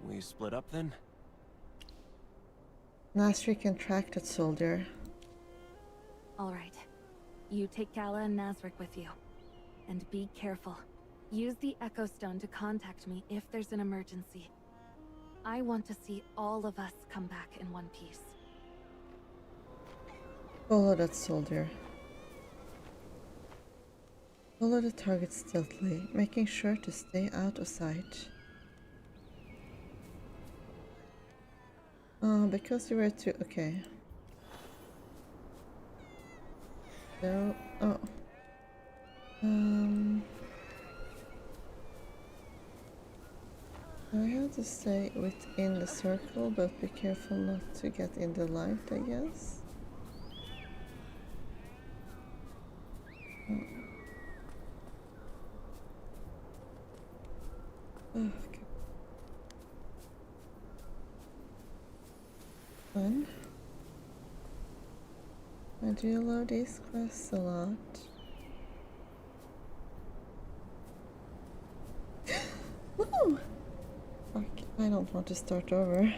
We split up then? Nasrik can track that soldier. Alright. You take Kala and Nasrik with you. And be careful. Use the Echo Stone to contact me if there's an emergency. I want to see all of us come back in one piece. Follow that soldier. Follow the target stealthily, making sure to stay out of sight. Because you were too... okay. So... oh. I have to stay within the circle, but be careful not to get in the light, I guess. Okay. Fun. I do love these quests a lot. Woo! Fuck, I don't want to start over.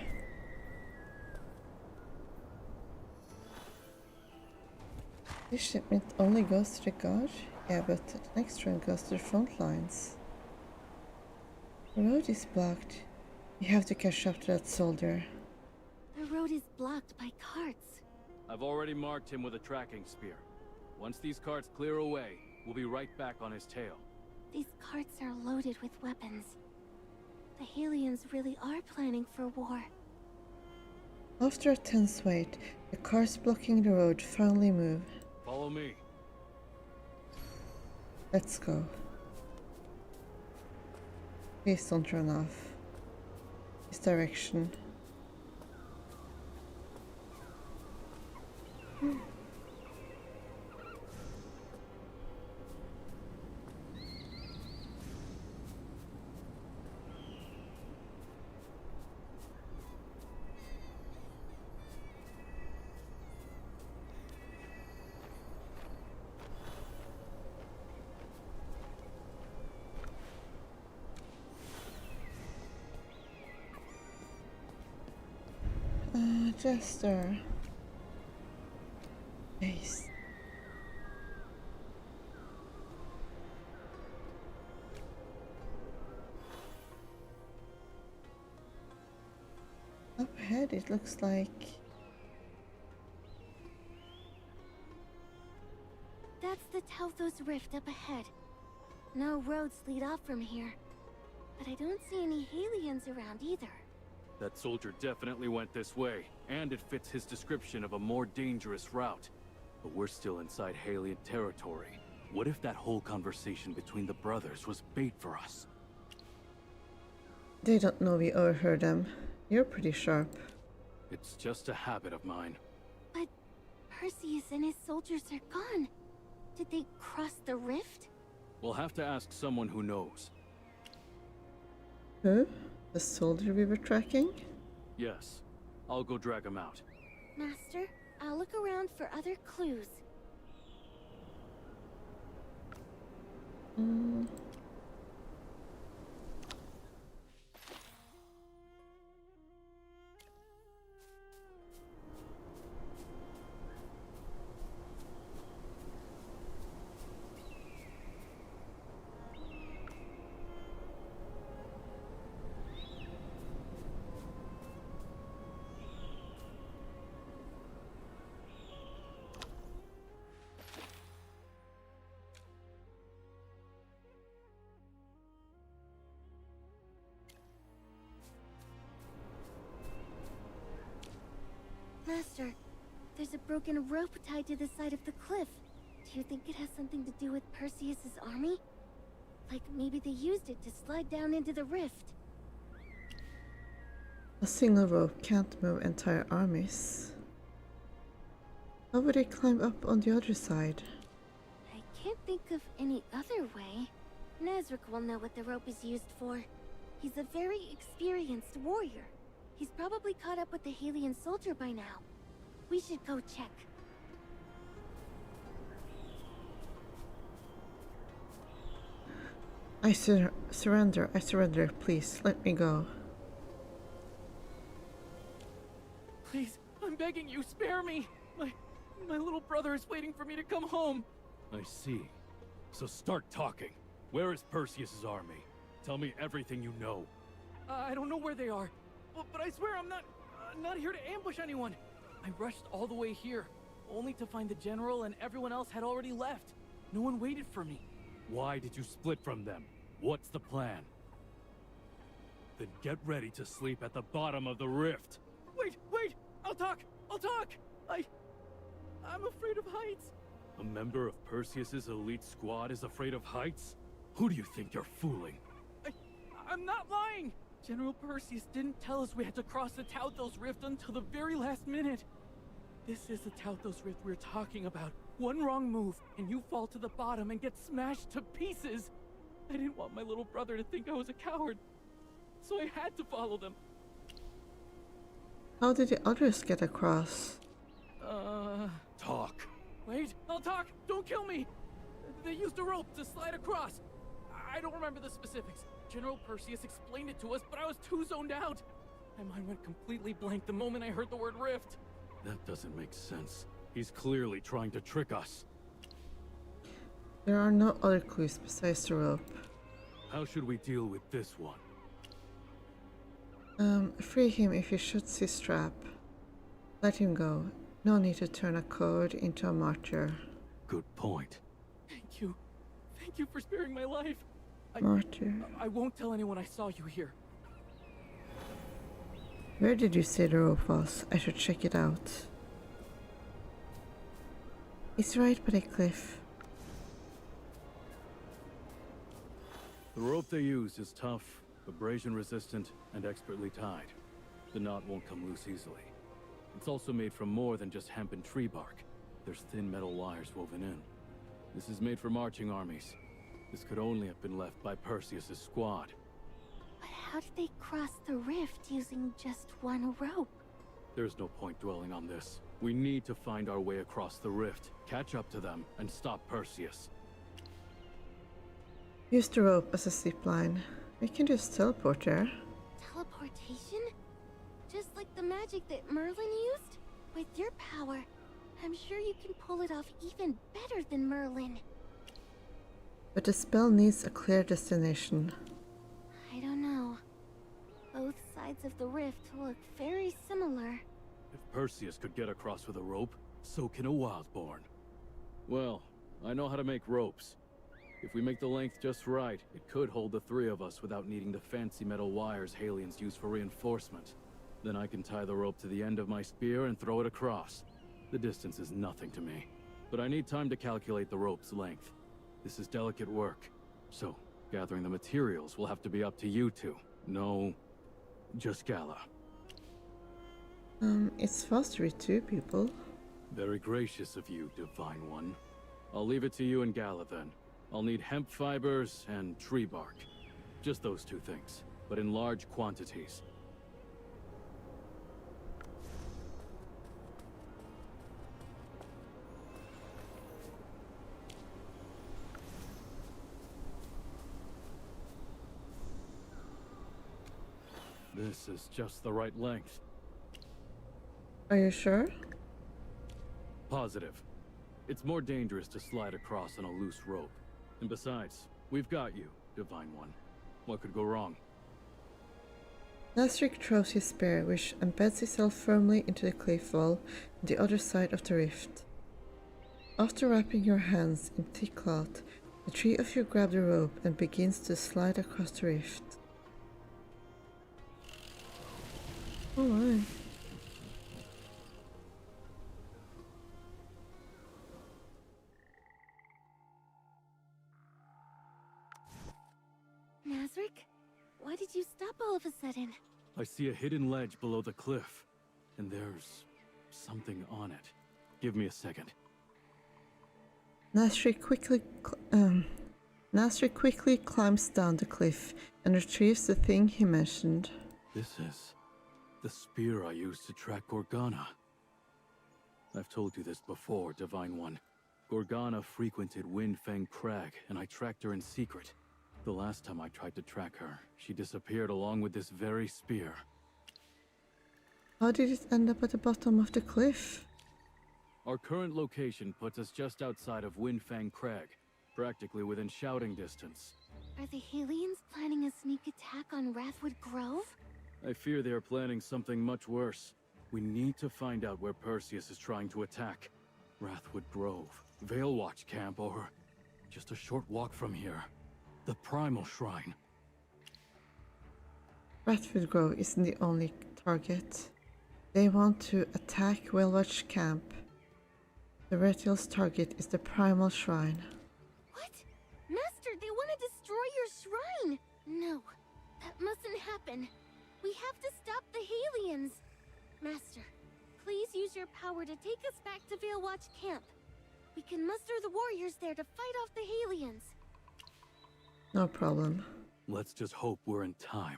This shipment only goes to the guard? Yeah, but the next run goes to the front lines. The road is blocked. You have to catch up to that soldier. The road is blocked by carts. I've already marked him with a tracking spear. Once these carts clear away, we'll be right back on his tail. These carts are loaded with weapons. The Halians really are planning for war. After a tense wait, the cars blocking the road finally move. Follow me. Let's go. Please don't run off. This direction. Jester. Ace. Up ahead it looks like... That's the Telthos Rift up ahead. No roads lead off from here. But I don't see any Halians around either. That soldier definitely went this way, and it fits his description of a more dangerous route. But we're still inside Halian territory. What if that whole conversation between the brothers was bait for us? They don't know we overheard them. You're pretty sharp. It's just a habit of mine. But Perseus and his soldiers are gone? Did they cross the rift? We'll have to ask someone who knows. Who? The soldier we were tracking? Yes. I'll go drag him out. Master, I'll look around for other clues. Master, there's a broken rope tied to the side of the cliff. Do you think it has something to do with Perseus's army? Like maybe they used it to slide down into the rift. A single rope can't move entire armies. How would they climb up on the other side? I can't think of any other way. Nezric will know what the rope is used for. He's a very experienced warrior. He's probably caught up with the Halian soldier by now. We should go check. I surrender. I surrender. Please, let me go. Please, I'm begging you, spare me! My little brother is waiting for me to come home! I see. So start talking. Where is Perseus's army? Tell me everything you know. I don't know where they are, but I swear I'm not here to ambush anyone. I rushed all the way here, only to find the general and everyone else had already left. No one waited for me. Why did you split from them? What's the plan? Then get ready to sleep at the bottom of the rift. Wait! I'll talk! I'm afraid of heights. A member of Perseus's elite squad is afraid of heights? Who do you think you're fooling? I'm not lying! General Perseus didn't tell us we had to cross the Tauthos Rift until the very last minute. This is the Tauthos Rift we're talking about. One wrong move, and you fall to the bottom and get smashed to pieces. I didn't want my little brother to think I was a coward, so I had to follow them. How did the others get across? Talk. Wait, I'll talk! Don't kill me! They used a rope to slide across. I don't remember the specifics. General Perseus explained it to us, but I was too zoned out. My mind went completely blank the moment I heard the word rift. That doesn't make sense. He's clearly trying to trick us. There are no other clues besides the rope. How should we deal with this one? Free him if he shoots his trap. Let him go. No need to turn a coward into a martyr. Good point. Thank you. Thank you for sparing my life. Martyr. I won't tell anyone I saw you here. Where did you say the rope was? I should check it out. It's right by the cliff. The rope they use is tough, abrasion resistant, and expertly tied. The knot won't come loose easily. It's also made from more than just hemp and tree bark. There's thin metal wires woven in. This is made for marching armies. This could only have been left by Perseus's squad. But how did they cross the rift using just one rope? There's no point dwelling on this. We need to find our way across the rift, catch up to them, and stop Perseus. Use the rope as a zip line. We can just teleport there. Teleportation? Just like the magic that Merlin used? With your power, I'm sure you can pull it off even better than Merlin. But the spell needs a clear destination. I don't know. Both sides of the rift look very similar. If Perseus could get across with a rope, so can a Wildborn. Well, I know how to make ropes. If we make the length just right, it could hold the three of us without needing the fancy metal wires Halians use for reinforcement. Then I can tie the rope to the end of my spear and throw it across. The distance is nothing to me. But I need time to calculate the rope's length. This is delicate work. So, gathering the materials will have to be up to you two. No, just Gala. It's faster with two people. Very gracious of you, Divine One. I'll leave it to you and Gala then. I'll need hemp fibers and tree bark. Just those two things, but in large quantities. This is just the right length. Are you sure? Positive. It's more dangerous to slide across on a loose rope. And besides, we've got you, Divine One. What could go wrong? Nasrik throws his spear, which embeds itself firmly into the cliff wall on the other side of the rift. After wrapping your hands in thick cloth, the three of you grab the rope and begins to slide across the rift. Oh my. Nasrik, why did you stop all of a sudden? I see a hidden ledge below the cliff, and there's something on it. Give me a second. Nasrik quickly climbs down the cliff and retrieves the thing he mentioned. This is the spear I used to track Gorgana. I've told you this before, Divine One. Gorgana frequented Windfang Crag, and I tracked her in secret. The last time I tried to track her, she disappeared along with this very spear. How did it end up at the bottom of the cliff? Our current location puts us just outside of Windfang Crag, practically within shouting distance. Are the Hellions planning a sneak attack on Wrathwood Grove? I fear they are planning something much worse. We need to find out where Perseus is trying to attack. Wrathwood Grove, Veilwatch Camp, or just a short walk from here. The Primal Shrine. Wrathwood Grove isn't the only target. They want to attack Veilwatch Camp. The Retial's target is the Primal Shrine. What? Master, they want to destroy your shrine! No, that mustn't happen. We have to stop the Hellions. Master, please use your power to take us back to Veilwatch Camp. We can muster the warriors there to fight off the Hellions. No problem. Let's just hope we're in time.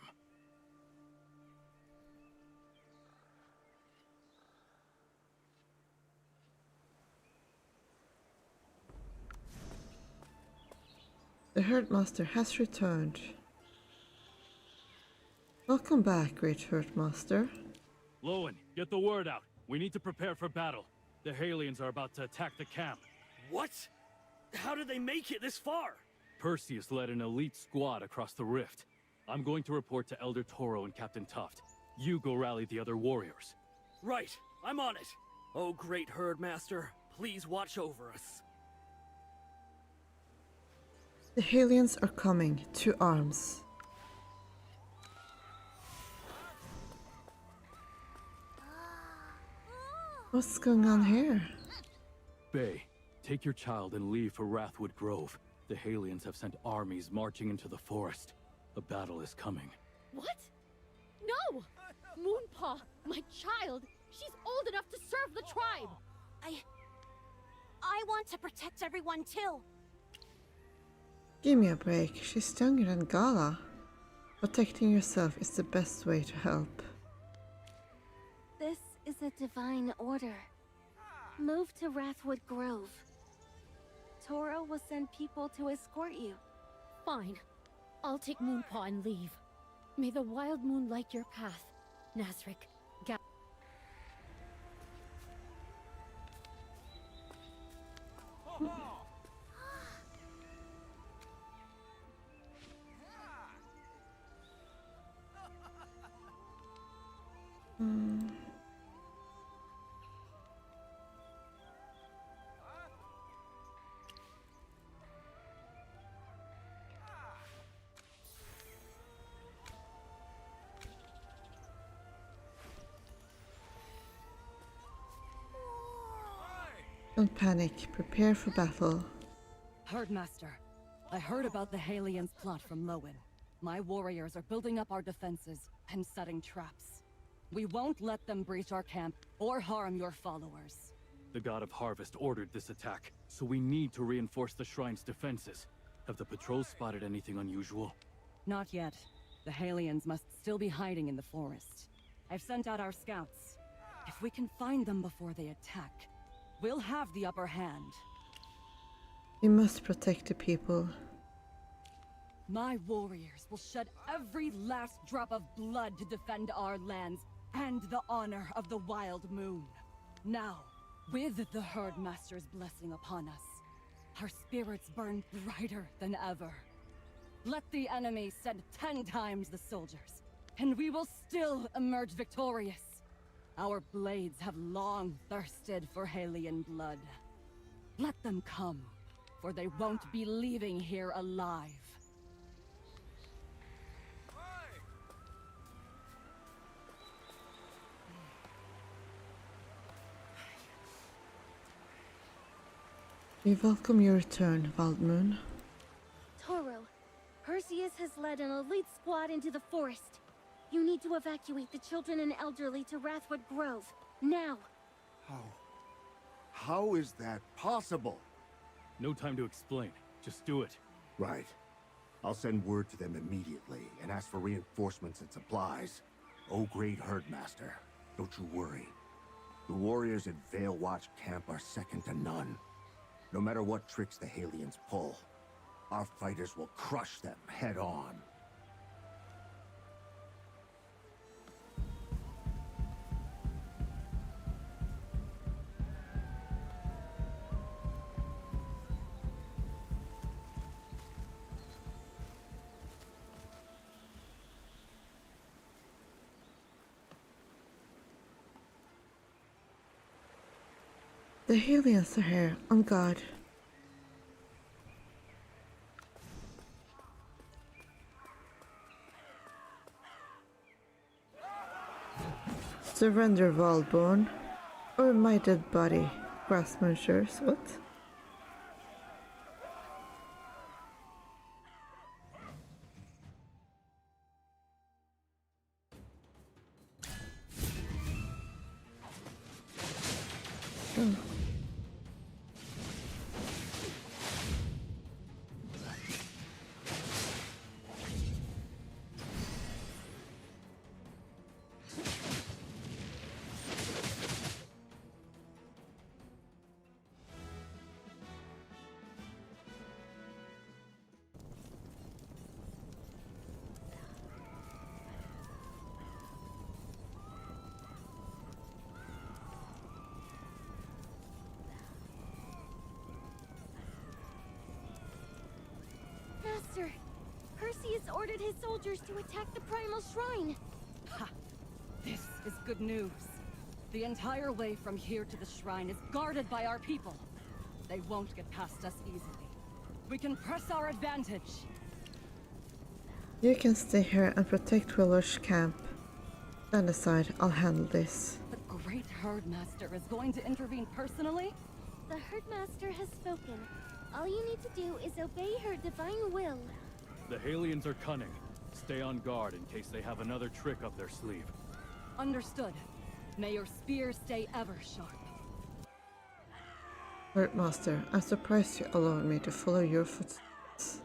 The Herdmaster has returned. Welcome back, great Herdmaster. Lowen, get the word out. We need to prepare for battle. The Hellions are about to attack the camp. What? How did they make it this far? Perseus led an elite squad across the rift. I'm going to report to Elder Toro and Captain Tuft. You go rally the other warriors. Right, I'm on it. Oh, great Herdmaster, please watch over us. The Hellions are coming to arms. What's going on here? Bay, take your child and leave for Wrathwood Grove. The Hellions have sent armies marching into the forest. A battle is coming. What? No! Moonpaw, my child! She's old enough to serve the tribe! I want to protect everyone too. Give me a break. She's younger than Gala. Protecting yourself is the best way to help. This is a divine order. Move to Wrathwood Grove. Toro will send people to escort you. Fine. I'll take Moonpaw and leave. May the wild moon light your path, Nasrik. Don't panic. Prepare for battle. Herdmaster, I heard about the Hellions' plot from Lowen. My warriors are building up our defenses and setting traps. We won't let them breach our camp or harm your followers. The god of harvest ordered this attack, so we need to reinforce the shrine's defenses. Have the patrols spotted anything unusual? Not yet. The Halions must still be hiding in the forest. I've sent out our scouts. If we can find them before they attack, we'll have the upper hand. We must protect the people. My warriors will shed every last drop of blood to defend our lands and the honor of the Wild Moon. Now, with the Herdmaster's blessing upon us, our spirits burn brighter than ever. Let the enemy send 10 times the soldiers, and we will still emerge victorious. Our blades have long thirsted for Halion blood. Let them come, for they won't be leaving here alive. We welcome your return, Waldmoon. Toro, Perseus has led an elite squad into the forest. You need to evacuate the children and elderly to Wrathwood Grove, now! How is that possible? No time to explain. Just do it. Right. I'll send word to them immediately and ask for reinforcements and supplies. Oh, great Herdmaster, don't you worry. The warriors at Vale Watch Camp are second to none. No matter what tricks the Halions pull, our fighters will crush them head on. The Halions are here, on guard. Surrender, Waldborn, or my dead body, grass munchers, what? Oh. Master, Perseus ordered his soldiers to attack the Primal Shrine. Ha! This is good news. The entire way from here to the shrine is guarded by our people. They won't get past us easily. We can press our advantage. You can stay here and protect Willow's camp. Stand aside, I'll handle this. The great Herdmaster is going to intervene personally? The Herdmaster has spoken. All you need to do is obey her divine will. The Halions are cunning. Stay on guard in case they have another trick up their sleeve. Understood. May your spear stay ever sharp. Herdmaster, I'm surprised you allowed me to follow your footsteps.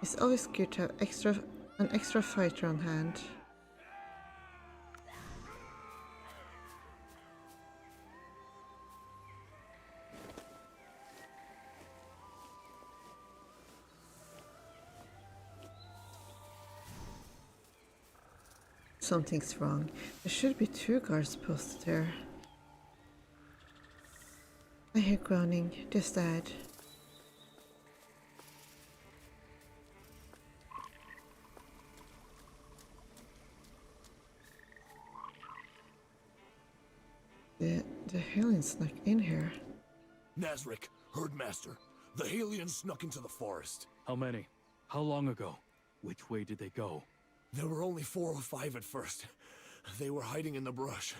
It's always good to have an extra fighter on hand. Something's wrong. There should be 2 guards posted there. I hear groaning. Just dead. The Halions snuck in here. Nazric, Herdmaster, the Halions snuck into the forest. How many? How long ago? Which way did they go? There were only 4 or 5 at first. They were hiding in the brush,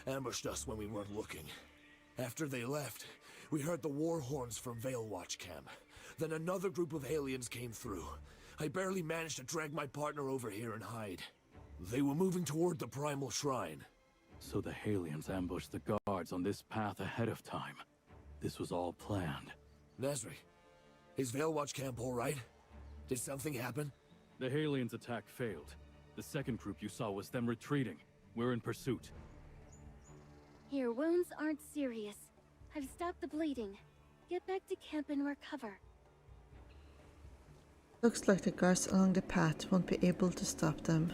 ambushed us when we weren't looking. After they left, we heard the war horns from Vale Watch Camp. Then another group of Halions came through. I barely managed to drag my partner over here and hide. They were moving toward the Primal Shrine. So the Halians ambushed the guards on this path ahead of time. This was all planned. Nesri, is Veilwatch camp all right? Did something happen? The Halians' attack failed. The second group you saw was them retreating. We're in pursuit. Your wounds aren't serious. I've stopped the bleeding. Get back to camp and recover. Looks like the guards along the path won't be able to stop them.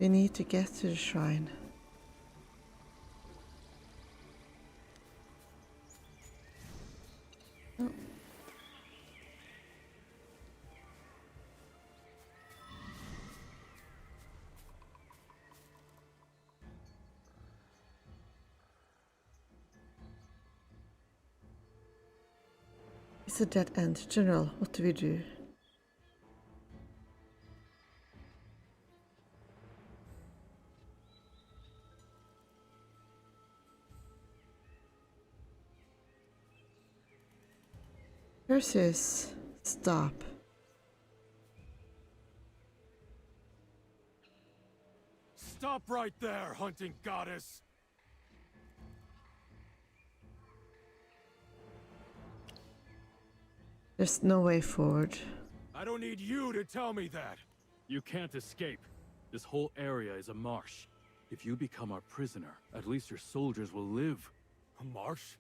We need to get to the shrine. Oh. It's a dead end. General, what do we do? Perseus, stop. Stop right there, hunting goddess! There's no way forward. I don't need you to tell me that! You can't escape. This whole area is a marsh. If you become our prisoner, at least your soldiers will live. A marsh?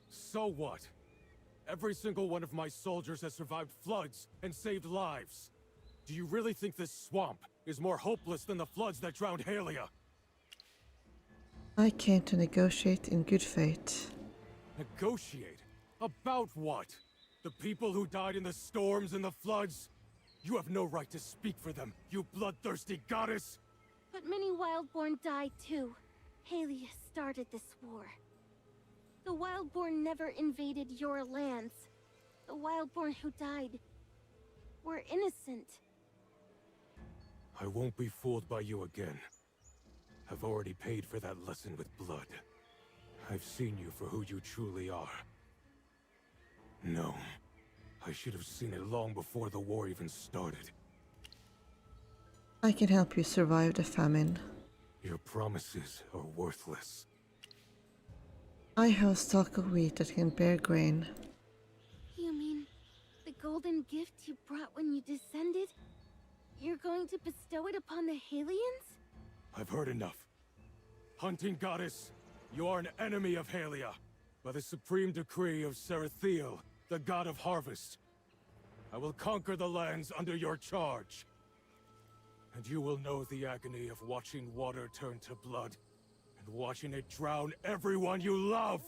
So what? Every single one of my soldiers has survived floods and saved lives. Do you really think this swamp is more hopeless than the floods that drowned Halia? I came to negotiate in good faith. Negotiate? About what? The people who died in the storms and the floods? You have no right to speak for them, you bloodthirsty goddess! But many Wildborn died too. Halia started this war. The Wildborn never invaded your lands. The Wildborn who died were innocent. I won't be fooled by you again. I've already paid for that lesson with blood. I've seen you for who you truly are. No, I should have seen it long before the war even started. I can help you survive the famine. Your promises are worthless. I have a stalk of wheat that can bear grain. You mean the golden gift you brought when you descended? You're going to bestow it upon the Halians? I've heard enough. Hunting goddess, you are an enemy of Halia. By the supreme decree of Serathiel, the god of harvest, I will conquer the lands under your charge. And you will know the agony of watching water turn to blood, and watching it drown everyone you love!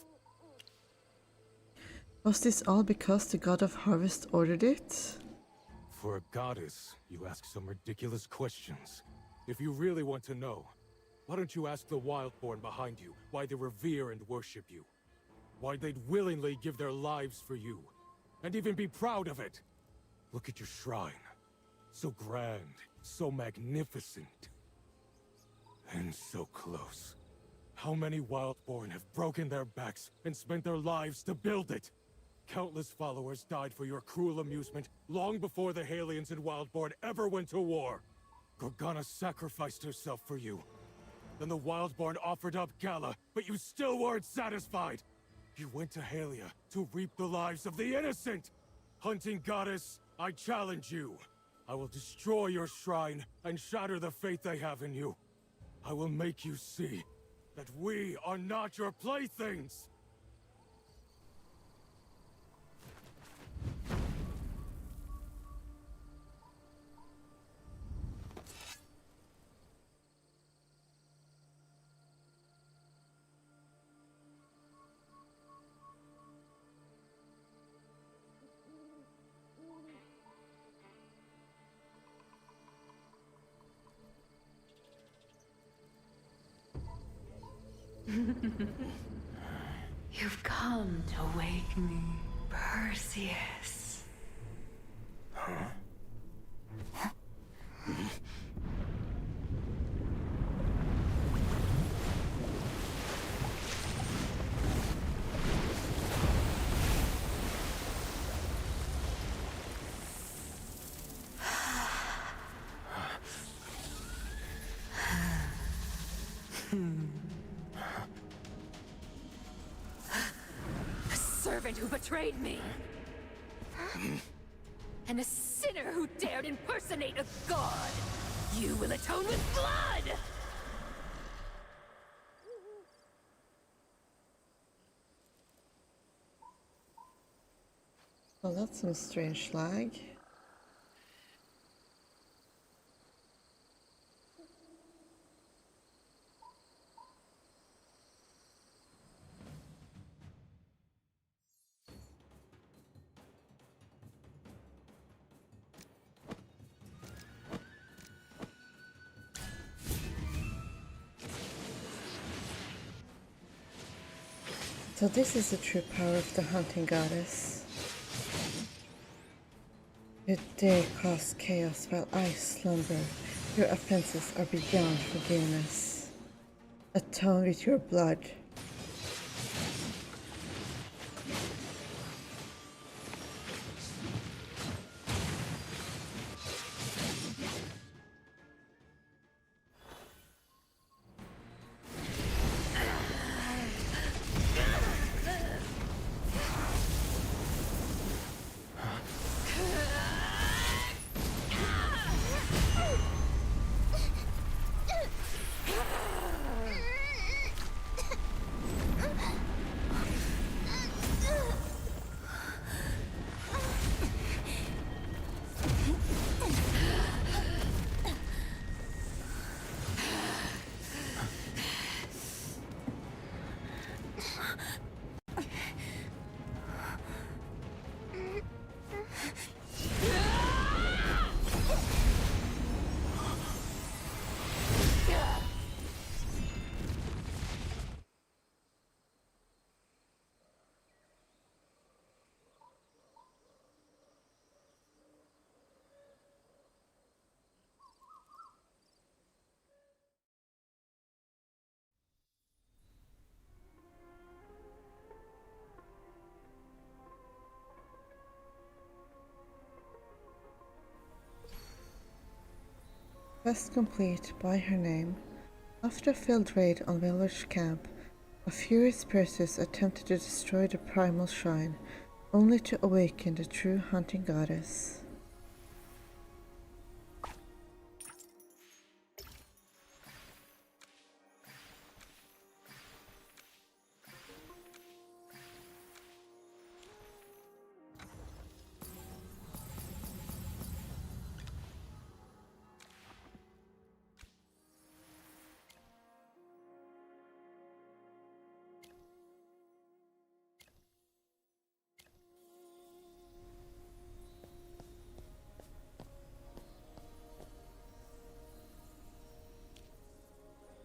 Was this all because the god of harvest ordered it? For a goddess, you ask some ridiculous questions. If you really want to know, why don't you ask the Wildborn behind you why they revere and worship you? Why they'd willingly give their lives for you, and even be proud of it? Look at your shrine. So grand, so magnificent. And so close. How many Wildborn have broken their backs and spent their lives to build it? Countless followers died for your cruel amusement long before the Halians and Wildborn ever went to war. Gorgana sacrificed herself for you. Then the Wildborn offered up Gala, but you still weren't satisfied. You went to Halia to reap the lives of the innocent. Hunting goddess, I challenge you. I will destroy your shrine and shatter the faith they have in you. I will make you see that we are not your playthings. You've come to wake me, Perseus. Huh? A servant who betrayed me. And a sinner who dared impersonate a god. You will atone with blood! Well, that's some strange lag. So this is the true power of the hunting goddess. You dare cause chaos while I slumber. Your offenses are beyond forgiveness. Atone with your blood. Quest complete by her name. After a failed raid on Village Camp, a furious Perseus attempted to destroy the primal shrine, only to awaken the true hunting goddess.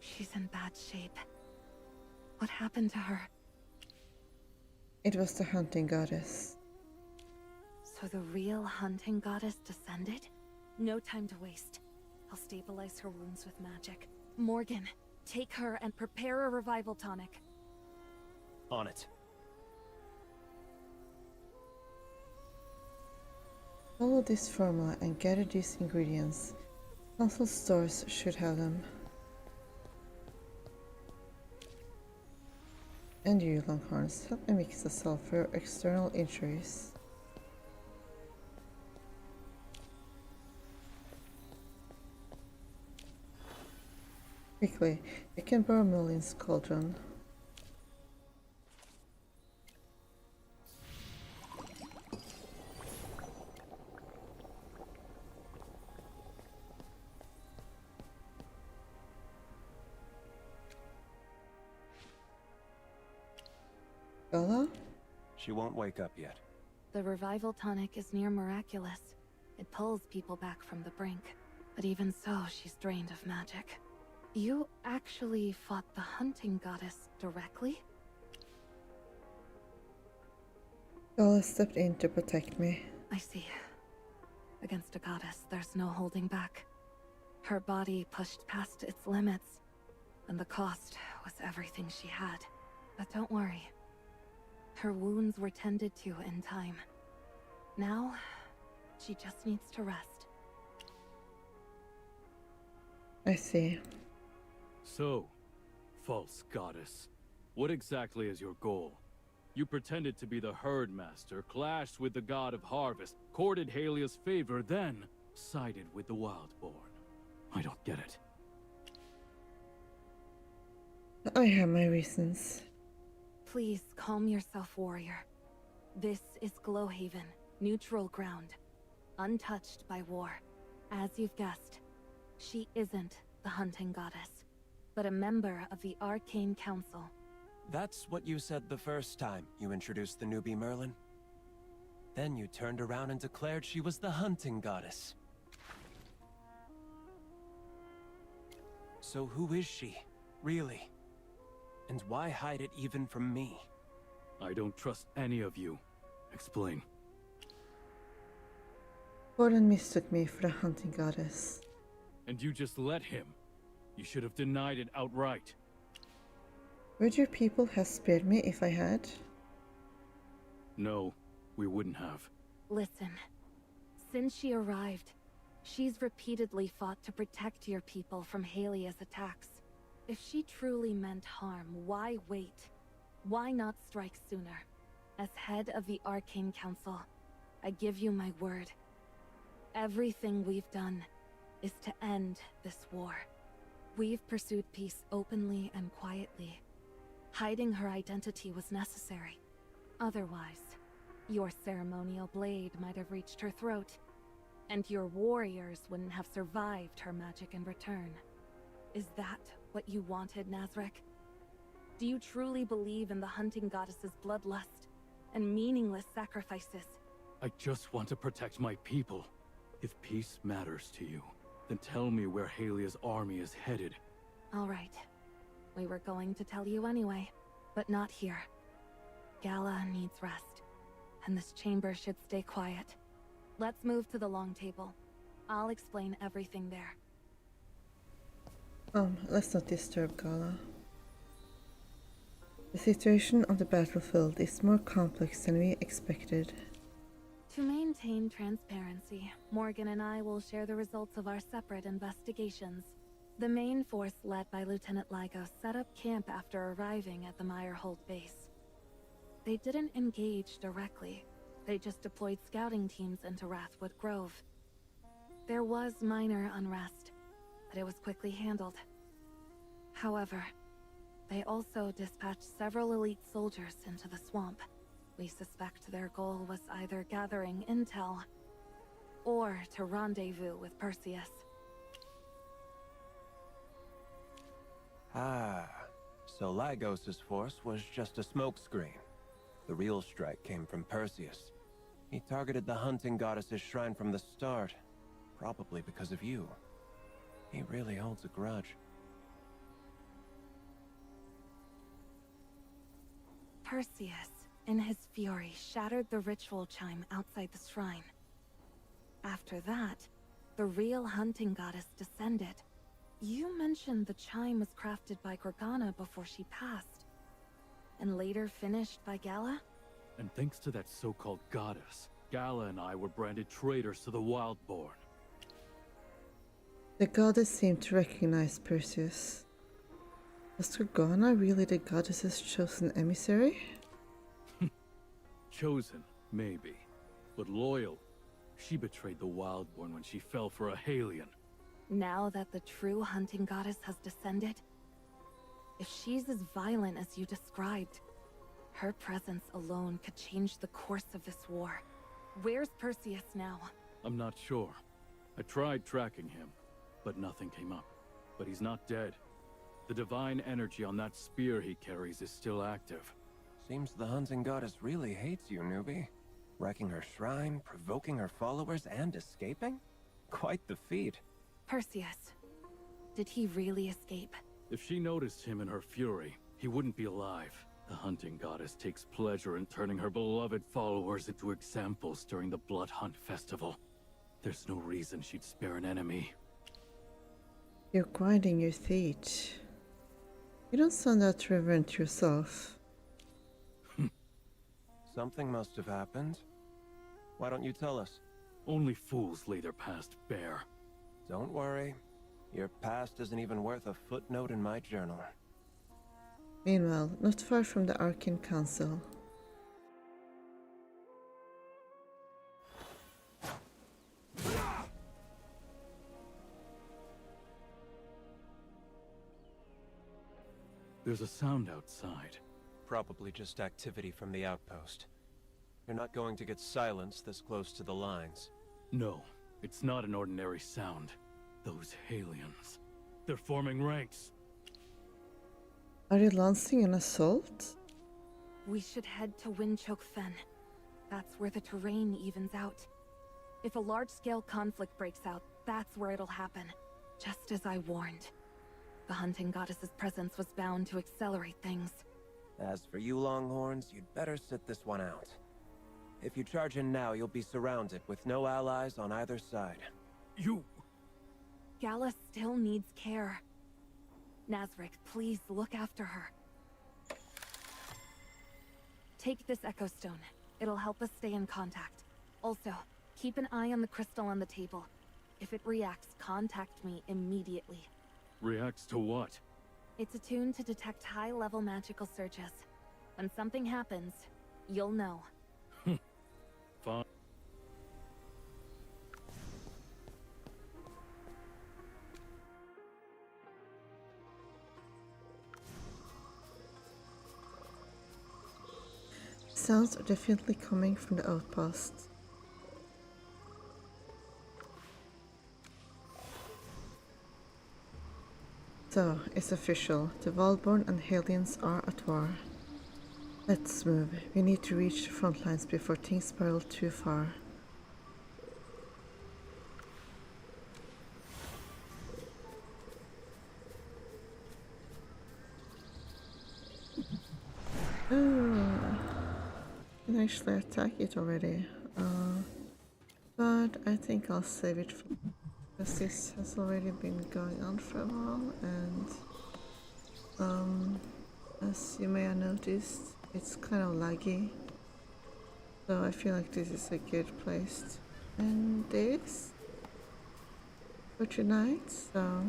She's in bad shape. What happened to her? It was the hunting goddess. So the real hunting goddess descended? No time to waste. I'll stabilize her wounds with magic. Morgan, take her and prepare a revival tonic. On it. Follow this formula and gather these ingredients. Council stores should have them. And you, Longhorns, help me mix the salt for external injuries. Quickly, you can borrow Merlin's cauldron. Bella? She won't wake up yet. The revival tonic is near miraculous. It pulls people back from the brink. But even so, she's drained of magic. You actually fought the hunting goddess directly? Bella stepped in to protect me. I see. Against a goddess, there's no holding back. Her body pushed past its limits, and the cost was everything she had. But don't worry. Her wounds were tended to in time. Now, she just needs to rest. I see. So, False goddess. What exactly is your goal? You pretended to be the herd master, clashed with the god of harvest, courted Halia's favor, then sided with the Wildborn. I don't get it. I have my reasons. Please calm yourself, warrior. This is Glowhaven, neutral ground, untouched by war. As you've guessed, she isn't the hunting goddess, but a member of the Arcane Council. That's what you said the first time you introduced the newbie Merlin. Then you turned around and declared she was the hunting goddess. So who is she, really? And why hide it even from me? I don't trust any of you. Explain. Gordon mistook me for the hunting goddess. And you just let him. You should have denied it outright. Would your people have spared me if I had? No, we wouldn't have. Listen, since she arrived, she's repeatedly fought to protect your people from Halia's attacks. If she truly meant harm, why wait? Why not strike sooner? As head of the Arcane Council, I give you my word. Everything we've done is to end this war. We've pursued peace openly and quietly. Hiding her identity was necessary. Otherwise, your ceremonial blade might have reached her throat, and your warriors wouldn't have survived her magic in return. Is that what you wanted, Nazrek? Do you truly believe in the hunting goddess's bloodlust and meaningless sacrifices? I just want to protect my people. If peace matters to you, then tell me where Halia's army is headed. All right. We were going to tell you anyway, but not here. Gala needs rest, and this chamber should stay quiet. Let's move to the long table. I'll explain everything there. Let's not disturb Gala. The situation on the battlefield is more complex than we expected. To maintain transparency, Morgan and I will share the results of our separate investigations. The main force led by Lieutenant Ligo set up camp after arriving at the Meyerhold base. They didn't engage directly. They just deployed scouting teams into Wrathwood Grove. There was minor unrest, but it was quickly handled. However, they also dispatched several elite soldiers into the swamp. We suspect their goal was either gathering intel or to rendezvous with Perseus. Ah, so Lygos' force was just a smokescreen. The real strike came from Perseus. He targeted the hunting goddess's shrine from the start, probably because of you. He really holds a grudge. Perseus, in his fury, shattered the ritual chime outside the shrine. After that, the real hunting goddess descended. You mentioned the chime was crafted by Gorgana before she passed, and later finished by Gala? And thanks to that so-called goddess, Gala and I were branded traitors to the Wildborn. The goddess seemed to recognize Perseus. Was Gorgana really the goddess's chosen emissary? Chosen, maybe. But loyal. She betrayed the Wildborn when she fell for a Halian. Now that the true hunting goddess has descended, if she's as violent as you described, her presence alone could change the course of this war. Where's Perseus now? I'm not sure. I tried tracking him, but nothing came up. But he's not dead. The divine energy on that spear he carries is still active. Seems the hunting goddess really hates you, newbie. Wrecking her shrine, provoking her followers, and escaping? Quite the feat. Perseus. Did he really escape? If she noticed him in her fury, he wouldn't be alive. The hunting goddess takes pleasure in turning her beloved followers into examples during the Blood Hunt Festival. There's no reason she'd spare an enemy. You're grinding your teeth. You don't sound that reverent yourself. Something must have happened. Why don't you tell us? Only fools lay their past bare. Don't worry. Your past isn't even worth a footnote in my journal. Meanwhile, not far from the Arcane Council. There's a sound outside. Probably just activity from the outpost. You're not going to get silence this close to the lines. No, it's not an ordinary sound. Those aliens. They're forming ranks. Are you launching an assault? We should head to Windchoke Fen. That's where the terrain evens out. If a large-scale conflict breaks out, that's where it'll happen. Just as I warned. The hunting goddess's presence was bound to accelerate things. As for you Longhorns, you'd better sit this one out. If you charge in now, you'll be surrounded with no allies on either side. You... Gala still needs care. Nazric, please look after her. Take this Echo Stone. It'll help us stay in contact. Also, keep an eye on the crystal on the table. If it reacts, contact me immediately. Reacts to what? It's attuned to detect high-level magical surges. When something happens, you'll know. Fine. Sounds are definitely coming from the outpost. So, it's official. The Valborn and Hellions are at war. Let's move. We need to reach the front lines before things spiral too far. Oh, I can actually attack it already. But I think I'll save it for, because this has already been going on for a while, and as you may have noticed, it's kind of laggy. So I feel like this is a good place to end this for tonight. So